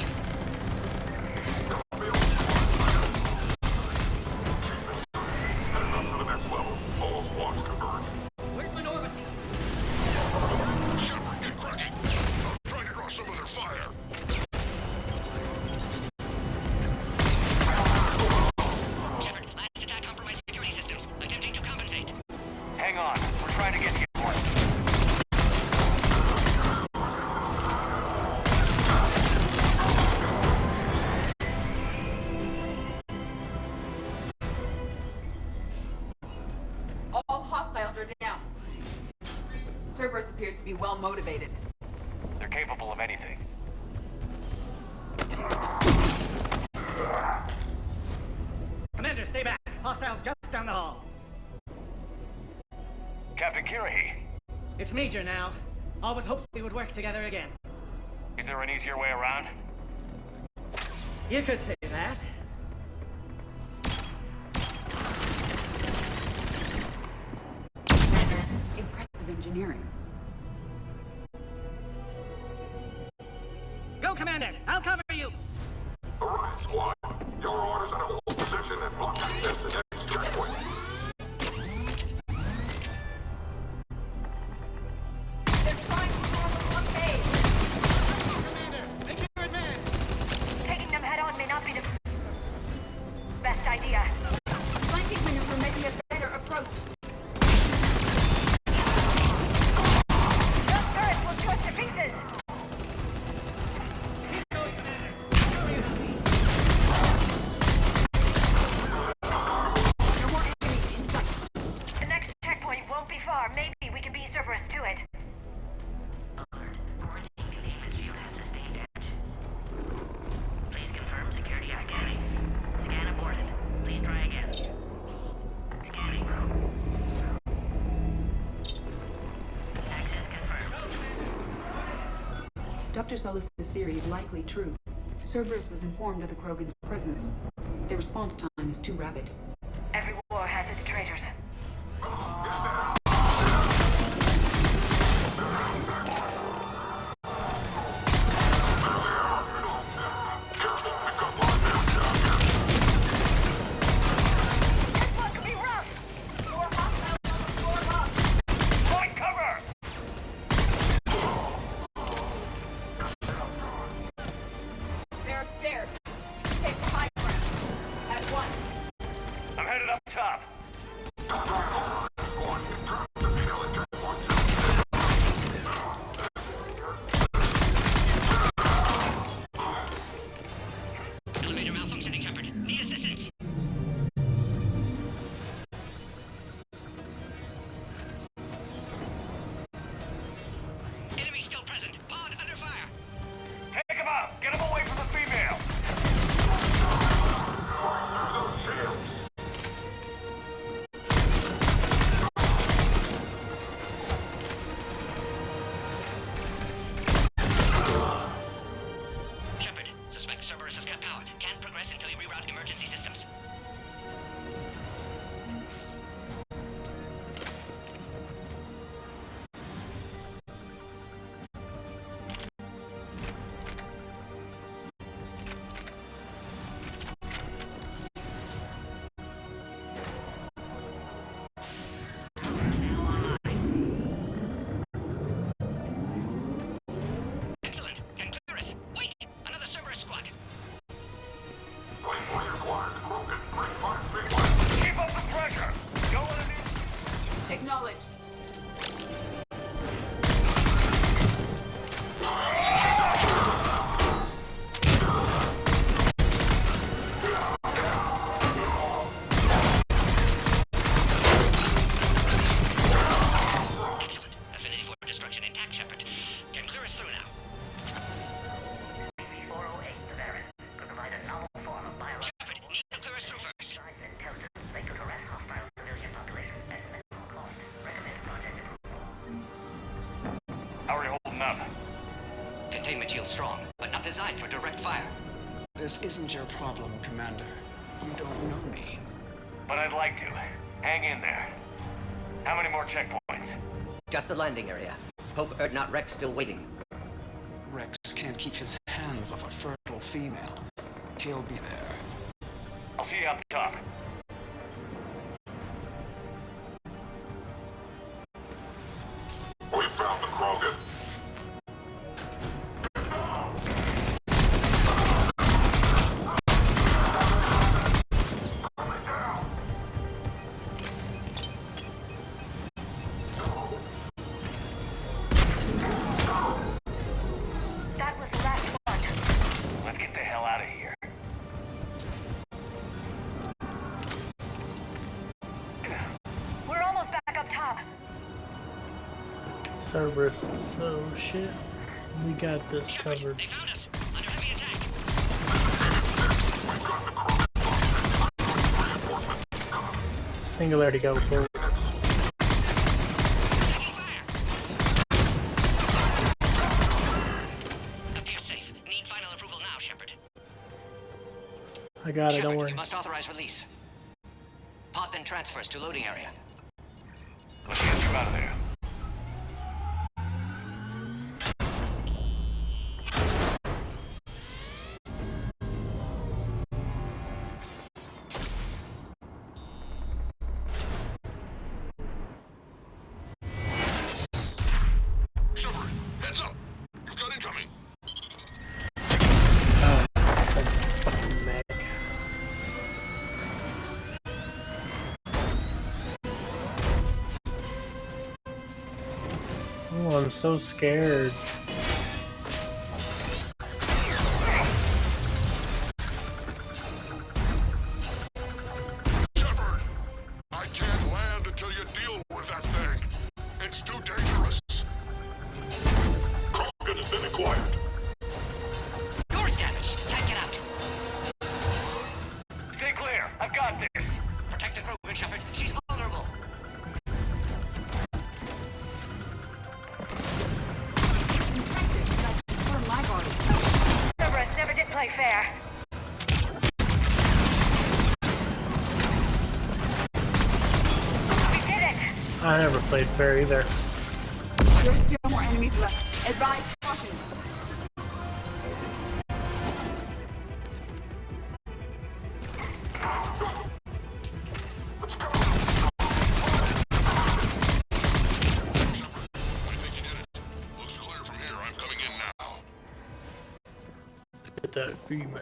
Speaker 15: Cerberus appears to be well motivated.
Speaker 5: They're capable of anything.
Speaker 3: Commander, stay back. Hostiles just down the hall.
Speaker 5: Captain Kirahi.
Speaker 3: It's Major now. Always hoped we would work together again.
Speaker 5: Is there an easier way around?
Speaker 3: You could say that.
Speaker 15: Impressive engineering.
Speaker 3: Go, Commander! I'll cover you!
Speaker 20: Alright, squad. Your orders are to hold position and block access to next checkpoint.
Speaker 15: They're trying to form a blockade!
Speaker 13: Commander, make your advance!
Speaker 16: Taking them head on may not be the best idea.
Speaker 15: Flanking maneuver may be a better approach.
Speaker 16: Those turrets will chew us to pieces! The next checkpoint won't be far. Maybe we can beat Cerberus to it.
Speaker 10: Please confirm security activity. Scan aborted. Please try again. Scanning. Access confirmed.
Speaker 15: Dr. Solis' theory is likely true. Cerberus was informed of the Krogan's presence. Their response time is too rapid.
Speaker 16: Every war has its traitors.
Speaker 15: There are stairs. You can take the high ground. At once.
Speaker 5: I'm headed up top.
Speaker 17: Elevator malfunctioning, Shepard. Need assistance. Enemy still present. Pod under fire.
Speaker 5: Take him out! Get him away from the female!
Speaker 17: Shepard, suspect Cerberus has cut power. Can't progress until you reroute emergency systems. Excellent. Can clear us. Wait! Another Cerberus squad.
Speaker 20: Wait for your squad. Krogan
Speaker 9: containment shield strong, but not designed for direct fire.
Speaker 18: This isn't your problem, Commander. You don't know me.
Speaker 5: But I'd like to. Hang in there. How many more checkpoints?
Speaker 17: Just the landing area. Hope not Rex still waiting.
Speaker 18: Rex can't keep his hands off a fertile female. He'll be there.
Speaker 5: I'll see you up top.
Speaker 20: We found the krogan.
Speaker 16: That was the last one.
Speaker 5: Let's get the hell out of here.
Speaker 16: We're almost back up top.
Speaker 1: Cerberus is so shit. We got this covered.
Speaker 9: They found us! Under heavy attack!
Speaker 1: Singularity go forward.
Speaker 9: Appears safe. Need final approval now, Shepard.
Speaker 1: I got it, don't
Speaker 9: Shepard,
Speaker 1: worry.
Speaker 9: you must authorize release. Pod then transfers to loading area.
Speaker 5: Let's get you out of there.
Speaker 20: Shepard, heads up! You've got incoming!
Speaker 1: Fucking mech. Oh, I'm so scared.
Speaker 20: Shepard! I can't land until you deal with that thing. It's too dangerous. Krogan has been acquired.
Speaker 9: Door's damaged. Can't get out.
Speaker 5: Stay clear. I've got this.
Speaker 9: Protect the Krogan, Shepard. She's vulnerable.
Speaker 16: Cerberus never did play fair. We did it!
Speaker 1: I never played fair either.
Speaker 15: There's still more enemies left. Advise caution.
Speaker 20: I think you did it. Looks clear from here. I'm coming in now.
Speaker 1: Let's get that female.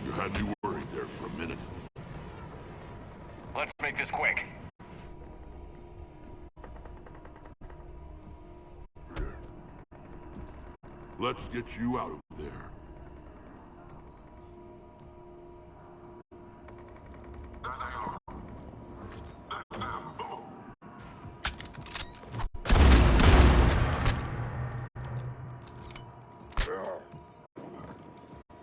Speaker 20: You had me worried there for a minute.
Speaker 5: Let's make this quick.
Speaker 20: Here. Let's get you out of there.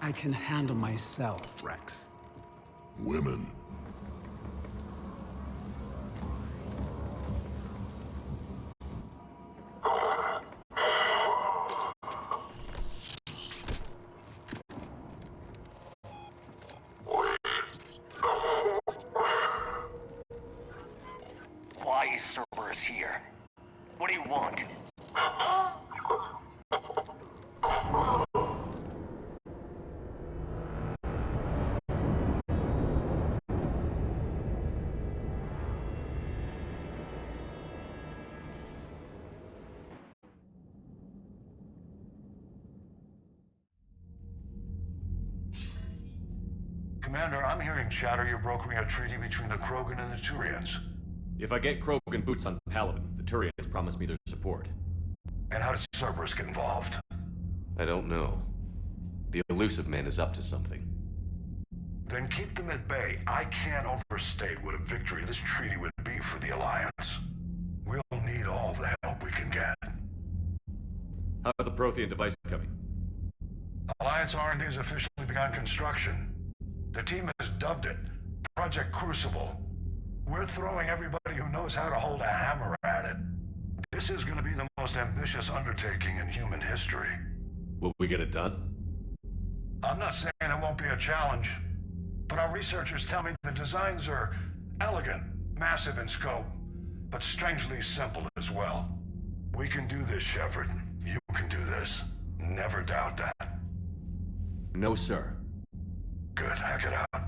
Speaker 18: I can handle myself, Rex.
Speaker 20: Women.
Speaker 5: Why is Cerberus here? What do you want?
Speaker 11: Commander, I'm hearing chatter you're brokering a treaty between the Krogan and the Turians.
Speaker 4: If I get Krogan boots on Paladin, the Turians promise me their support.
Speaker 11: And how does Cerberus get involved?
Speaker 4: I don't know. The elusive man is up to something.
Speaker 11: Then keep them at bay. I can't overstate what a victory this treaty would be for the Alliance. We'll need all the help we can get.
Speaker 4: How's the Prothean device coming?
Speaker 11: Alliance R&D's officially begun construction. The team has dubbed it Project Crucible. We're throwing everybody who knows how to hold a hammer at it. This is going to be the most ambitious undertaking in human history.
Speaker 4: Will we get it done?
Speaker 11: I'm not saying it won't be a challenge, but our researchers tell me the designs are elegant, massive in scope, but strangely simple as well. We can do this, Shepard. You can do this. Never doubt that.
Speaker 4: No, sir.
Speaker 11: Good. Hack it out.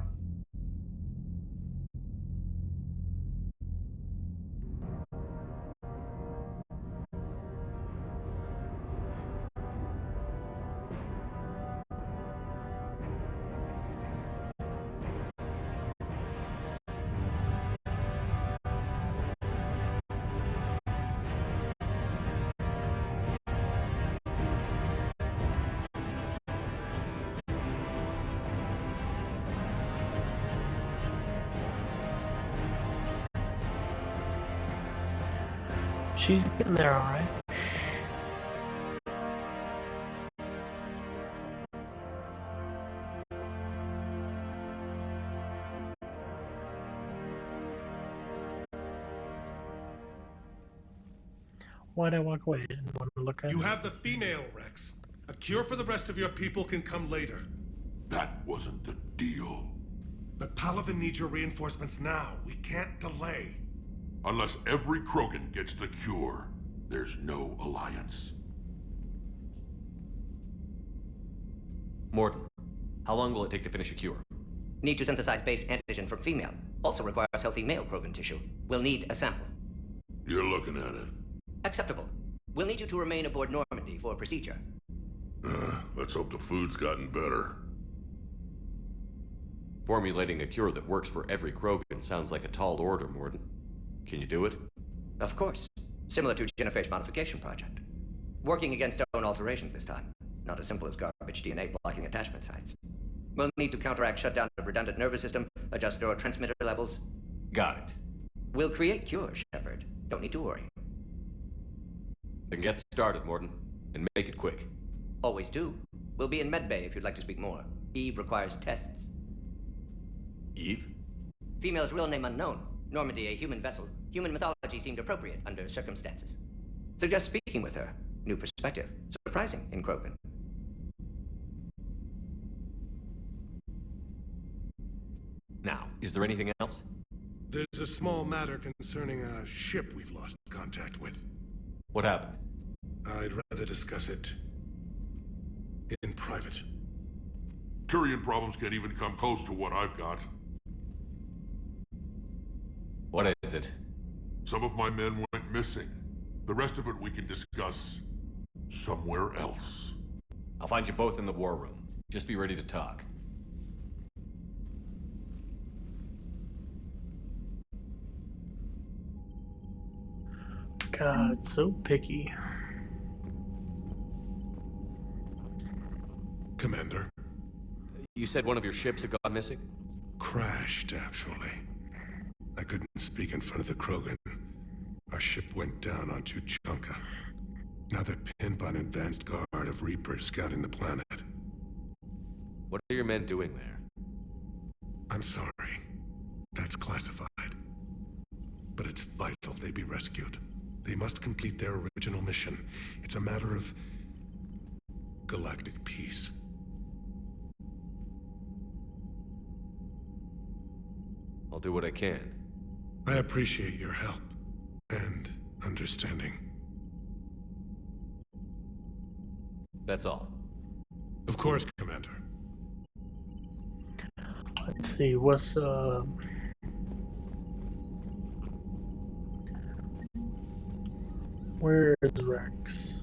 Speaker 1: She's getting there, all right. Why'd I walk away? I didn't want to look at
Speaker 12: You have the female, Rex. A cure for the rest of your people can come later.
Speaker 19: That wasn't the deal.
Speaker 12: But Palaven needs your reinforcements now. We can't delay.
Speaker 19: Unless every krogan gets the cure, there's no alliance.
Speaker 4: Morton, how long will it take to finish a cure?
Speaker 17: Need to synthesize base antigen from female. Also requires healthy male krogan tissue. We'll need a sample.
Speaker 19: You're looking at it.
Speaker 17: Acceptable. We'll need you to remain aboard Normandy for procedure.
Speaker 19: Let's hope the food's gotten better.
Speaker 4: Formulating a cure that works for every krogan sounds like a tall order, Morton. Can you do it?
Speaker 17: Of course. Similar to genophage modification project. Working against own alterations this time. Not as simple as garbage DNA blocking attachment sites. We'll need to counteract shutdown of redundant nervous system, adjust neurotransmitter levels.
Speaker 4: Got it.
Speaker 17: We'll create cures, Shepard. Don't need to worry.
Speaker 4: Then get started, Morton. And make it quick.
Speaker 17: Always do. We'll be in medbay if you'd like to speak more. Eve requires tests.
Speaker 4: Eve?
Speaker 17: Female's real name unknown. Normandy, a human vessel. Human mythology seemed appropriate under circumstances. Suggest speaking with her. New perspective. Surprising in Krogan.
Speaker 4: Now, is there anything else?
Speaker 12: There's a small matter concerning a ship we've lost contact with.
Speaker 4: What happened?
Speaker 12: I'd rather discuss it in private.
Speaker 19: Turian problems can't even come close to what I've got.
Speaker 4: What is it?
Speaker 19: Some of my men went missing. The rest of it we can discuss somewhere else.
Speaker 4: I'll find you both in the war room. Just be ready to talk.
Speaker 1: God, so picky.
Speaker 12: Commander.
Speaker 4: You said one of your ships had gone missing?
Speaker 12: Crashed, actually. I couldn't speak in front of the Krogan. Our ship went down on Tuchanka. Now they're pinned by an advanced guard of Reapers scouting the planet.
Speaker 4: What are your men doing there?
Speaker 12: I'm sorry. That's classified. But it's vital they be rescued. They must complete their original mission. It's a matter of galactic peace.
Speaker 4: I'll do what I can.
Speaker 12: I appreciate your help and understanding.
Speaker 4: That's all.
Speaker 12: Of course, Commander.
Speaker 1: Let's see, what's where is Rex?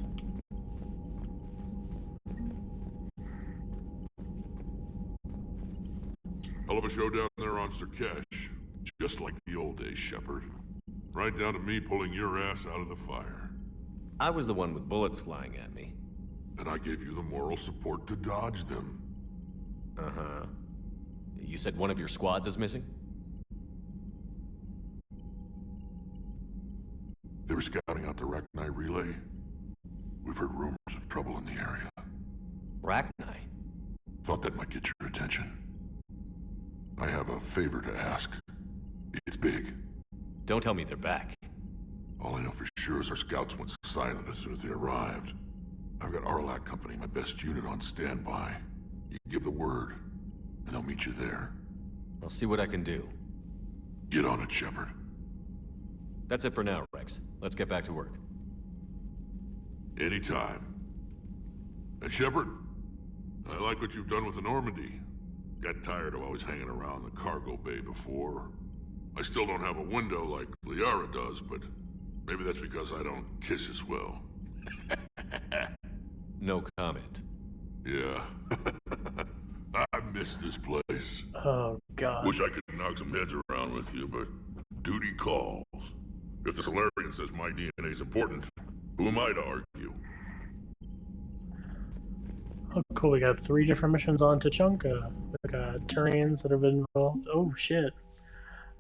Speaker 19: Hell of a show down there on Surkesh. Just like the old days, Shepard. Right down to me pulling your ass out of the fire.
Speaker 4: I was the one with bullets flying at me.
Speaker 19: And I gave you the moral support to dodge them.
Speaker 4: Uh-huh. You said one of your squads is missing?
Speaker 19: They were scouting out the Rachni relay. We've heard rumors of trouble in the area.
Speaker 4: Rachni?
Speaker 19: Thought that might get your attention. I have a favor to ask. It's big.
Speaker 4: Don't tell me they're back.
Speaker 19: All I know for sure is our scouts went silent as soon as they arrived. I've got Arlac Company, my best unit, on standby. You give the word, and they'll meet you there.
Speaker 4: I'll see what I can do.
Speaker 19: Get on it, Shepard.
Speaker 4: That's it for now, Rex. Let's get back to work.
Speaker 19: Anytime. And Shepard, I like what you've done with the Normandy. Got tired of always hanging around the cargo bay before. I still don't have a window like Liara does, but maybe that's because I don't kiss as well.
Speaker 4: No comment.
Speaker 19: Yeah. I miss this place.
Speaker 1: Oh, God.
Speaker 19: Wish I could knock some heads around with you, but duty calls. If the Solarian says my DNA is important, who am I to argue?
Speaker 1: Oh, cool. We got 3 different missions on Tuchanka. We got Turians that have been involved. Oh, shit.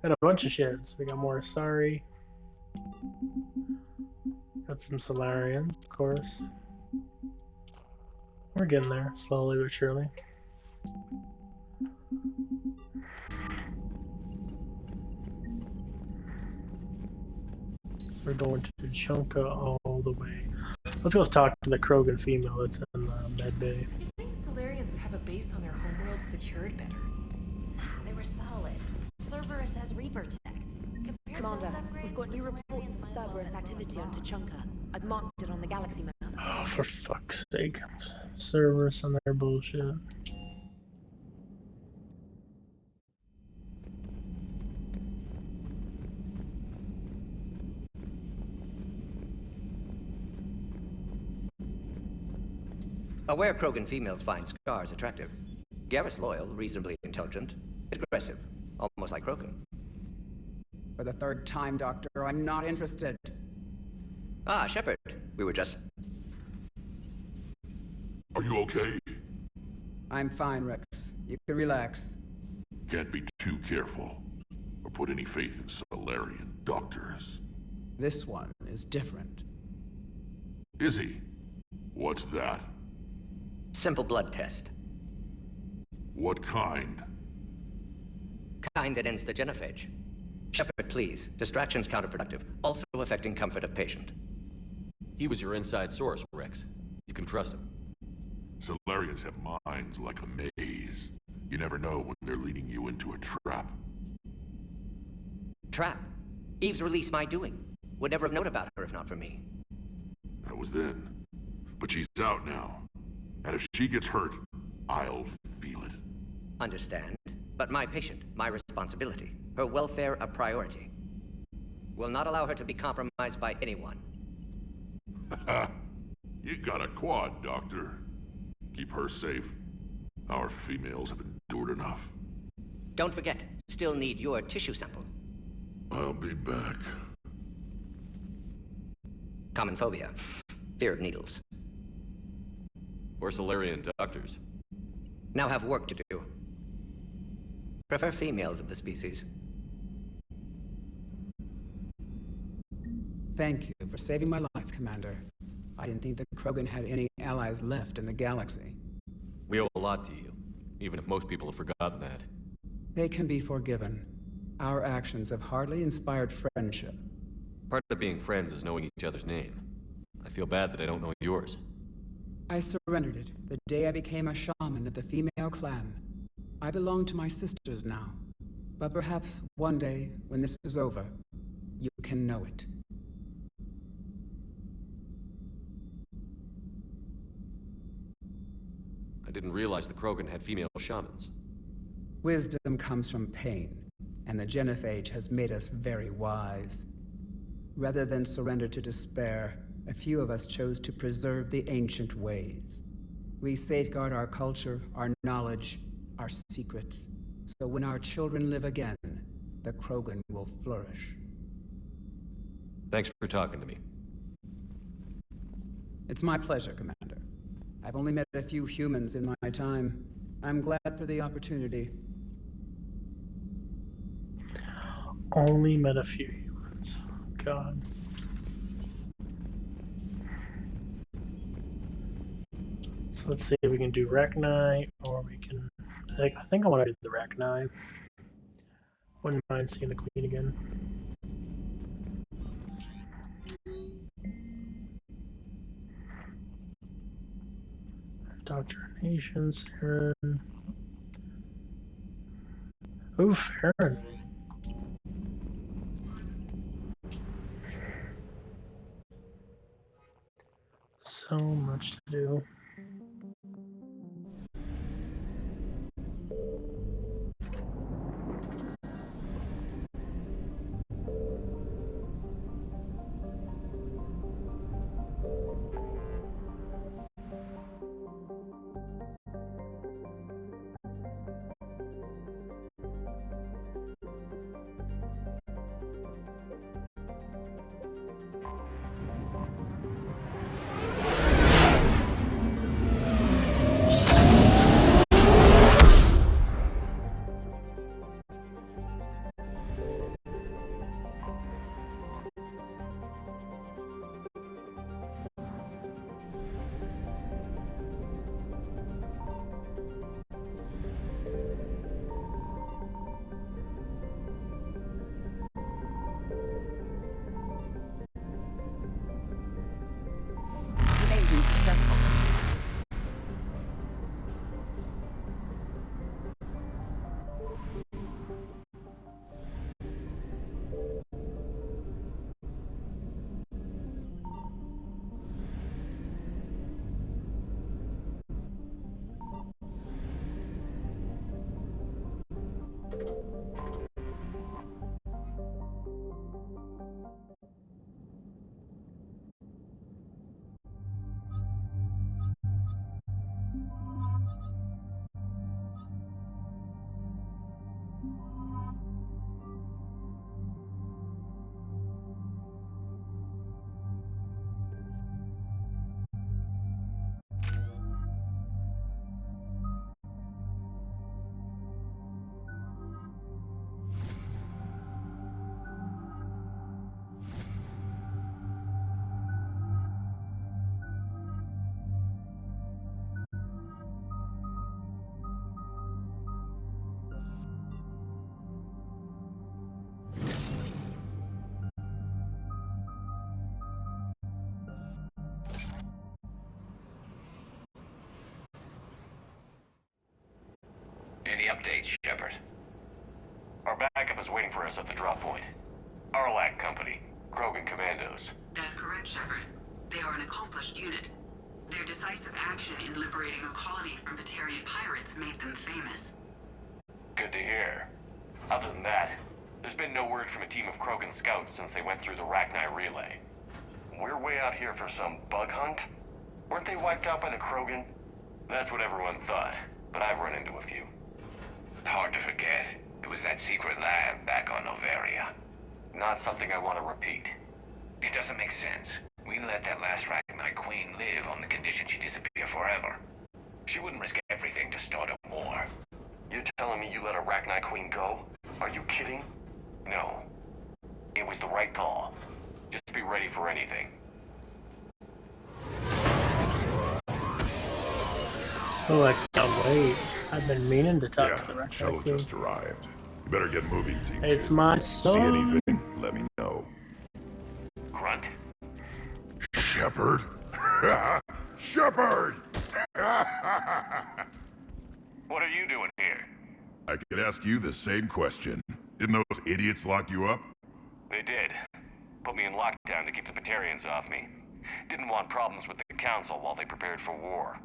Speaker 1: Got a bunch of shits. We got more Asari. Got some Solarians, of course. We're getting there, slowly but surely. We're going to Tuchanka all the way. Let's go talk to the Krogan female that's in the med bay.
Speaker 2: You think Solarians would have a base on their homeworld secured better?
Speaker 22: Nah, they were solid. Cerberus has Reaper tech.
Speaker 2: Commander, we've got new reports of Cerberus activity on Tuchanka. I've marked it on the galaxy map.
Speaker 1: Oh, for fuck's sake. Cerberus and their bullshit.
Speaker 17: Aware Krogan females find scars attractive. Garrus loyal, reasonably intelligent, aggressive, almost like Krogan.
Speaker 7: For the 3rd time, Doctor, I'm not interested.
Speaker 17: Ah, Shepard. We were just...
Speaker 19: Are you okay?
Speaker 7: I'm fine, Rex. You can relax.
Speaker 19: Can't be too careful, or put any faith in Solarian doctors.
Speaker 7: This one is different.
Speaker 19: Is he? What's that?
Speaker 17: Simple blood test.
Speaker 19: What kind?
Speaker 17: Kind that ends the genophage. Shepard, please. Distraction's counterproductive, also affecting comfort of patient.
Speaker 4: He was your inside source, Rex. You can trust him.
Speaker 19: Solarians have minds like a maze. You never know when they're leading you into a trap.
Speaker 17: Trap? Eve's release my doing. Would never have known about her if not for me.
Speaker 19: That was then. But she's out now. And if she gets hurt, I'll feel it.
Speaker 17: Understand. But my patient, my responsibility. Her welfare a priority. Will not allow her to be compromised by anyone.
Speaker 19: You got a quad, Doctor. Keep her safe. Our females have endured enough.
Speaker 17: Don't forget, still need your tissue sample.
Speaker 19: I'll be back.
Speaker 17: Common phobia. Fear of needles.
Speaker 4: Or Solarian doctors.
Speaker 17: Now have work to do. Prefer females of the species.
Speaker 7: Thank you for saving my life, Commander. I didn't think the Krogan had any allies left in the galaxy.
Speaker 4: We owe a lot to you, even if most people have forgotten that.
Speaker 7: They can be forgiven. Our actions have hardly inspired friendship.
Speaker 4: Part of being friends is knowing each other's name. I feel bad that I don't know yours.
Speaker 7: I surrendered it the day I became a shaman of the female clan. I belong to my sisters now. But perhaps one day, when this is over, you can know it.
Speaker 4: I didn't realize the Krogan had female shamans.
Speaker 7: Wisdom comes from pain, and the genophage has made us very wise. Rather than surrender to despair, a few of us chose to preserve the ancient ways. We safeguard our culture, our knowledge, our secrets, so when our children live again, the Krogan will flourish.
Speaker 4: Thanks for talking to me.
Speaker 7: It's my pleasure, Commander. I've only met a few humans in my time. I'm glad for the opportunity.
Speaker 1: only met a few humans. God. So let's see if we can do Rekni, or we can... I think I want to do the Rekni. Wouldn't mind seeing the Queen again. Indoctrination, Saren. Ooh, Farron. So much to do.
Speaker 5: Any updates, Shepard? Our backup is waiting for us at the drop point. Arlac Company, Krogan Commandos.
Speaker 6: That's correct, Shepard. They are an accomplished unit. Their decisive action in liberating a colony from Turian pirates made them famous.
Speaker 5: Good to hear. Other than that, there's been no word from a team of Krogan scouts since they went through the Rachni relay. We're way out here for some bug hunt? Weren't they wiped out by the Krogan? That's what everyone thought, but I've run into a few.
Speaker 8: Hard to forget. It was that secret lab back on Noveria.
Speaker 5: Not something I want to repeat.
Speaker 8: It doesn't make sense. We let that last Rachni Queen live on the condition she disappear forever. She wouldn't risk everything to start a war.
Speaker 5: You're telling me you let a Rachni Queen go? Are you kidding? No. It was the right call. Just be ready for anything.
Speaker 1: Oh, I can't wait. I've been meaning to talk to the Rachni
Speaker 19: Shuttle
Speaker 1: Queen.
Speaker 19: just arrived. You better get moving, Team
Speaker 1: It's
Speaker 19: 2.
Speaker 1: my
Speaker 19: See
Speaker 1: son.
Speaker 19: anything, let me know.
Speaker 5: Grunt.
Speaker 19: Shepard? Shepard!
Speaker 5: What are you doing here?
Speaker 19: I could ask you the same question. Didn't those idiots lock you up?
Speaker 5: They did. Put me in lockdown to keep the Batarians off me. Didn't want problems with the Council while they prepared for war.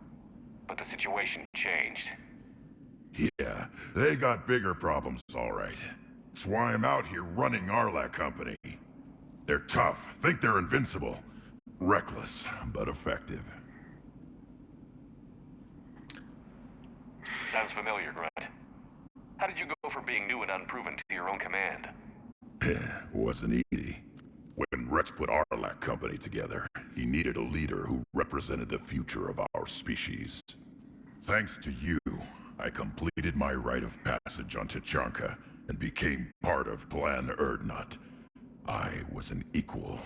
Speaker 5: But the situation changed.
Speaker 19: Yeah, they got bigger problems, all right. That's why I'm out here running Arlac Company. They're tough, think they're invincible. Reckless, but effective.
Speaker 5: Sounds familiar, Grunt. How did you go from being new and unproven to your own command?
Speaker 19: Wasn't easy. When Rex put Arlac Company together, he needed a leader who represented the future of our species. Thanks to you, I completed my rite of passage on Tachanka and became part of Plan Erdnut. I was an equal.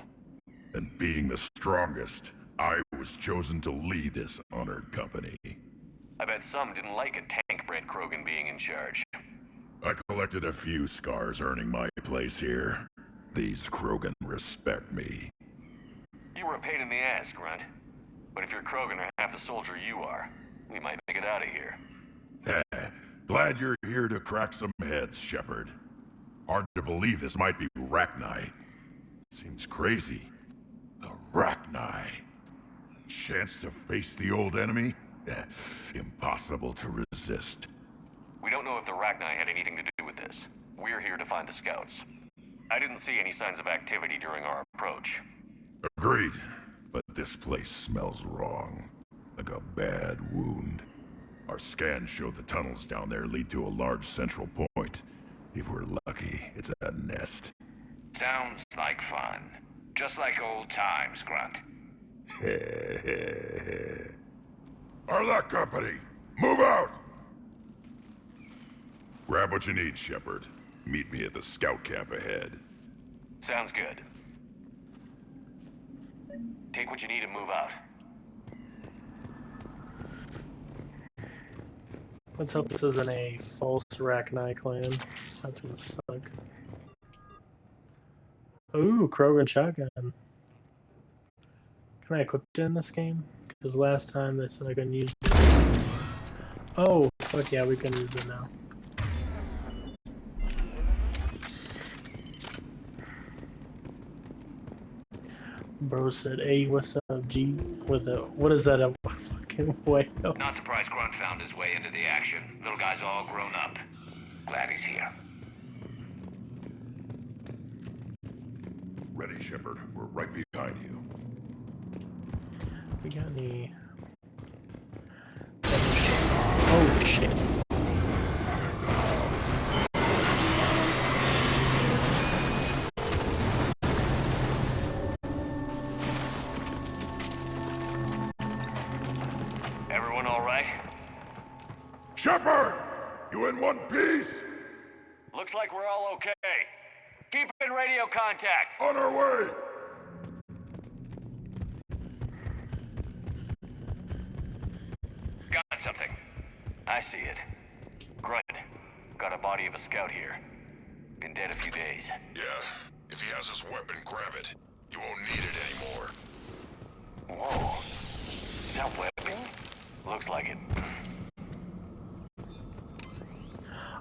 Speaker 19: And being the strongest, I was chosen to lead this honored company.
Speaker 5: I bet some didn't like a tank-bred krogan being in charge.
Speaker 19: I collected a few scars earning my place here. These krogan respect me.
Speaker 5: You were a pain in the ass, Grunt. But if you're krogan or half the soldier you are, we might make it out of here.
Speaker 19: Glad you're here to crack some heads, Shepard. Hard to believe this might be Rachni. Seems crazy. The Rachni. A chance to face the old enemy? Impossible to resist.
Speaker 5: We don't know if the Rachni had anything to do with this. We're here to find the scouts. I didn't see any signs of activity during our approach.
Speaker 19: Agreed. But this place smells wrong. Like a bad wound. Our scans show the tunnels down there lead to a large central point. If we're lucky, it's a nest.
Speaker 8: Sounds like fun. Just like old times, Grunt.
Speaker 19: Arlec Company, move out! Grab what you need, Shepard. Meet me at the scout camp ahead.
Speaker 5: Sounds good. Take what you need and move out.
Speaker 1: Let's hope this isn't a false Rachni clan. That's gonna suck. Ooh, krogan shotgun. Can I equip it in this game? Because last time they said I couldn't use it. Oh, fuck yeah, we can use it now. Bro said, "Hey, what's up, G?" With a what is that? A fucking whale?
Speaker 8: Not surprised Grunt found his way into the action. Little guy's all grown up. Glad he's here.
Speaker 19: Ready, Shepard. We're right behind you.
Speaker 1: We got any? Oh shit!
Speaker 5: Everyone all right?
Speaker 19: Shepard! You in one piece?
Speaker 5: Looks like we're all okay. Keep in radio contact.
Speaker 19: On our way!
Speaker 8: Got something.
Speaker 5: I see it. Grunt, got a body of a scout here. Been dead a few days.
Speaker 19: Yeah. If he has his weapon, grab it. You won't need it anymore.
Speaker 5: Whoa. Is that webbing? Looks like it.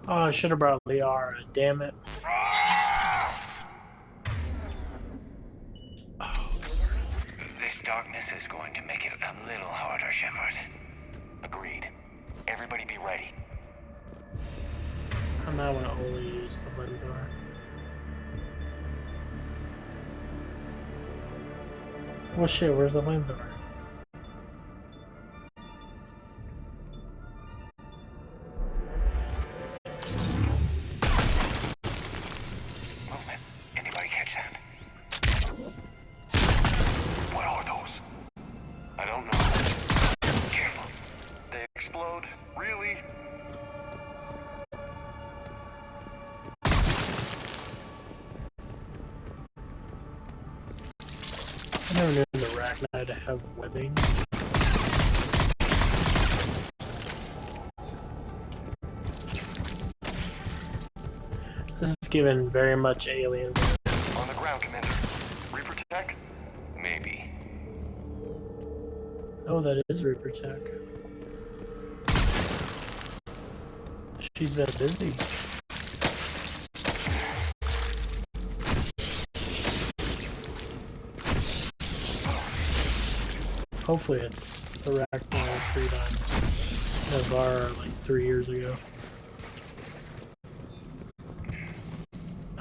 Speaker 1: Oh, I should have brought Liara. Damn it.
Speaker 8: This darkness is going to make it a little harder, Shepard.
Speaker 5: Agreed. Everybody be ready.
Speaker 1: I might want to only use the flamethrower. Well, shit, where's the flamethrower?
Speaker 8: Movement. Anybody catch that? What are those?
Speaker 5: I don't know.
Speaker 8: Careful.
Speaker 5: They explode? Really?
Speaker 1: I never knew the Rachni to have webbing. This is given very much alien.
Speaker 5: On the ground, Commander. Reaper tech? Maybe.
Speaker 1: Oh, that is Reaper tech. She's been busy. Hopefully it's the Rachni retreat on Navarre like 3 years ago.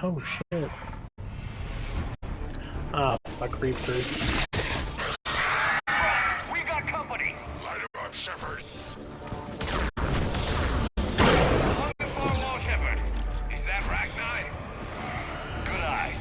Speaker 1: Oh shit. Ah, fuck Reapers.
Speaker 8: We got company!
Speaker 19: Light him up, Shepard!
Speaker 8: On the far wall, Shepard. Is that Rachni? Good eye.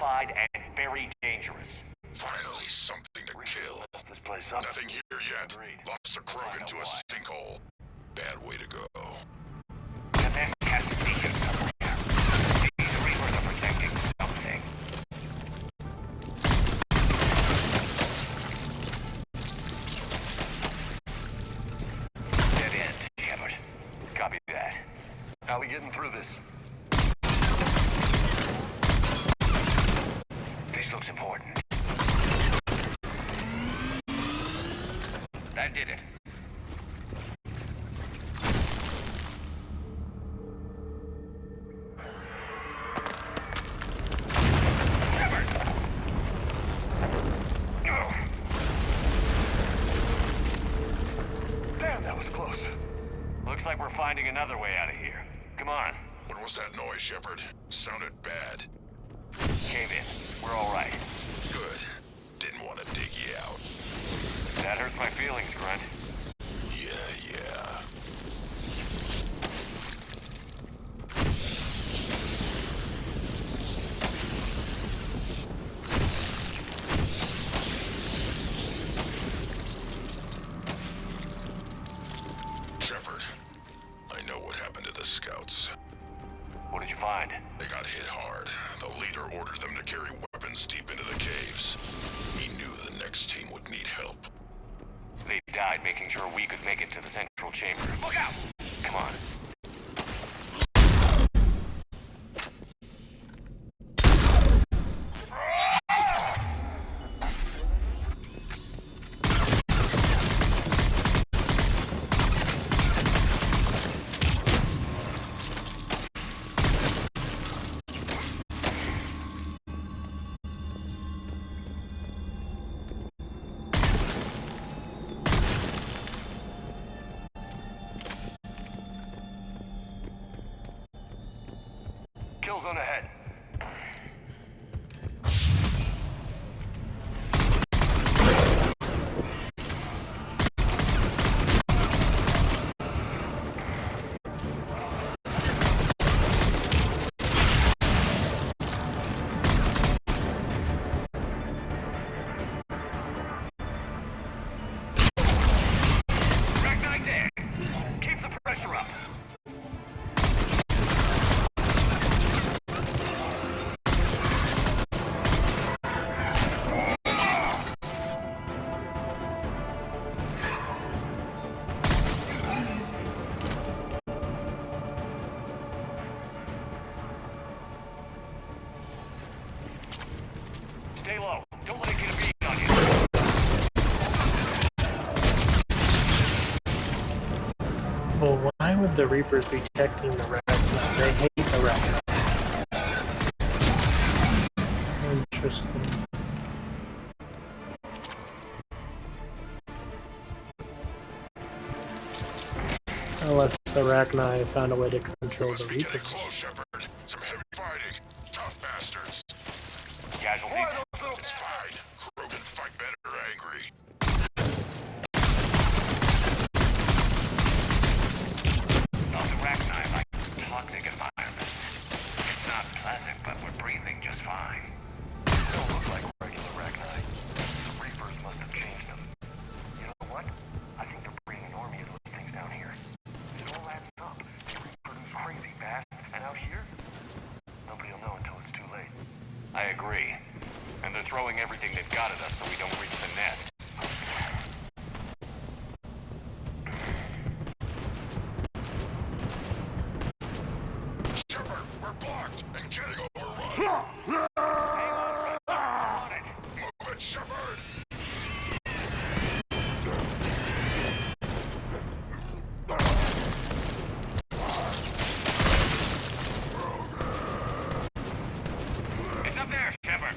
Speaker 5: classified and very dangerous.
Speaker 19: Finally, something to kill.
Speaker 11: This place up.
Speaker 19: Nothing here yet. Lost a krogan to a sinkhole. Bad way to go.
Speaker 8: The best has to be here somewhere. These Reapers are protecting something. Dead end, Shepard.
Speaker 5: Copy that. How we getting through this?
Speaker 8: This looks important. That did it.
Speaker 5: Damn, that was close. Looks like we're finding another way out of here. Come on.
Speaker 19: What was that noise, Shepard? Sounded bad.
Speaker 5: Cave in. We're all right.
Speaker 19: Good. Didn't want to dig you out.
Speaker 5: That hurts my feelings, Grunt.
Speaker 19: Yeah. Shepard, I know what happened to the scouts.
Speaker 5: What did you find?
Speaker 19: They got hit hard. The leader ordered them to carry weapons deep into the caves. He knew the next team would need help.
Speaker 5: They died making sure we could make it to the central chamber. Look out! Come on. Kill zone ahead. Recognize there. Keep the pressure up. Stay low. Don't let it get a beat on you.
Speaker 1: Well, why would the Reapers be checking the Ragnar? They hate the Ragnar. Interesting. Unless the Ragnar found a way to control the Reapers.
Speaker 19: Close, Shepard. Some heavy fighting. Tough bastards.
Speaker 5: Casualties?
Speaker 19: It's fine. Krogan fight better angry.
Speaker 8: Those Arachnai like toxic environments. It's not pleasant, but we're breathing just fine.
Speaker 5: They don't look like regular Ragnar. The Reapers must have changed them. You know what? I think they're breeding an army of those things down here. It all adds up. They reproduce crazy fast, and out here, nobody will know until it's too late. I agree. And they're throwing everything they've got at us so we don't reach the nest.
Speaker 19: Shepard, we're blocked and getting overrun.
Speaker 5: Hang on it.
Speaker 19: Move it, Shepard.
Speaker 5: It's up there, Shepard.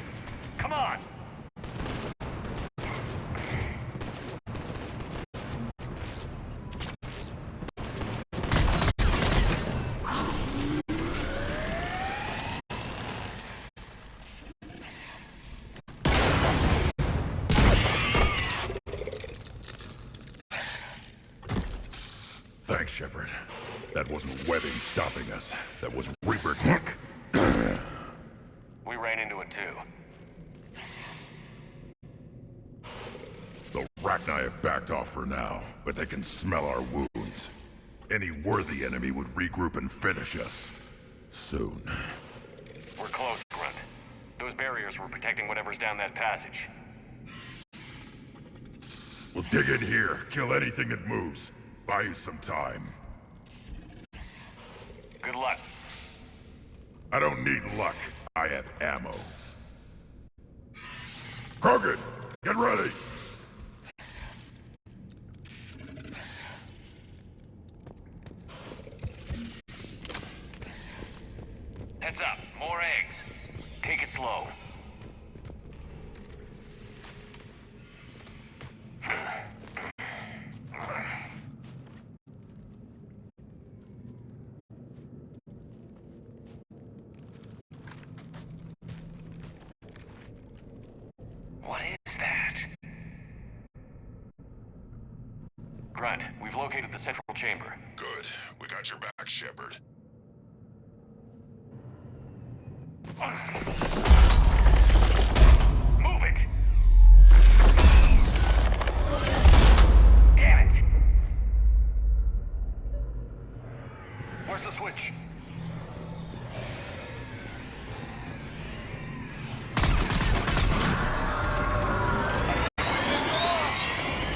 Speaker 5: Come on.
Speaker 14: Thanks, Shepard. That wasn't webbing stopping us. That was Reaper tech.
Speaker 5: We ran into it too.
Speaker 14: The Rachni have backed off for now, but they can smell our wounds. Any worthy enemy would regroup and finish us. Soon.
Speaker 5: We're close, Grunt. Those barriers were protecting whatever's down that passage.
Speaker 14: We'll dig in here, kill anything that moves. Buy you some time.
Speaker 5: Good luck.
Speaker 14: I don't need luck. I have ammo. Krogan, get ready!
Speaker 5: Heads up, more eggs. Take it slow.
Speaker 8: What is that?
Speaker 5: Grunt, we've located the central chamber.
Speaker 14: Good. We got your back, Shepard.
Speaker 5: Move it! Damn it! Where's the switch?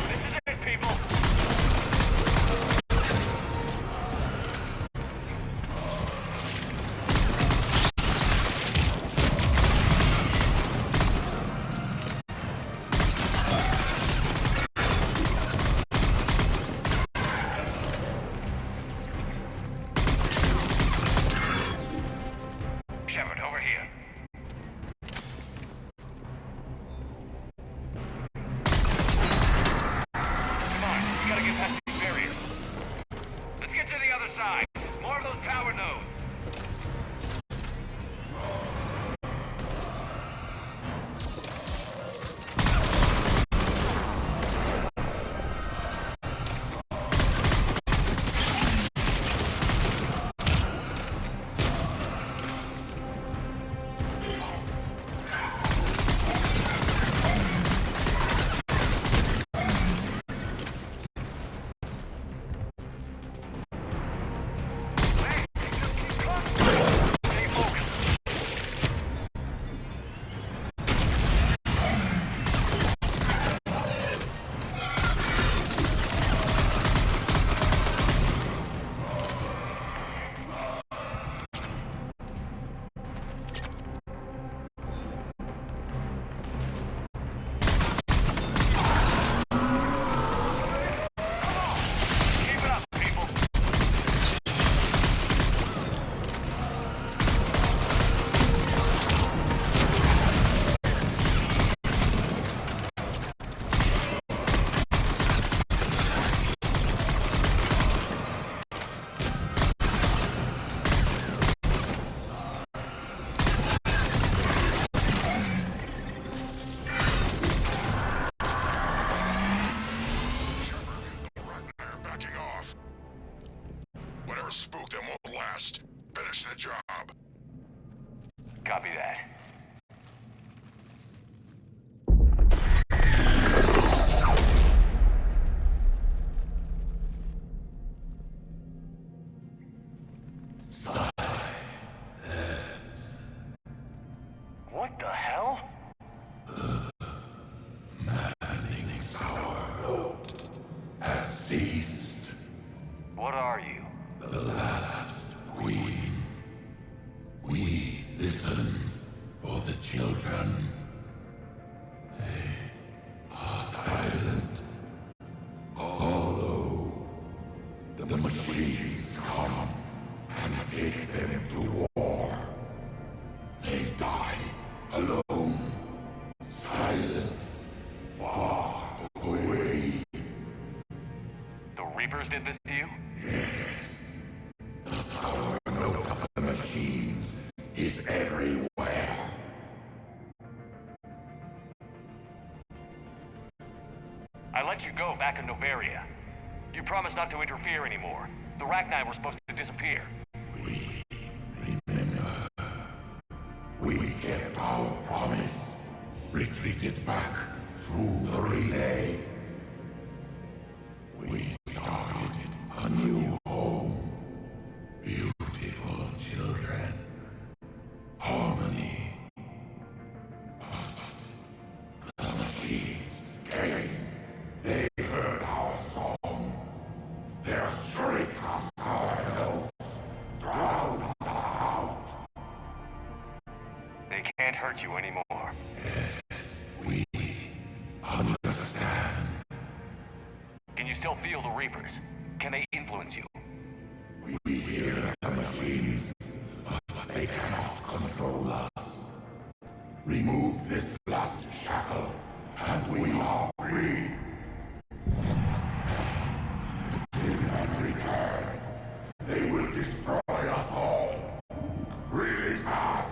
Speaker 5: This is it, people!
Speaker 8: Shepard, over here.
Speaker 5: Come on, we gotta get past these barriers. Let's get to the other side. More of those power nodes.
Speaker 14: Whatever spooked them won't last. Finish the job.
Speaker 5: Copy that. What the hell?
Speaker 14: Manning's our road has ceased.
Speaker 5: What are you?
Speaker 14: The last queen. We listen for the children. They are silent. Although the machines come and take them to war, they die alone, silent, far away.
Speaker 5: The Reapers did this to you?
Speaker 14: Yes. The sour note of the machines is everywhere.
Speaker 5: I let you go back in Novaria. You promised not to interfere anymore. The Rachni were supposed to disappear.
Speaker 14: We kept our promise.
Speaker 19: retreated back through the relay. We started a new home. Beautiful children. Harmony. But the machines came. They heard our song. Their shriek of our notes drowned us out.
Speaker 5: They can't hurt you anymore.
Speaker 19: Yes, we understand.
Speaker 5: Can you still feel the Reapers? Can they influence you?
Speaker 19: We hear the machines, but they cannot control us. Remove this last shackle, and we are free. Children return. They will destroy us all. Release us.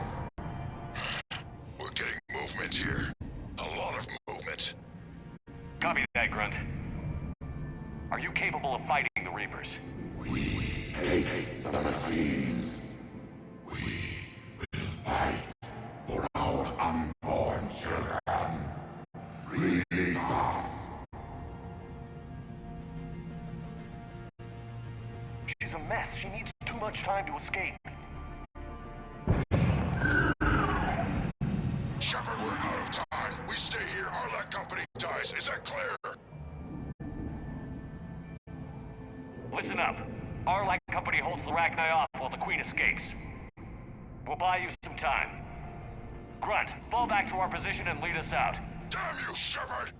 Speaker 14: We're getting movement here. A lot of movement.
Speaker 5: Copy that, Grunt. Are you capable of fighting the Reapers?
Speaker 19: We hate the machines. We will fight for our unborn children. Release us.
Speaker 5: She's a mess. She needs too much time to escape.
Speaker 14: Shepard, we're out of time. We stay here, our Lack company dies. Is that clear?
Speaker 5: Listen up. Our Lack company holds the Rachni off while the Queen escapes. We'll buy you some time. Grunt, fall back to our position and lead us out.
Speaker 14: Damn you, Shepard!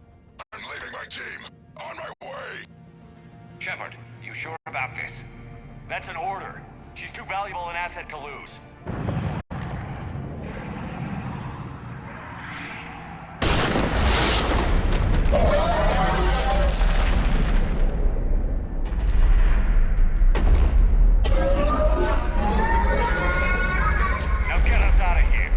Speaker 14: I'm leaving my team. On my way.
Speaker 5: Shepard, you sure about this? That's an order. She's too valuable an asset to lose. Now get us out of here.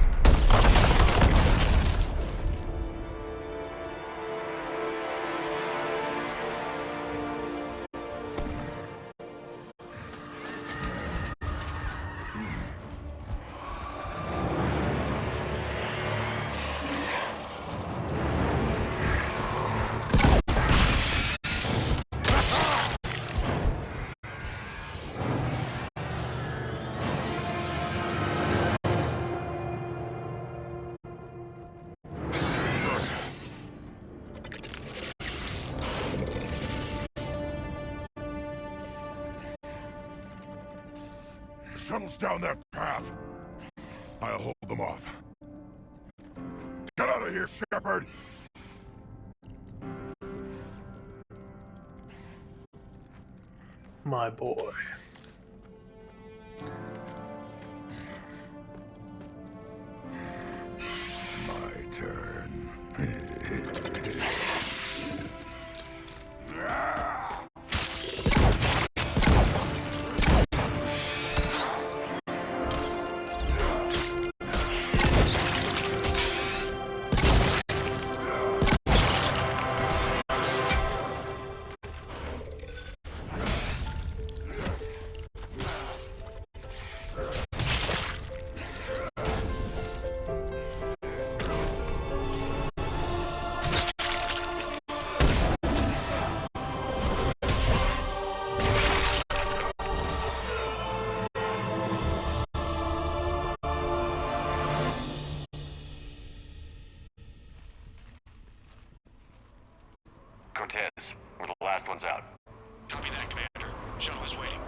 Speaker 14: Shuttle's down that path. I'll hold them off. Get out of here, Shepard!
Speaker 1: My boy.
Speaker 14: My turn.
Speaker 5: Cortez, we're the last ones out.
Speaker 8: Copy that, Commander. Shuttle is waiting.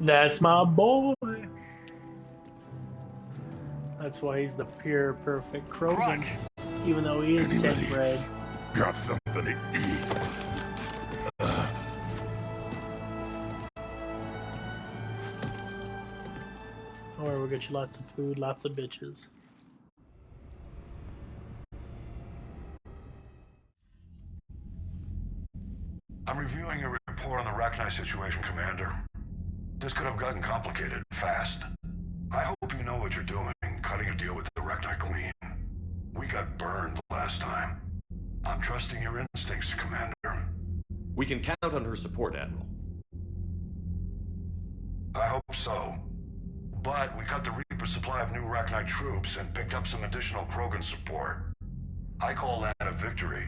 Speaker 1: That's my boy. That's why he's the pure, perfect krogan. Even though he is
Speaker 14: Anybody
Speaker 1: 10 bred.
Speaker 14: got something to eat?
Speaker 1: Don't worry, we'll get you lots of food, lots of bitches.
Speaker 11: I'm reviewing your report on the Rachni situation, Commander. This could have gotten complicated fast. I hope you know what you're doing, cutting a deal with the Rachni Queen. We got burned last time. I'm trusting your instincts, Commander.
Speaker 4: We can count on her support, Admiral.
Speaker 11: I hope so. But we cut the Reaper's supply of new Arachnite troops and picked up some additional krogan support. I call that a victory.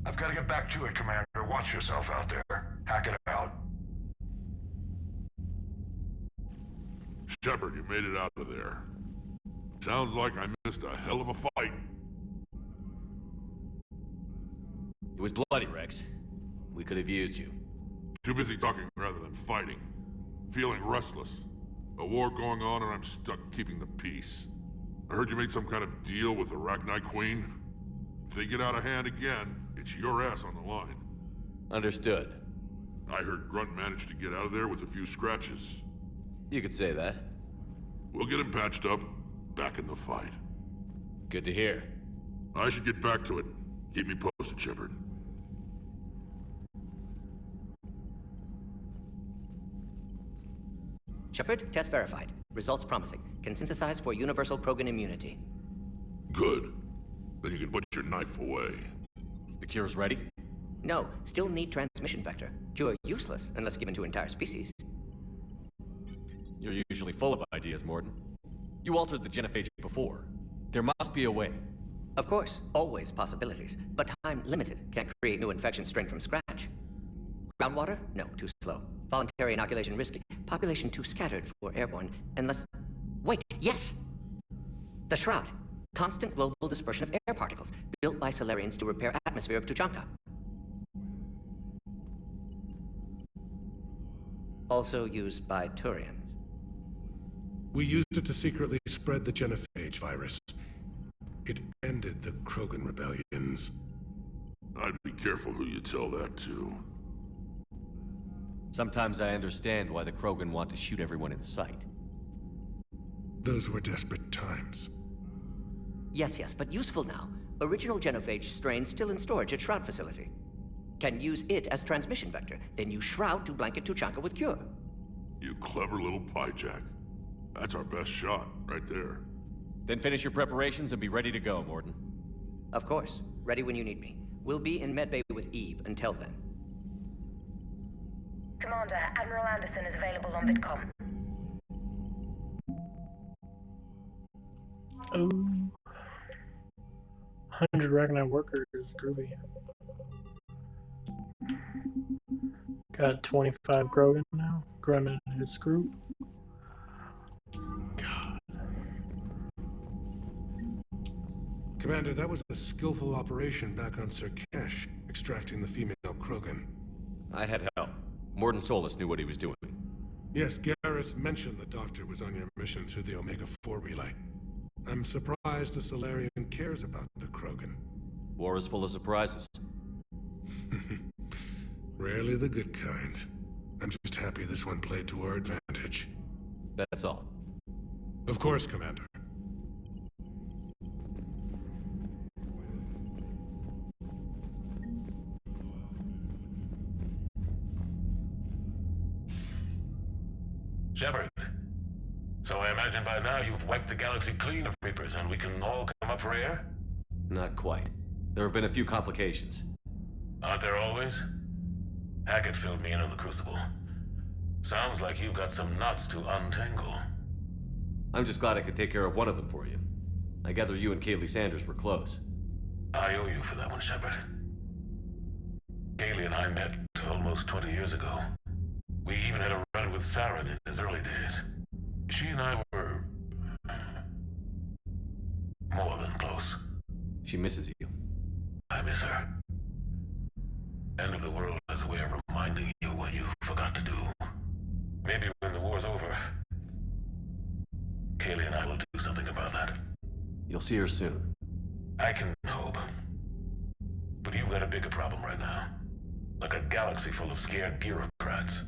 Speaker 11: I've got to get back to it, Commander. Watch yourself out there. Hack it out.
Speaker 14: Shepard, you made it out of there. Sounds like I missed a hell of a fight.
Speaker 4: It was bloody, Rex. We could have used you.
Speaker 14: Too busy talking rather than fighting. Feeling restless. A war going on and I'm stuck keeping the peace. I heard you made some kind of deal with the Arachnite Queen. If they get out of hand again, it's your ass on the line.
Speaker 4: Understood.
Speaker 14: I heard Grunt managed to get out of there with a few scratches.
Speaker 4: You could say that.
Speaker 14: We'll get him patched up, back in the fight.
Speaker 4: Good to hear.
Speaker 14: I should get back to it. Keep me posted, Shepard.
Speaker 17: Shepard, test verified. Results promising. Can synthesize for universal krogan immunity.
Speaker 14: Good. Then you can put your knife away.
Speaker 4: The cure's ready?
Speaker 17: No, still need transmission vector. Cure useless unless given to entire species.
Speaker 4: You're usually full of ideas, Mordin. You altered the genophage before. There must be a way.
Speaker 17: Of course, always possibilities, but time limited. Can't create new infection strain from scratch. Groundwater? No, too slow. Voluntary inoculation risky. Population too scattered for airborne, unless... Wait, yes! The Shroud. Constant global dispersion of air particles, built by Solarians to repair atmosphere of Tuchanka. Also used by Turians.
Speaker 12: We used it to secretly spread the genophage virus. It ended the Krogan rebellions.
Speaker 14: I'd be careful who you tell that to.
Speaker 4: Sometimes I understand why the Krogan want to shoot everyone in sight.
Speaker 12: Those were desperate times.
Speaker 17: Yes, but useful now. Original genophage strain still in storage at Shroud facility. Can use it as transmission vector, then use Shroud to blanket Tuchanka with cure.
Speaker 14: You clever little piejack. That's our best shot, right there.
Speaker 4: Then finish your preparations and be ready to go, Mordin.
Speaker 17: Of course. Ready when you need me. We'll be in medbay with Eve until then.
Speaker 16: Commander, Admiral Anderson is available on VidCom.
Speaker 1: Oh. 100 Arachnite workers, groovy. Got 25 Krogan now. Grunt in his group. God.
Speaker 12: Commander, that was a skillful operation back on Sirkesh, extracting the female Krogan.
Speaker 4: I had help. Mordin Solus knew what he was doing.
Speaker 12: Yes, Garrus mentioned the Doctor was on your mission through the Omega-4 relay. I'm surprised a Solarian cares about the Krogan.
Speaker 4: War is full of surprises.
Speaker 12: Rarely the good kind. I'm just happy this one played to our advantage.
Speaker 4: That's all.
Speaker 12: Of course, Commander.
Speaker 20: Shepard. So I imagine by now you've wiped the galaxy clean of Reapers and we can all come up for air?
Speaker 4: Not quite. There have been a few complications.
Speaker 20: Aren't there always? Hackett filled me in on the Crucible. Sounds like you've got some knots to untangle.
Speaker 4: I'm just glad I could take care of one of them for you. I gather you and Kaylee Sanders were close.
Speaker 20: I owe you for that one, Shepard. Kaylee and I met almost 20 years ago. We even had a run with Saren in his early days. She and I were... more than close.
Speaker 4: She misses you.
Speaker 20: I miss her. End of the world has a way of reminding you what you forgot to do. Maybe when the war's over, Kaylee and I will do something about that.
Speaker 4: You'll see her soon.
Speaker 20: I can hope. But you've got a bigger problem right now. Like a galaxy full of scared bureaucrats.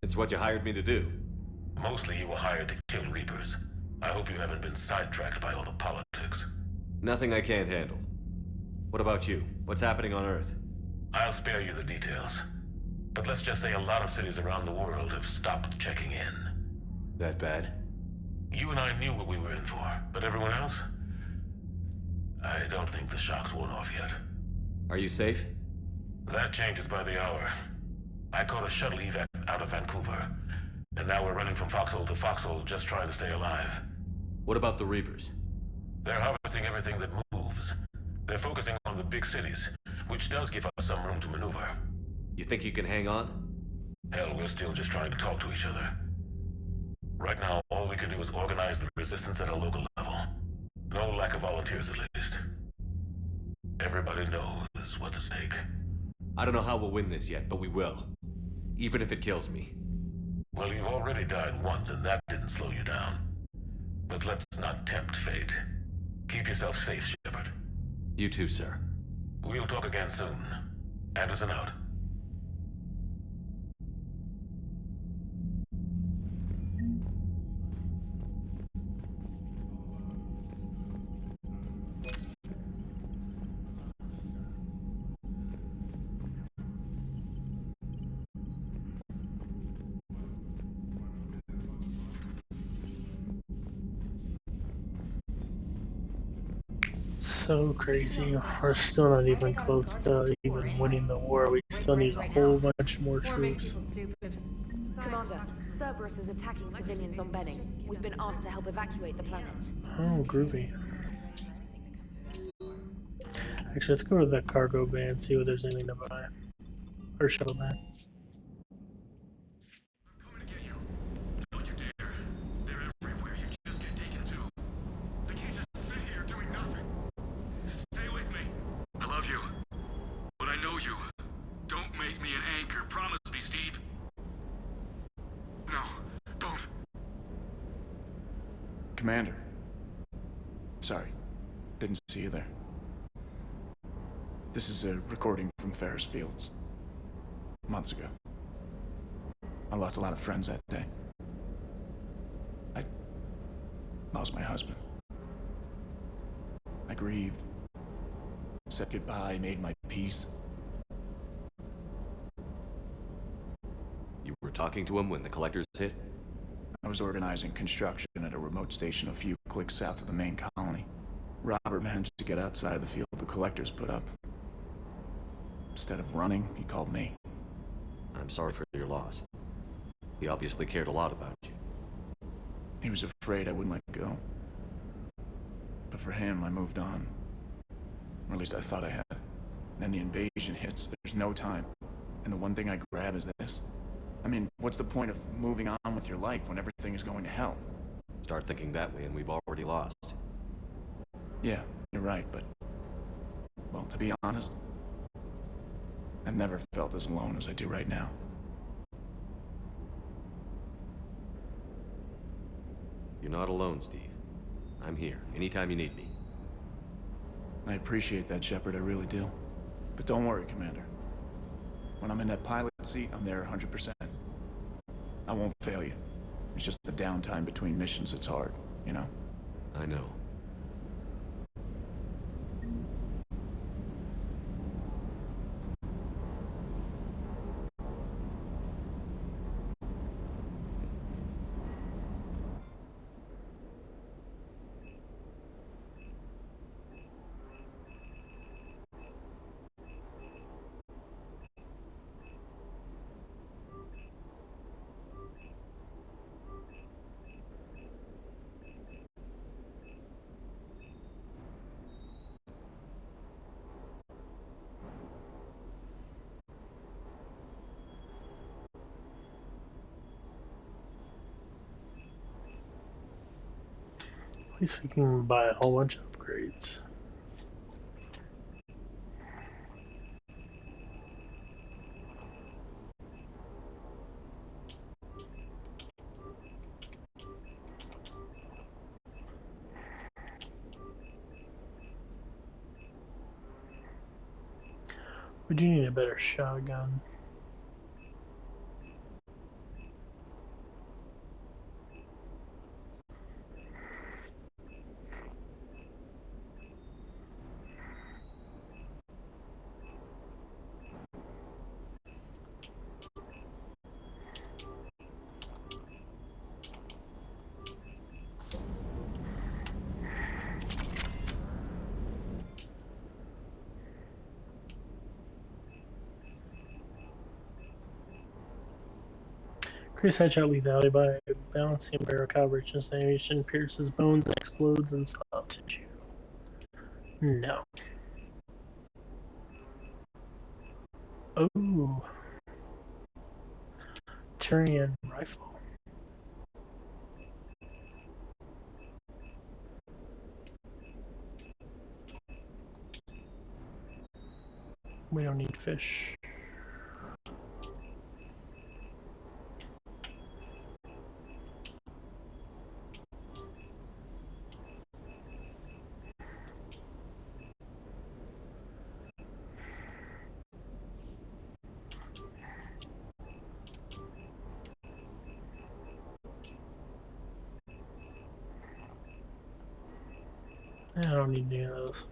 Speaker 4: It's what you hired me to do.
Speaker 20: Mostly you were hired to kill Reapers. I hope you haven't been sidetracked by all the politics.
Speaker 4: Nothing I can't handle. What about you? What's happening on Earth?
Speaker 20: I'll spare you the details. But let's just say a lot of cities around the world have stopped checking in.
Speaker 4: That bad?
Speaker 20: You and I knew what we were in for, but everyone else? I don't think the shock's worn off yet.
Speaker 4: Are you safe?
Speaker 20: That changes by the hour. I caught a shuttle evac out of Vancouver. And now we're running from foxhole to foxhole just trying to stay alive.
Speaker 4: What about the Reapers?
Speaker 20: They're harvesting everything that moves. They're focusing on the big cities, which does give us some room to maneuver.
Speaker 4: You think you can hang on?
Speaker 20: Hell, we're still just trying to talk to each other. Right now, all we can do is organize the resistance at a local level. No lack of volunteers, at least. Everybody knows what's at stake.
Speaker 4: I don't know how we'll win this yet, but we will. Even if it kills me.
Speaker 20: Well, you've already died once, and that didn't slow you down. But let's not tempt fate. Keep yourself safe, Shepard.
Speaker 4: You too, sir.
Speaker 20: We'll talk again soon. Anderson out.
Speaker 1: So crazy. We're still not even close to even winning the war. We still need a whole bunch more troops.
Speaker 2: Commander, Cerberus is attacking civilians on Benning. We've been asked to help evacuate the planet.
Speaker 1: Oh, groovy. Actually, let's go to the cargo bay and see if there's anything to buy. Or shuttle bay.
Speaker 18: Commander. Sorry, didn't see you there. This is a recording from Ferris Fields. Months ago. I lost a lot of friends that day. I lost my husband. I grieved. Said goodbye, made my peace.
Speaker 4: You were talking to him when the collectors hit?
Speaker 18: I was organizing construction at a remote station a few clicks south of the main colony. Robert managed to get outside of the field the collectors put up. Instead of running, he called me.
Speaker 4: I'm sorry for your loss. He obviously cared a lot about you.
Speaker 18: He was afraid I wouldn't let go. But for him, I moved on. Or at least I thought I had. Then the invasion hits, there's no time. And the one thing I grab is this. I mean, what's the point of moving on with your life when everything is going to hell?
Speaker 4: Start thinking that way and we've already lost.
Speaker 18: Yeah, you're right, but... well, to be honest, I've never felt as alone as I do right now.
Speaker 4: You're not alone, Steve. I'm here, anytime you need me.
Speaker 18: I appreciate that, Shepard, I really do. But don't worry, Commander. When I'm in that pilot seat, I'm there 100%. I won't fail you. It's just the downtime between missions that's hard, you know?
Speaker 4: I know.
Speaker 1: At least we can buy a whole bunch of upgrades. We do need a better shotgun. Chris headshot lethality by balancing barrel coverage. This animation pierces bones and explodes in soft tissue. No. Oh. Turian rifle. We don't need fish. I don't need any of those.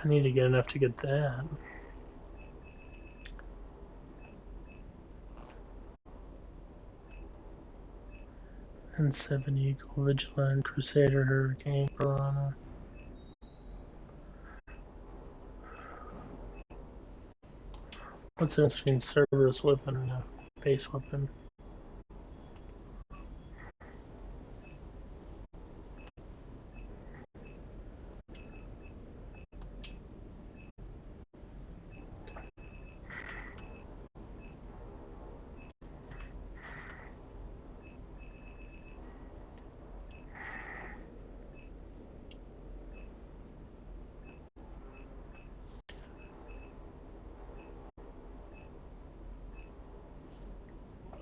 Speaker 1: I need to get enough to get that. And 7 Eagle, Vigilant, Crusader, Hurricane, Piranha. What's the difference between Cerberus weapon and a base weapon?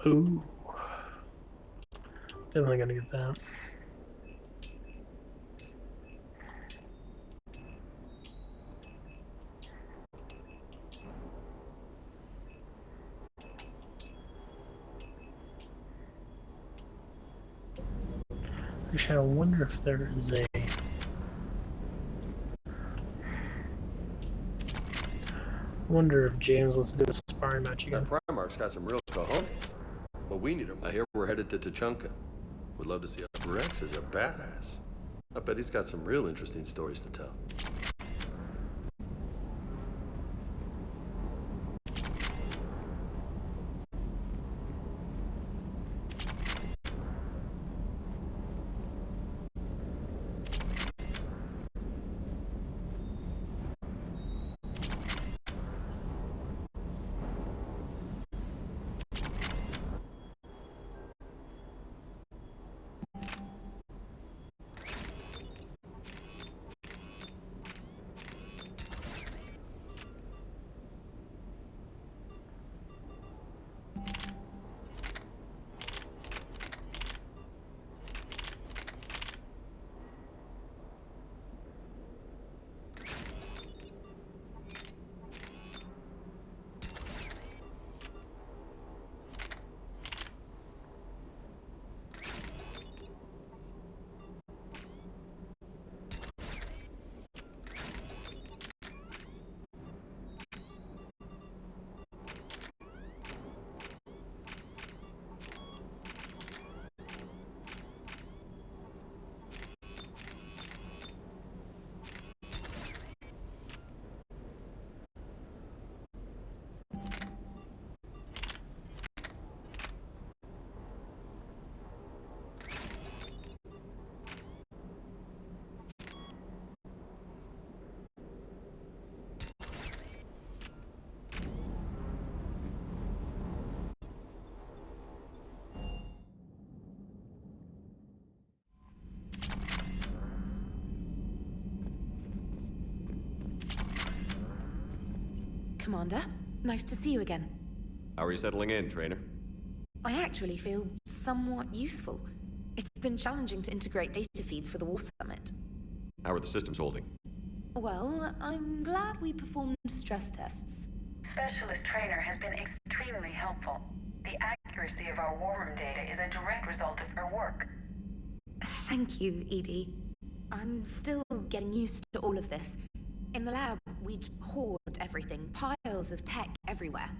Speaker 1: Ooh. Definitely gonna get that. Actually, I wonder if there is a... I wonder if James wants to do a sparring match again.
Speaker 4: That Primarch's got some real cojones. Well, we need him. I hear we're headed to Tuchunka. Would love to see him. Rex is a badass. I bet he's got some real interesting stories to tell.
Speaker 2: Commander, nice to see you again.
Speaker 4: How are you settling in, trainer?
Speaker 2: I actually feel somewhat useful. It's been challenging to integrate data feeds for the War Summit.
Speaker 4: How are the systems holding?
Speaker 2: Well, I'm glad we performed stress tests.
Speaker 6: Specialist Trainer has been extremely helpful. The accuracy of our war room data is a direct result of her work.
Speaker 2: Thank you, Edie. I'm still getting used to all of this. In the lab, we'd hoard everything, piles of tech everywhere.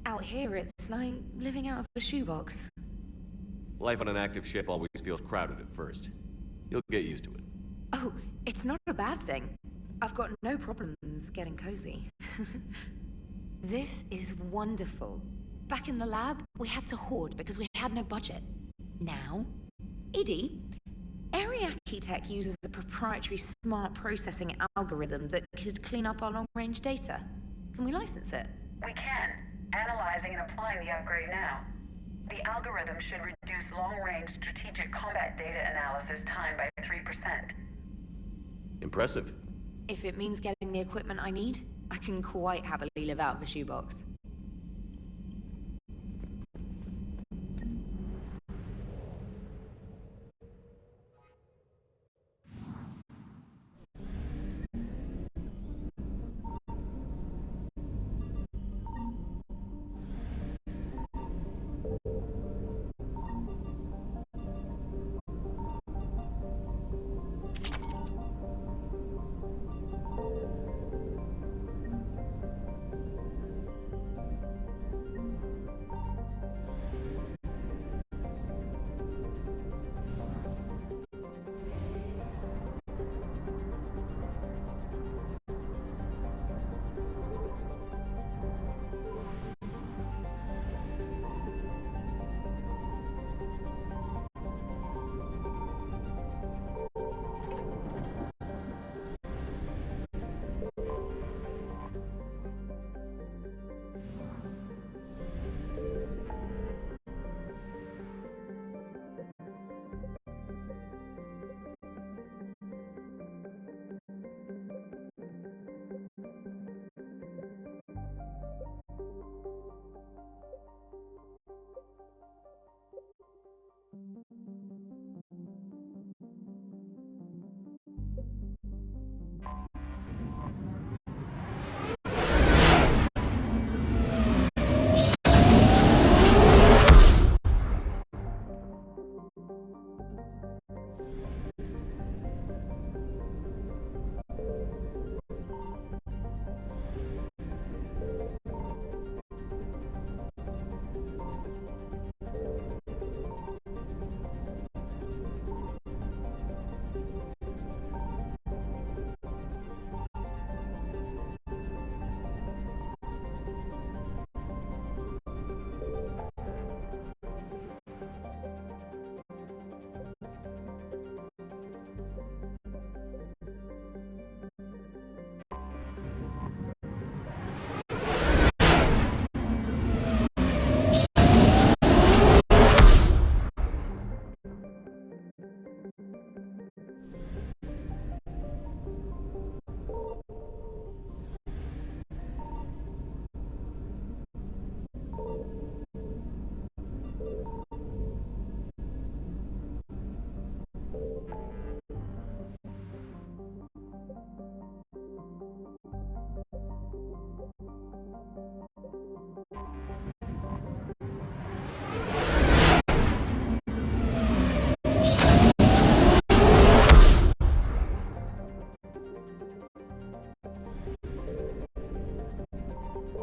Speaker 2: Out here, it's like living out of a shoebox.
Speaker 4: Life on an active ship always feels crowded at first. You'll get used to it.
Speaker 2: Oh, it's not a bad thing. I've got no problems getting cozy. This is wonderful. Back in the lab, we had to hoard because we had no budget. Now, Edie, Ariake Tech uses a proprietary smart processing algorithm that could clean up our long-range data. Can we license it?
Speaker 6: We can. Analyzing and applying the upgrade now. The algorithm should reduce long-range strategic combat data analysis time by 3%.
Speaker 4: Impressive.
Speaker 2: If it means getting the equipment I need, I can quite happily live out of a shoebox.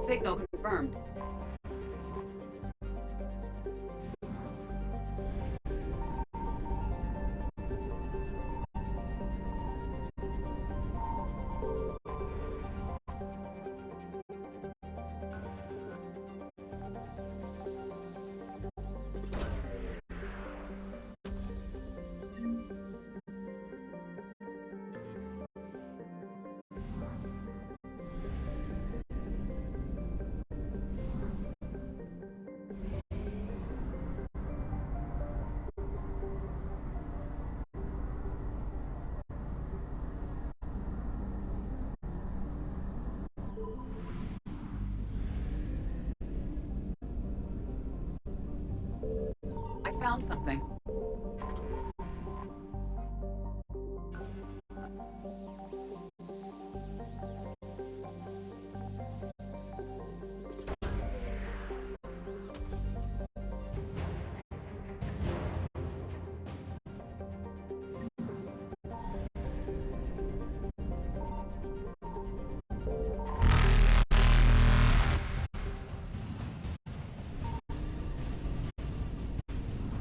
Speaker 15: Signal confirmed. I found something.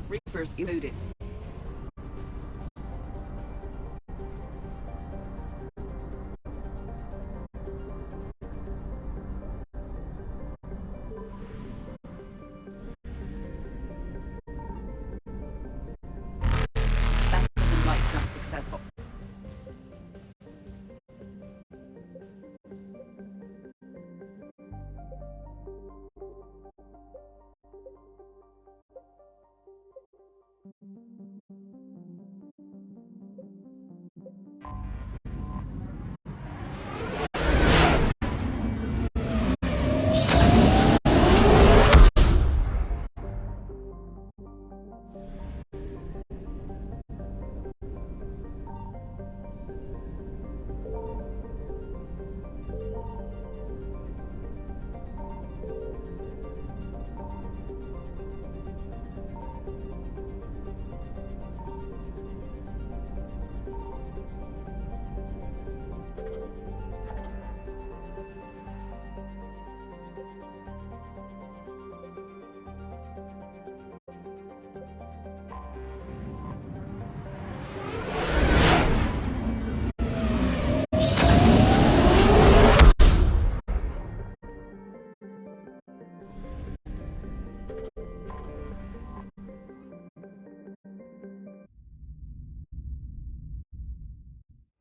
Speaker 15: Reapers eluded.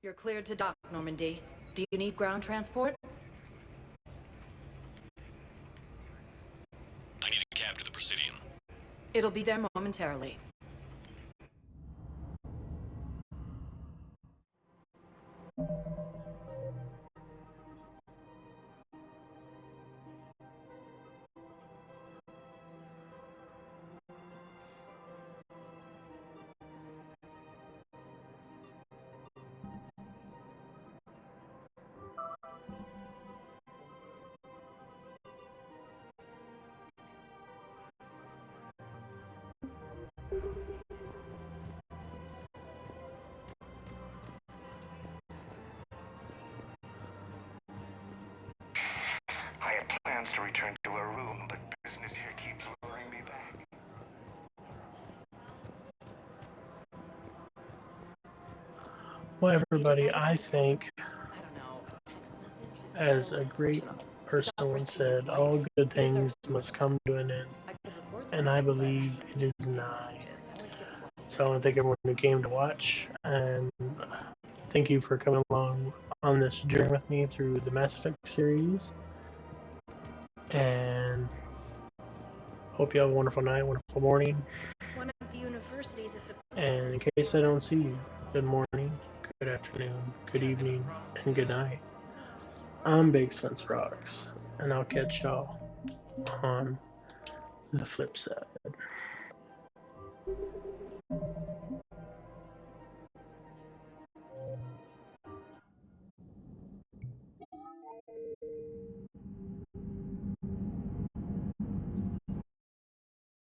Speaker 3: You're cleared to dock, Normandy. Do you need ground transport?
Speaker 5: I need a cab to the Presidium.
Speaker 3: It'll be there momentarily.
Speaker 8: I had plans to return to our room, but business here keeps luring me back.
Speaker 1: Well, everybody, I think, as a great person once said, all good things must come to an end, and I believe it is nigh. So I want to thank everyone who came to watch, and thank you for coming along on this journey with me through the Mass Effect series. And hope you have a wonderful night, wonderful morning.
Speaker 22: One of the universities is supposed
Speaker 1: And in case I don't see you, good morning, good afternoon, good evening, and good night. I'm Big Spence Rocks, and I'll catch y'all on the flip side.